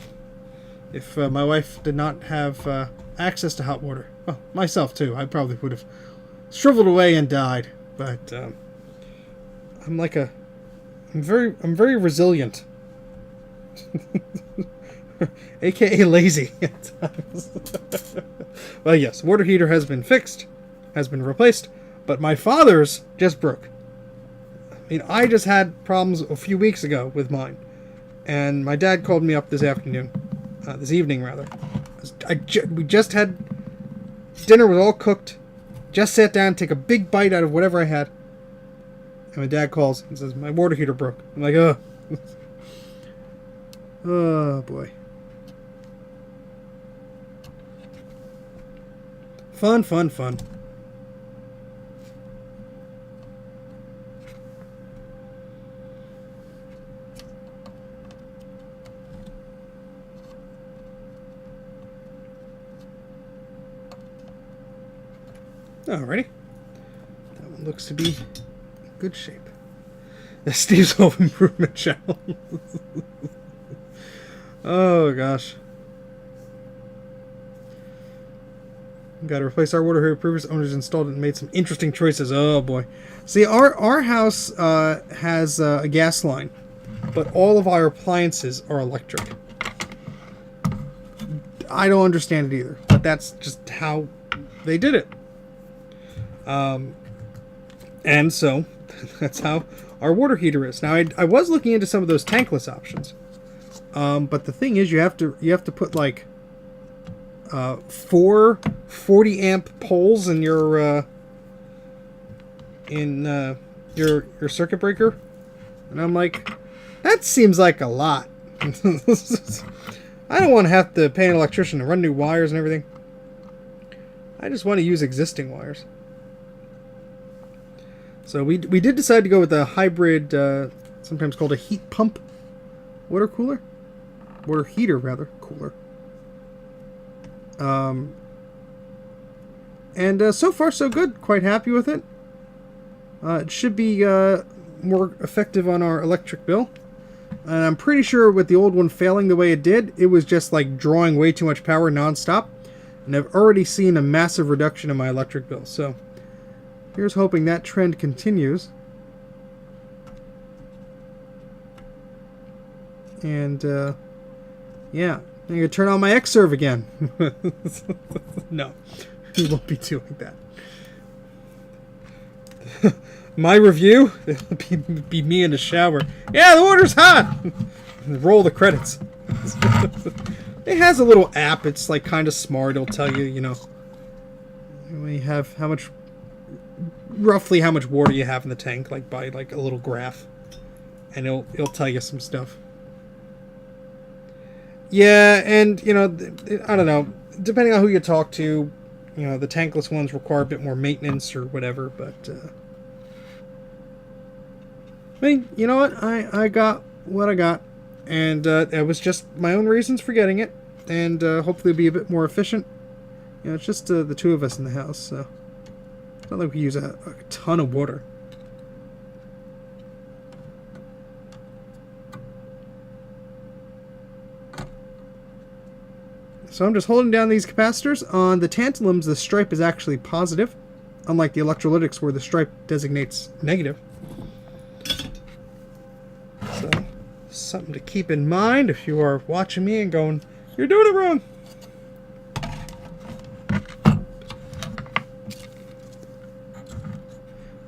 if my wife did not have access to hot water. Well, myself too. I probably would have shriveled away and died. But I'm very resilient. AKA lazy at times. Well, yes, water heater has been fixed, has been replaced, but my father's just broke. I mean, I just had problems a few weeks ago with mine, and my dad called me up this evening rather. We just had dinner, was all cooked, just sat down, take a big bite out of whatever I had, and my dad calls and says, my water heater broke. I'm like, ugh. Oh, boy. Fun, fun, fun. Alrighty. That one looks to be in good shape. The Steve's Home Improvement channel. Oh, gosh. Got to replace our water heater. Previous owners installed it and made some interesting choices. Oh, boy. See, our house has a gas line, but all of our appliances are electric. I don't understand it either, but that's just how they did it. And so, that's how our water heater is. Now, I was looking into some of those tankless options. But the thing is, you have to put like 4 40 amp poles in your circuit breaker, and I'm like, that seems like a lot. I don't want to have to pay an electrician to run new wires and everything. I just want to use existing wires. So we did decide to go with a hybrid, sometimes called a heat pump water cooler. Water heater, rather, cooler. And so far, so good. Quite happy with it. It should be more effective on our electric bill. And I'm pretty sure with the old one failing the way it did, it was just like drawing way too much power nonstop. And I've already seen a massive reduction in my electric bill. So here's hoping that trend continues. And yeah, I'm going to turn on my Xserve again. No, we won't be doing that. My review, it'll be me in the shower. Yeah, the water's hot! Roll the credits. It has a little app. It's like kind of smart. It'll tell you, you know, when you have roughly how much water you have in the tank, like by like a little graph. And it'll tell you some stuff. Yeah, and, you know, I don't know, depending on who you talk to, you know, the tankless ones require a bit more maintenance or whatever, but, I mean, you know what, I got what I got, and, it was just my own reasons for getting it, and, hopefully it'll be a bit more efficient. You know, it's just, the two of us in the house, so it's not like we use a ton of water. So I'm just holding down these capacitors. On the tantalums, the stripe is actually positive, unlike the electrolytics where the stripe designates negative. So, something to keep in mind if you are watching me and going, you're doing it wrong.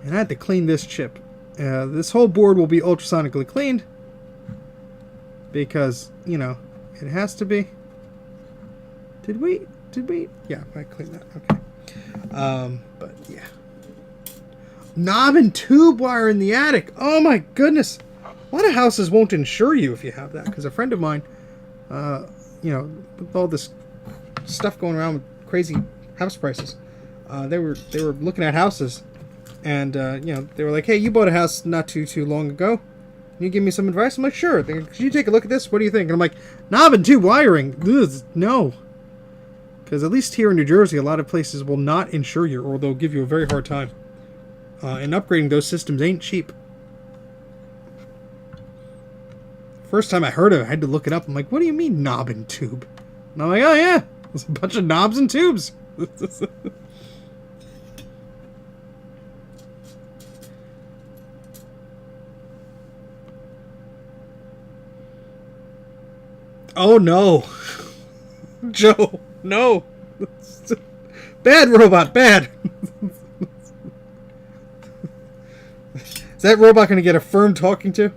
And I had to clean this chip. This whole board will be ultrasonically cleaned because, you know, it has to be. Did we? Yeah, I cleaned that. Okay. But yeah. Knob and tube wire in the attic. Oh my goodness. A lot of houses won't insure you if you have that. Because a friend of mine, with all this stuff going around with crazy house prices, they were looking at houses, and they were like, "Hey, you bought a house not too long ago. Can you give me some advice?" I'm like, "Sure." They go, "Can you take a look at this? What do you think?" And I'm like, "Knob and tube wiring? Ugh, no." Because at least here in New Jersey, a lot of places will not insure you, or they'll give you a very hard time. And upgrading those systems ain't cheap. First time I heard of it, I had to look it up. I'm like, "What do you mean knob and tube?" And I'm like, "Oh yeah, there's a bunch of knobs and tubes." Oh no. Joe, no. Bad robot, bad. Is that robot going to get a firm talking to?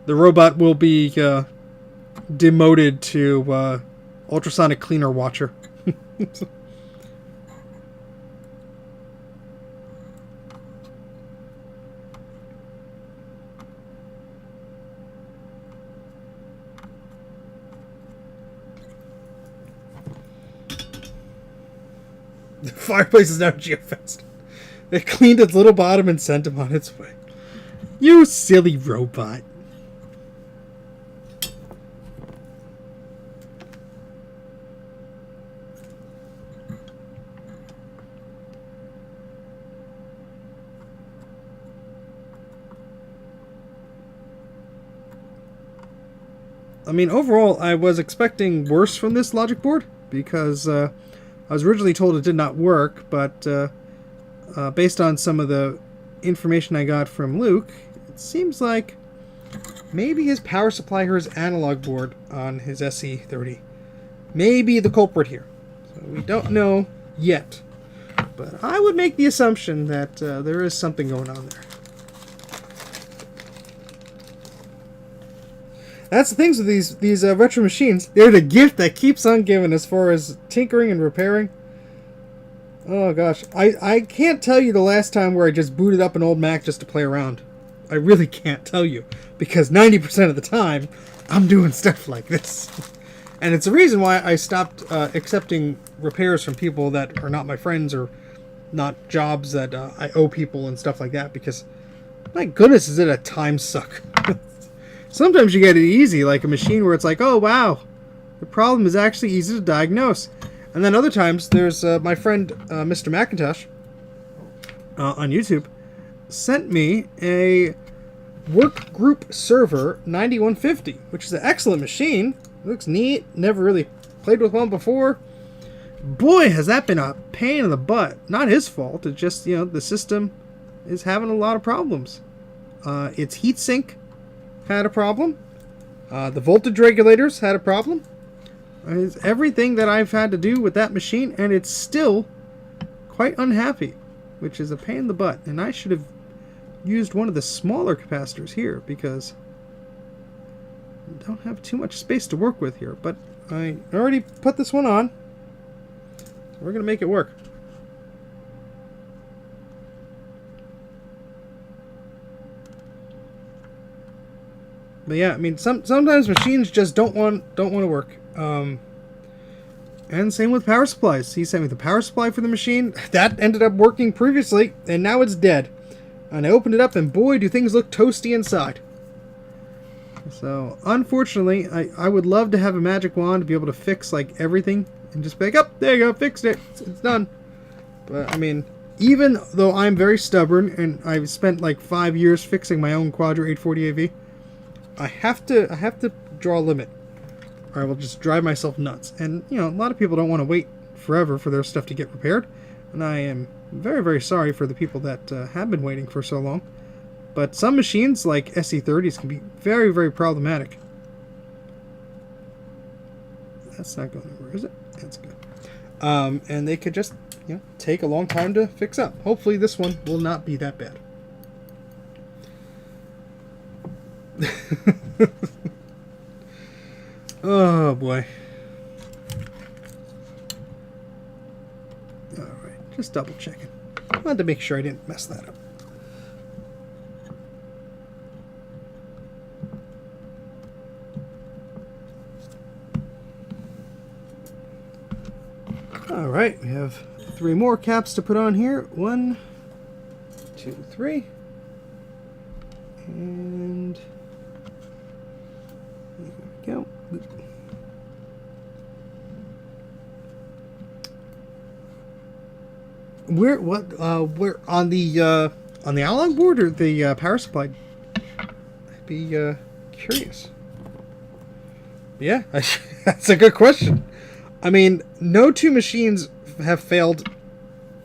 The robot will be demoted to ultrasonic cleaner watcher. The fireplace is now geofenced. They cleaned its little bottom and sent him on its way. You silly robot. I mean, overall, I was expecting worse from this logic board because I was originally told it did not work, but based on some of the information I got from Luke, it seems like maybe his power supply or his analog board on his SE30 may be the culprit here. So we don't know yet, but I would make the assumption that there is something going on there. That's the things with these retro machines. They're the gift that keeps on giving as far as tinkering and repairing. Oh gosh, I can't tell you the last time where I just booted up an old Mac just to play around. I really can't tell you, because 90% of the time I'm doing stuff like this. And it's the reason why I stopped accepting repairs from people that are not my friends or not jobs that I owe people and stuff like that, because my goodness, is it a time suck. Sometimes you get it easy, like a machine where it's like, oh wow, the problem is actually easy to diagnose. And then other times, there's my friend Mr. Macintosh on YouTube sent me a work group server 9150, which is an excellent machine. It looks neat. Never really played with one before. Boy, has that been a pain in the butt. Not his fault. It's just, the system is having a lot of problems. Its heatsink had a problem. The voltage regulators had a problem. It's everything that I've had to do with that machine, and it's still quite unhappy, which is a pain in the butt. And I should have used one of the smaller capacitors here, because I don't have too much space to work with here. But I already put this one on, so we're going to make it work. But yeah, I mean, sometimes machines just don't want to work. And same with power supplies. He sent me the power supply for the machine. That ended up working previously, and now it's dead. And I opened it up, and boy, do things look toasty inside. So, unfortunately, I would love to have a magic wand to be able to fix, like, everything. And just be like, oh, there you go, fixed it. It's done. But, I mean, even though I'm very stubborn, and I've spent, like, 5 years fixing my own Quadra 840 AV, I have to draw a limit, or I will just drive myself nuts. And, a lot of people don't want to wait forever for their stuff to get repaired. And I am very, very sorry for the people that have been waiting for so long. But some machines, like SE30s, can be very, very problematic. That's not going over, is it? That's good. And they could just, take a long time to fix up. Hopefully this one will not be that bad. Oh boy. Alright, just double checking. I wanted to make sure I didn't mess that up. Alright, we have 3 more caps to put on here. 1, 2, 3. And there we go. Where on the analog board or the power supply? I'd be curious. Yeah, that's a good question. I mean, no two machines have failed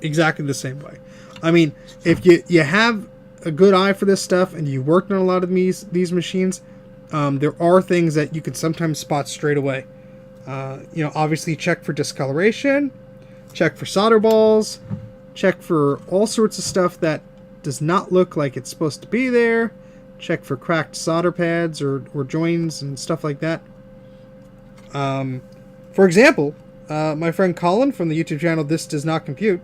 exactly the same way. I mean, if you have a good eye for this stuff and you worked on a lot of these machines, there are things that you can sometimes spot straight away. Obviously check for discoloration, check for solder balls, check for all sorts of stuff that does not look like it's supposed to be there, check for cracked solder pads or joins and stuff like that. For example, my friend Colin from the YouTube channel This Does Not Compute,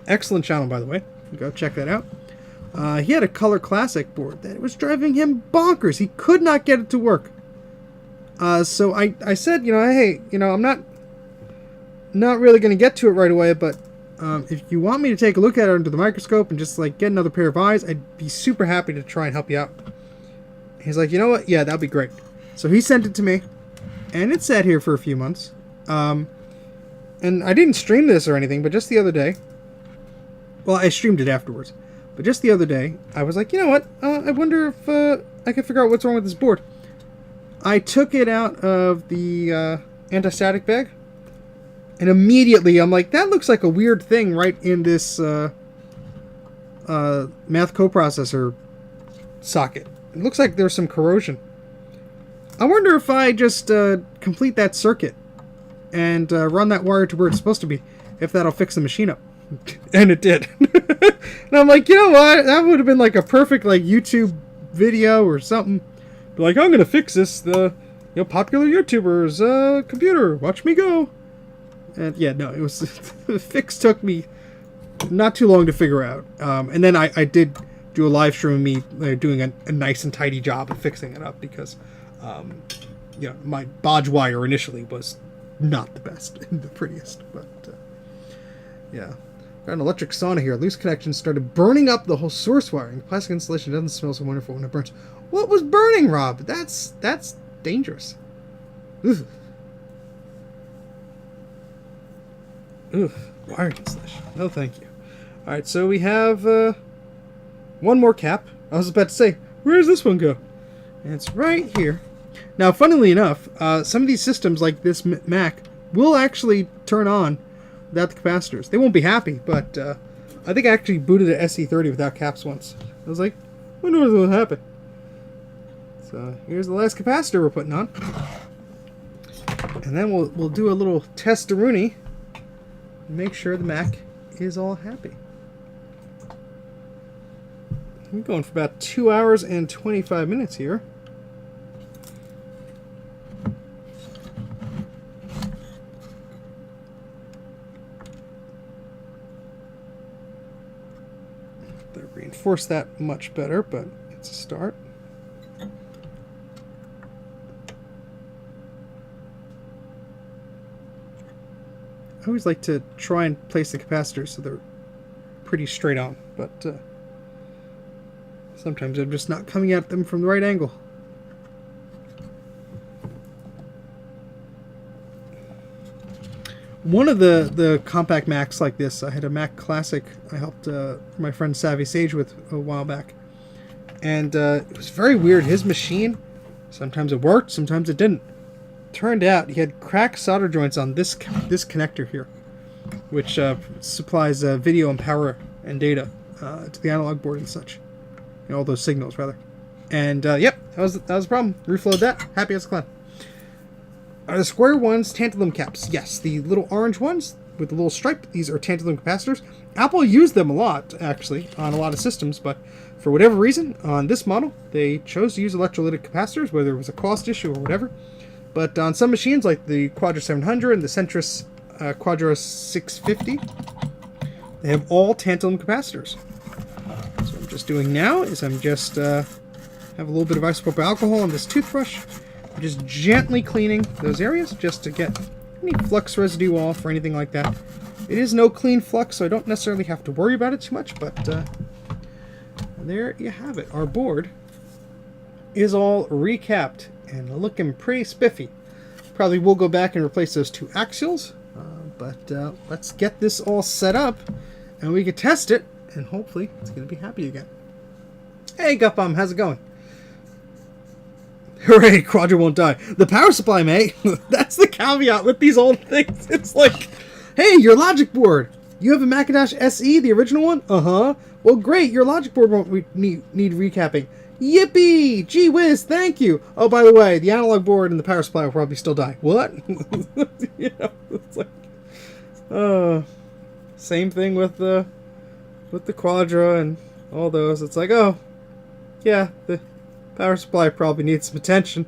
excellent channel by the way, go check that out. He had a Color Classic board that was driving him bonkers. He could not get it to work. So I said, hey, I'm not really going to get to it right away, but if you want me to take a look at it under the microscope and just like get another pair of eyes, I'd be super happy to try and help you out. He's like, you know what? Yeah, that'd be great. So he sent it to me, and it sat here for a few months. And I didn't stream this or anything, but just the other day, well, I streamed it afterwards. But just the other day, I was like, you know what? I wonder if I can figure out what's wrong with this board. I took it out of the anti-static bag, and immediately I'm like, that looks like a weird thing right in this math coprocessor socket. It looks like there's some corrosion. I wonder if I just complete that circuit and run that wire to where it's supposed to be, if that'll fix the machine up. And it did. And I'm like, you know what? That would have been like a perfect like YouTube video or something. Be like, I'm gonna fix this. The popular YouTuber's computer. Watch me go. And yeah, no, it was the fix took me not too long to figure out. And then I did do a live stream of me doing a nice and tidy job of fixing it up because my bodge wire initially was not the best, the prettiest, but yeah. Got an electric sauna here. Loose connection started burning up the whole source wiring. The plastic insulation doesn't smell so wonderful when it burns. What was burning, Rob? That's dangerous. Ugh. Ugh. Wiring insulation. No, thank you. All right, so we have one more cap. I was about to say, where does this one go? And it's right here. Now, funnily enough, some of these systems, like this Mac, will actually turn on without the capacitors. They won't be happy, but I think I actually booted an SE30 without caps once. I was like, I wonder what's going to happen. So here's the last capacitor we're putting on. And then we'll do a little test-a-rooney and make sure the Mac is all happy. I'm going for about 2 hours and 25 minutes here. Reinforce that much better, but it's a start. I always like to try and place the capacitors so they're pretty straight on, but sometimes I'm just not coming at them from the right angle. One of the compact Macs like this, I had a Mac Classic I helped my friend Savvy Sage with a while back. And it was very weird. His machine, sometimes it worked, sometimes it didn't. Turned out he had cracked solder joints on this connector here, which supplies video and power and data to the analog board and such. All those signals, rather. And yep, that was the problem. Reflowed that. Happy as a clown. Are the square ones tantalum caps? Yes, the little orange ones with the little stripe, these are tantalum capacitors. Apple used them a lot, actually, on a lot of systems, but for whatever reason, on this model, they chose to use electrolytic capacitors, whether it was a cost issue or whatever. But on some machines, like the Quadra 700 and the Centris Quadra 650, they have all tantalum capacitors. So what I'm just doing now is I'm just have a little bit of isopropyl alcohol on this toothbrush. I'm just gently cleaning those areas just to get any flux residue off or anything like that. It is no clean flux, so I don't necessarily have to worry about it too much, but there you have it. Our board is all recapped and looking pretty spiffy. Probably will go back and replace those two axials, but let's get this all set up and we can test it, and hopefully it's going to be happy again. Hey Gupbomb, how's it going? Hooray, Quadra won't die. The power supply may. That's the caveat with these old things. It's like, hey, your logic board. You have a Macintosh SE, the original one? Uh-huh. Well, great, your logic board won't need recapping. Yippee! Gee whiz, thank you! Oh, by the way, the analog board and the power supply will probably still die. What? You know, it's like, same thing with the Quadra and all those. It's like, oh, yeah, the power supply probably needs some attention.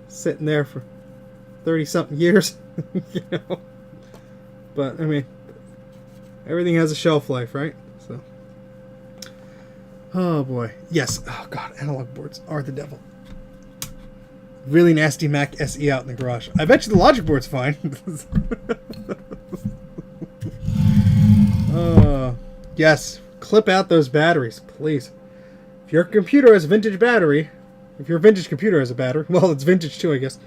Sitting there for 30-something years, you know. But, I mean, everything has a shelf life, right? So, oh boy. Yes. Oh god, analog boards are the devil. Really nasty Mac SE out in the garage. I bet you the logic board's fine. Yes. Clip out those batteries, please. If your computer has a vintage battery, if your vintage computer has a battery, well, it's vintage too, I guess.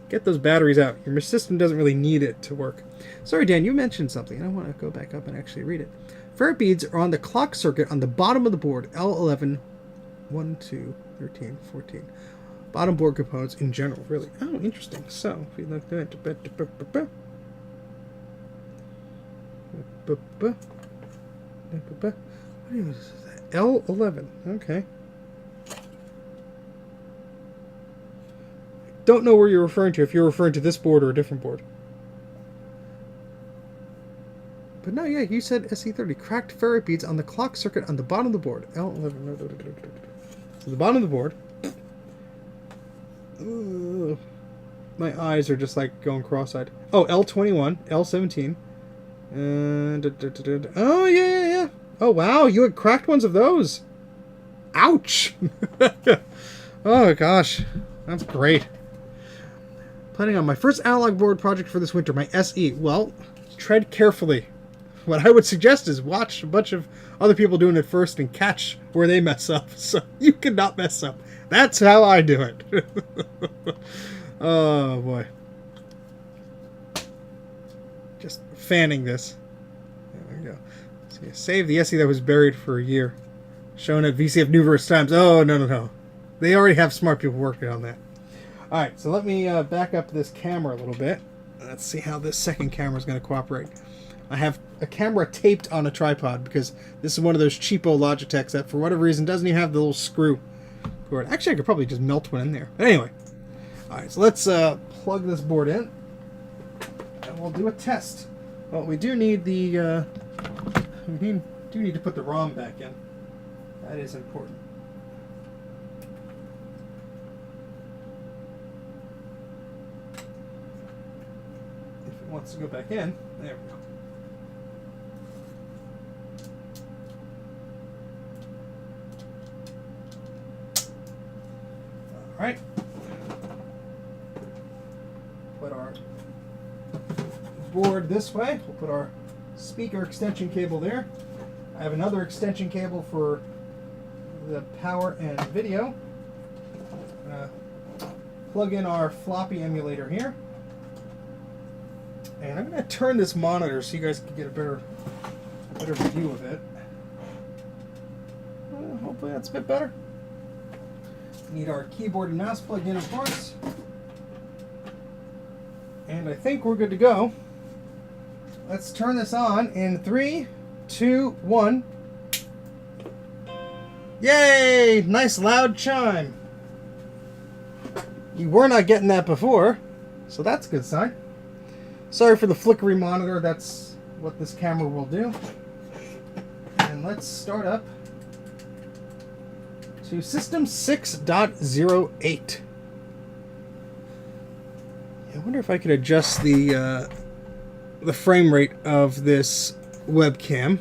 Get those batteries out. Your system doesn't really need it to work. Sorry, Dan, you mentioned something, and I want to go back up and actually read it. Ferrite beads are on the clock circuit on the bottom of the board, L11, 1, 2, 13, 14. Bottom board components in general, really. Oh, interesting. So, if we look at it, what is that? L11. Okay. Don't know where you're referring to, if you're referring to this board or a different board. But no, yeah, you said SE30. Cracked ferrite beads on the clock circuit on the bottom of the board. L11. So the bottom of the board. My eyes are just like going cross-eyed. Oh, L21, L17. Oh, yeah. Oh, wow, you had cracked ones of those. Ouch. Oh, gosh. That's great. Planning on my first analog board project for this winter, my SE. Well, tread carefully. What I would suggest is watch a bunch of other people doing it first and catch where they mess up, so you cannot mess up. That's how I do it. Oh, boy. Just fanning this. There we go. So you save the SE that was buried for a year. Shown at VCF numerous times. Oh, no. They already have smart people working on that. Alright, so let me back up this camera a little bit. Let's see how this second camera is going to cooperate. I have a camera taped on a tripod because this is one of those cheapo Logitechs that for whatever reason doesn't even have the little screw cord. Actually, I could probably just melt one in there. But anyway. Alright, so let's plug this board in. And we'll do a test. Well, we do need the... we do need to put the ROM back in. That is important. If it wants to go back in, there we go. Alright. Put our board this way. We'll put our speaker extension cable there. I have another extension cable for the power and video. Plug in our floppy emulator here. And I'm going to turn this monitor so you guys can get a better view of it. Hopefully that's a bit better. Need our keyboard and mouse plugged in, of course. And I think we're good to go. Let's turn this on in 3, 2, 1. Yay! Nice loud chime. You were not getting that before, so that's a good sign. Sorry for the flickery monitor, that's what this camera will do. And let's start up to System 6.08. wonder if I could adjust the frame rate of this webcam.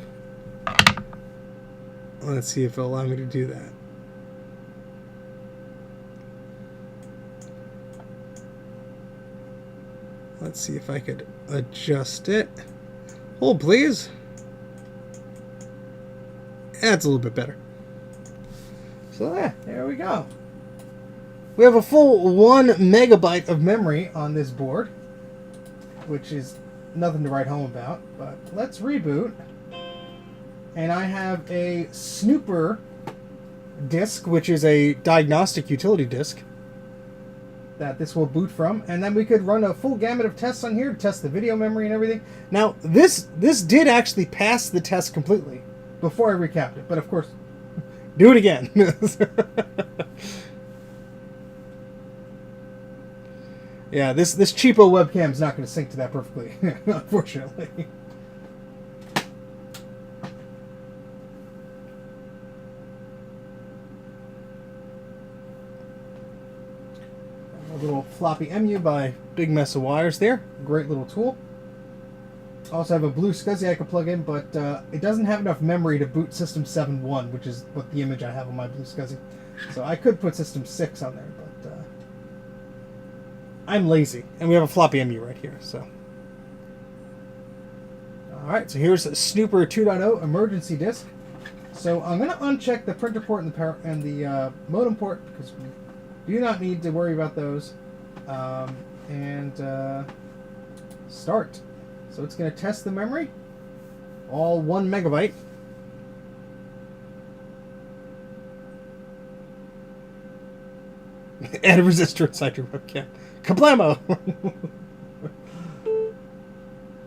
Let's see if it'll allow me to do that. Let's see if I could adjust it. Hold, please. That's a little bit better. So yeah, there we go. We have a full 1 megabyte of memory on this board, which is nothing to write home about. But let's reboot. And I have a Snooper disk, which is a diagnostic utility disk that this will boot from, and then we could run a full gamut of tests on here to test the video memory and everything. Now, this did actually pass the test completely before I recapped it, but of course, do it again. Yeah, this cheapo webcam is not going to sync to that perfectly, unfortunately. A little floppy MU by Big Mess of Wires there. Great little tool. Also have a blue SCSI I can plug in, but it doesn't have enough memory to boot System 7.1, which is what the image I have on my blue SCSI. So I could put System 6 on there, but I'm lazy. And we have a floppy MU right here, so. Alright, so here's a Snooper 2.0 emergency disk. So I'm going to uncheck the printer port and the power and the modem port, because we do not need to worry about those. Start. So it's going to test the memory, all 1 megabyte. Add a resistor inside your webcam. Kablamo!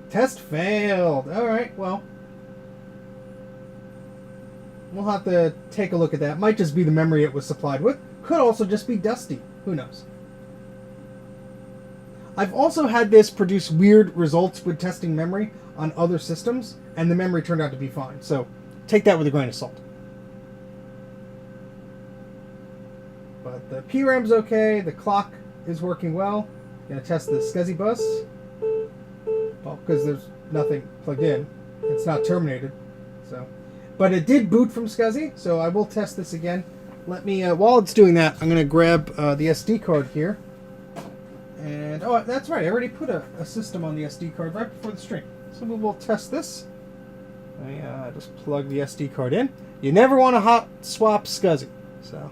Test failed. Alright, well. We'll have to take a look at that. Might just be the memory it was supplied with. Could also just be dusty. Who knows? I've also had this produce weird results with testing memory on other systems, and the memory turned out to be fine. So take that with a grain of salt. But the PRAM's okay. The clock is working well. Gonna test the SCSI bus. Well, because there's nothing plugged in. It's not terminated. So, but it did boot from SCSI, so I will test this again. Let me, while it's doing that, I'm gonna grab the SD card here. And, oh, that's right, I already put a system on the SD card right before the stream. So we will test this. I just plug the SD card in. You never want to hot swap SCSI. So,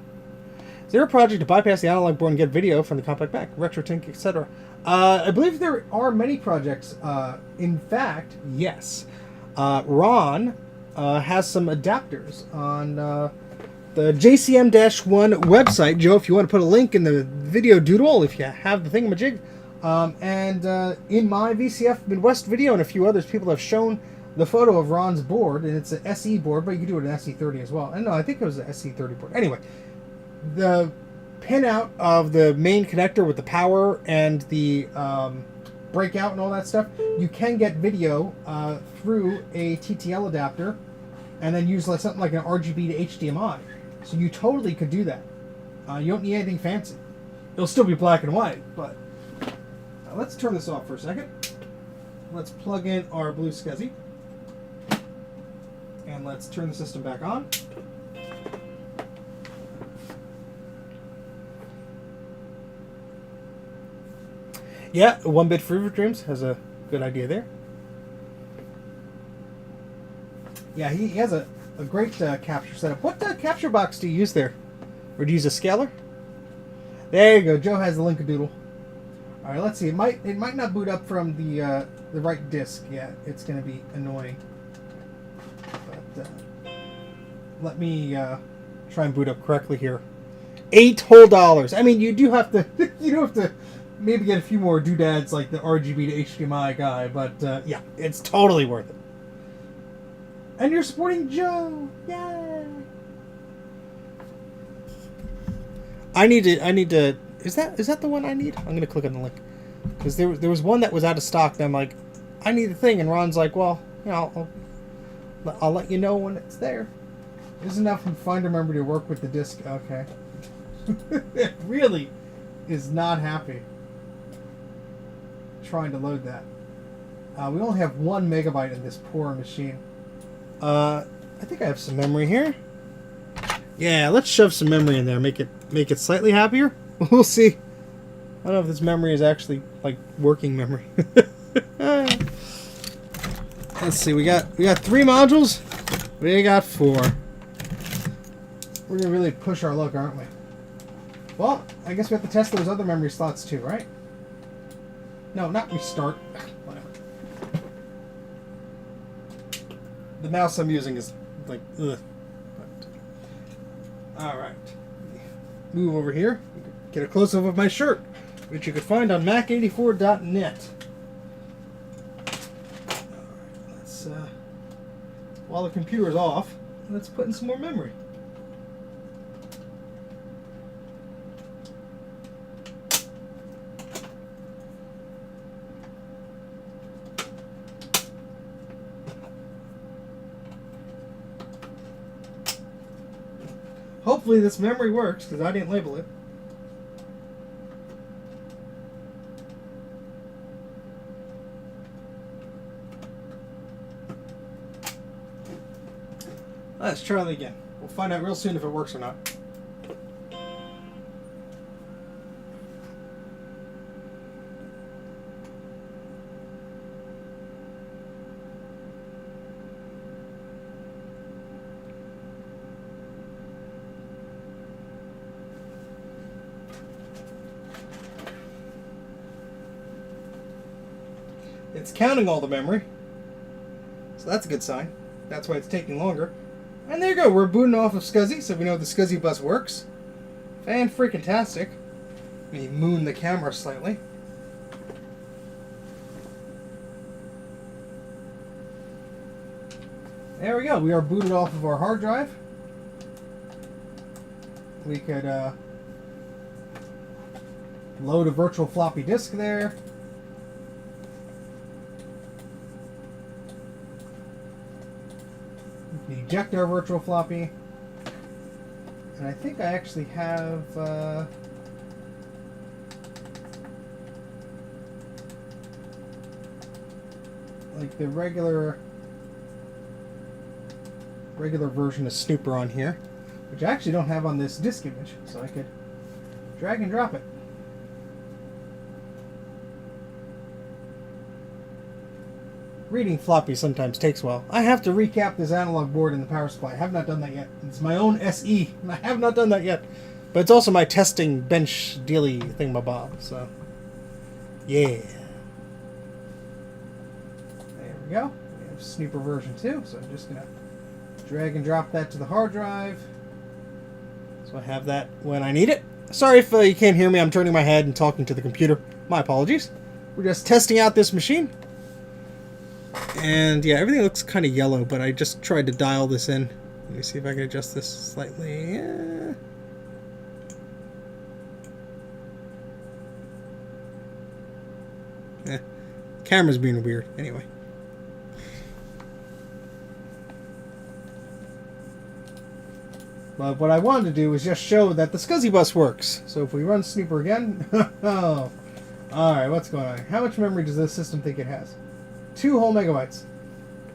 is there a project to bypass the analog board and get video from the compact back, RetroTink, etc.? I believe there are many projects. In fact, yes. Ron has some adapters on the JCM-1 website. Joe, if you want to put a link in the video doodle, if you have the thingamajig. In my VCF Midwest video and a few others, people have shown the photo of Ron's board, and it's an SE board, but you can do it an SE30 as well. And no, I think it was an SE30 board. Anyway, the pinout of the main connector with the power and the breakout and all that stuff, you can get video through a TTL adapter and then use like something like an RGB to HDMI. So you totally could do that. You don't need anything fancy. It'll still be black and white, but let's turn this off for a second. Let's plug in our blue SCSI. And let's turn the system back on. Yeah, 1-bit Fever Dreams has a good idea there. Yeah, he has a great capture setup. What capture box do you use there? Or do you use a scaler? There you go. Joe has the Linkadoodle. All right, let's see. It might not boot up from the right disk yet. It's going to be annoying. But let me try and boot up correctly here. $8 whole. I mean, you do have to maybe get a few more doodads like the RGB to HDMI guy, but yeah, it's totally worth it. And you're supporting Joe! Yay! I need to. Is that the one I need? I'm gonna click on the link because there was one that was out of stock. And I'm like, I need the thing, and Ron's like, well, you know, I'll let you know when it's there. Isn't enough from Finder Memory to work with the disk? Okay. It really is not happy. trying to load that. We only have 1 megabyte in this poor machine. I think I have some memory here. Yeah, let's shove some memory in there. Make it slightly happier. We'll see. I don't know if this memory is actually like working memory. Let's see. We got 3 modules. We got 4. We're gonna really push our luck, aren't we? Well, I guess we have to test those other memory slots too, right? No, not restart. Whatever. The mouse I'm using is like, ugh. Alright. Move over here. Get a close-up of my shirt, which you could find on Mac84.net. Alright, let's, while the computer is off, let's put in some more memory. Hopefully this memory works, because I didn't label it. Let's try it again. We'll find out real soon if it works or not. It's counting all the memory, so that's a good sign. That's why it's taking longer. And there you go, we're booting off of SCSI, so we know the SCSI bus works. Fan-freaking-tastic. Let me moon the camera slightly. There we go, we are booted off of our hard drive. We could load a virtual floppy disk there. Eject our virtual floppy, and I think I actually have like the regular version of Snooper on here, which I actually don't have on this disk image, so I could drag and drop it. Reading floppy sometimes takes a while. I have to recap this analog board in the power supply. I have not done that yet. It's my own SE, and I have not done that yet. But it's also my testing bench dealy thingamabob, so yeah. There we go. We have Snooper version 2, so I'm just gonna drag and drop that to the hard drive. So I have that when I need it. Sorry if you can't hear me. I'm turning my head and talking to the computer. My apologies. We're just testing out this machine. And yeah, everything looks kind of yellow, but I just tried to dial this in. Let me see if I can adjust this slightly. Camera's being weird. Anyway. But what I wanted to do was just show that the SCSI bus works. So if we run Snooper again... oh. Alright, what's going on? How much memory does this system think it has? 2 whole megabytes.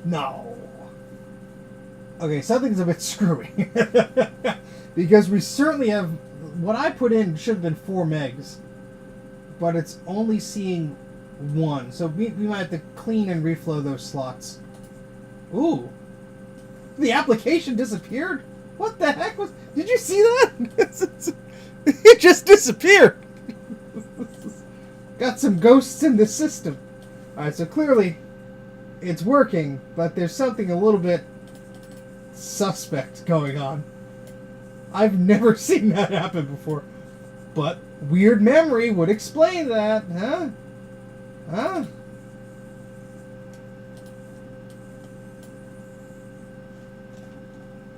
No. Okay, something's a bit screwy. Because we certainly have... What I put in should have been 4 megs. But it's only seeing 1. So we might have to clean and reflow those slots. Ooh. The application disappeared? What the heck was... Did you see that? It just disappeared. Got some ghosts in the system. Alright, so clearly it's working, but there's something a little bit suspect going on. I've never seen that happen before. But weird memory would explain that, huh? Huh?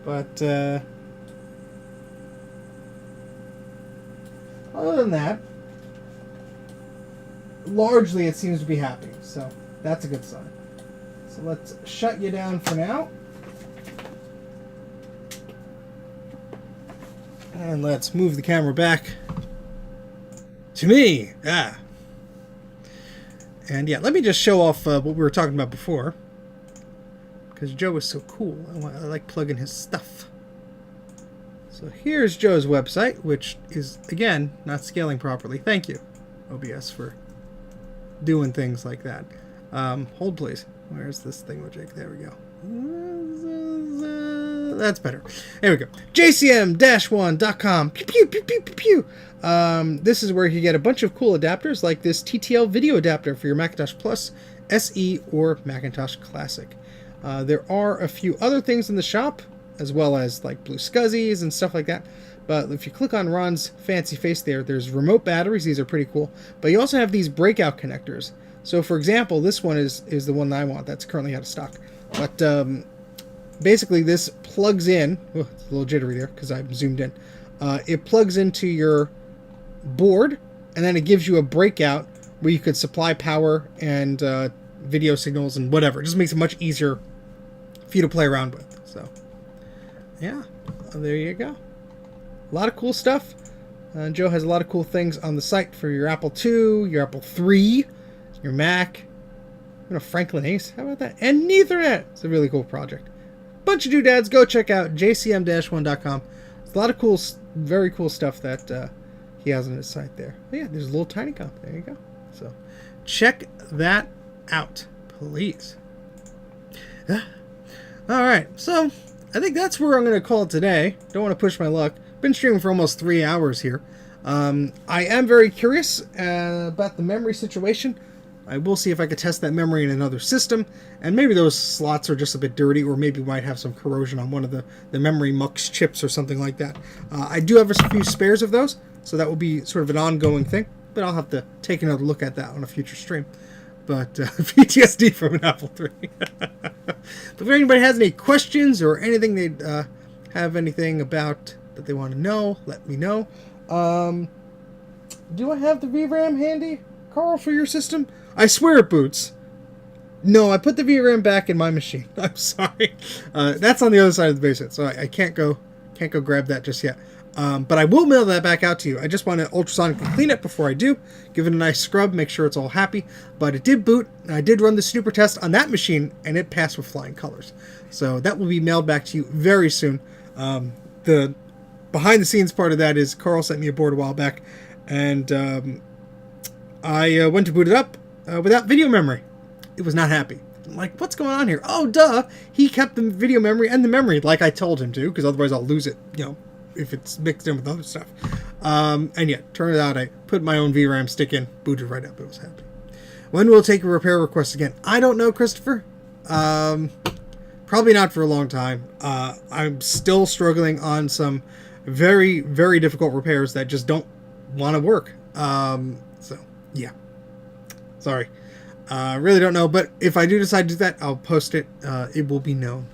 But, other than that, largely it seems to be happy, so that's a good sign. So let's shut you down for now. And let's move the camera back to me. And yeah, let me just show off what we were talking about before. Because Joe is so cool. I like plugging his stuff. So here's Joe's website, which is, again, not scaling properly. Thank you, OBS, for doing things like that. Hold, please. Where's this thingamajig? There we go. That's better. There we go. jcm-1.com. Pew, pew, pew, pew, pew, pew. This is where you get a bunch of cool adapters, like this TTL video adapter for your Macintosh Plus, SE, or Macintosh Classic. There are a few other things in the shop, as well as like blue scuzzies and stuff like that. But if you click on Ron's fancy face there's remote batteries. These are pretty cool. But you also have these breakout connectors. So for example, this one is the one that I want. That's currently out of stock. But basically this plugs in. Oh, it's a little jittery there because I'm zoomed in. It plugs into your board, and then it gives you a breakout where you could supply power and video signals and whatever. It just makes it much easier for you to play around with. So yeah, there you go. A lot of cool stuff. Joe has a lot of cool things on the site for your Apple II, your Apple III, your Mac, and a Franklin Ace. How about that? And Ethernet. It's a really cool project. Bunch of doodads. Go check out jcm-1.com. There's a lot of cool, very cool stuff that he has on his site there. But yeah, there's a little tiny comp. There you go. So check that out, please. All right, so I think that's where I'm going to call it today. Don't want to push my luck. Been streaming for almost 3 hours here. I am very curious about the memory situation. I will see if I could test that memory in another system, and maybe those slots are just a bit dirty, or maybe we might have some corrosion on one of the memory mux chips or something like that. I do have a few spares of those, so that will be sort of an ongoing thing, but I'll have to take another look at that on a future stream. But PTSD from an Apple III. But if anybody has any questions or anything they'd have anything about that they want to know, let me know. Do I have the VRAM handy, Carl, for your system? I swear it boots. No, I put the VRAM back in my machine. I'm sorry. That's on the other side of the basement, so I can't go grab that just yet. But I will mail that back out to you. I just want to ultrasonically clean it before I do. Give it a nice scrub, make sure it's all happy. But it did boot, and I did run the snooper test on that machine, and it passed with flying colors. So that will be mailed back to you very soon. The behind-the-scenes part of that is Carl sent me a board a while back, and I went to boot it up without video memory. It was not happy. I'm like, what's going on here? Oh, duh! He kept the video memory and the memory like I told him to, because otherwise I'll lose it, if it's mixed in with other stuff. And yeah, turned out I put my own VRAM stick in, booted right up, it was happy. When will it take a repair request again? I don't know, Christopher. Probably not for a long time. I'm still struggling on some very, very difficult repairs that just don't want to work. So, yeah. Sorry. I really don't know, but if I do decide to do that, I'll post it. It will be known.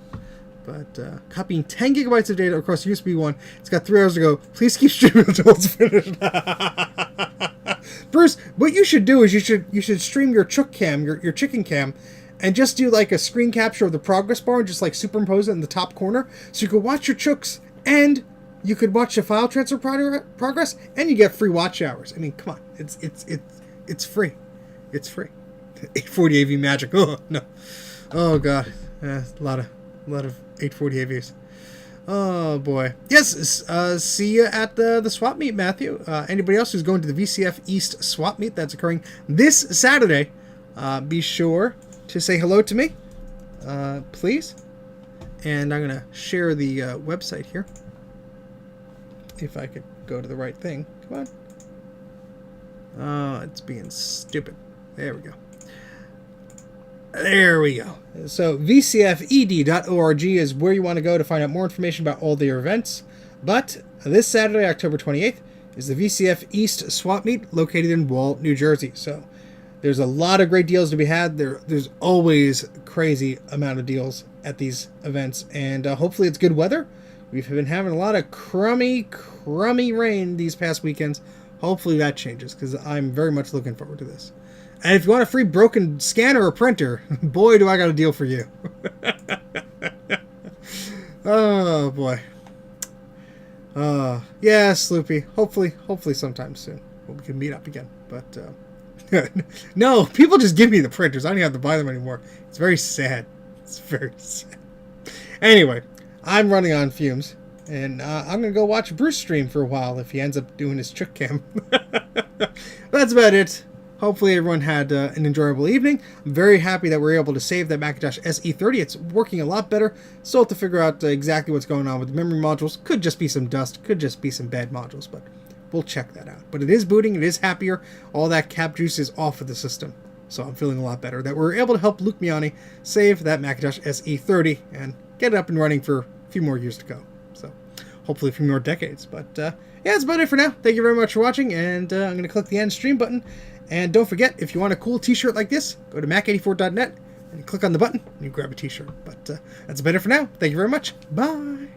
But copying 10 gigabytes of data across USB 1. It's got 3 hours to go. Please keep streaming until it's finished. Bruce, what you should do is you should stream your chook cam, your chicken cam, and just do like a screen capture of the progress bar and just like superimpose it in the top corner, so you could watch your chooks and you could watch the file transfer progress, and you get free watch hours. I mean, come on, it's free, it's free. 840 AV magic. Oh no, oh god, a lot of 840 AVs. Oh boy. Yes. See you at the swap meet, Matthew. Anybody else who's going to the VCF East swap meet that's occurring this Saturday, be sure to say hello to me, please. And I'm gonna share the website here. If I could go to the right thing. Come on. Oh, it's being stupid. There we go. There we go. So vcfed.org is where you want to go to find out more information about all their events. But this Saturday, October 28th, is the VCF East Swap Meet located in Wall, New Jersey. So there's a lot of great deals to be had. There's always crazy amount of deals at these events. And hopefully it's good weather. We've been having a lot of crummy rain these past weekends. Hopefully that changes, because I'm very much looking forward to this. And if you want a free broken scanner or printer, boy, do I got a deal for you. Oh, boy. Yeah, Sloopy. Hopefully sometime soon we can meet up again. But No, people just give me the printers. I don't even have to buy them anymore. It's very sad. It's very sad. Anyway, I'm running on fumes, and I'm going to go watch Bruce stream for a while if he ends up doing his trick cam. That's about it. Hopefully everyone had an enjoyable evening. I'm very happy that we're able to save that Macintosh SE 30. It's working a lot better. Still have to figure out exactly what's going on with the memory modules. Could just be some dust. Could just be some bad modules, but we'll check that out. But it is booting. It is happier. All that cap juice is off of the system. So I'm feeling a lot better that we're able to help Luke Miani save that Macintosh SE 30 and get it up and running for a few more years to go. So hopefully a few more decades. But yeah, that's about it for now. Thank you very much for watching. And I'm going to click the end stream button. And don't forget, if you want a cool t-shirt like this, go to mac84.net and click on the button and you grab a t-shirt. But that's about it for now. Thank you very much. Bye.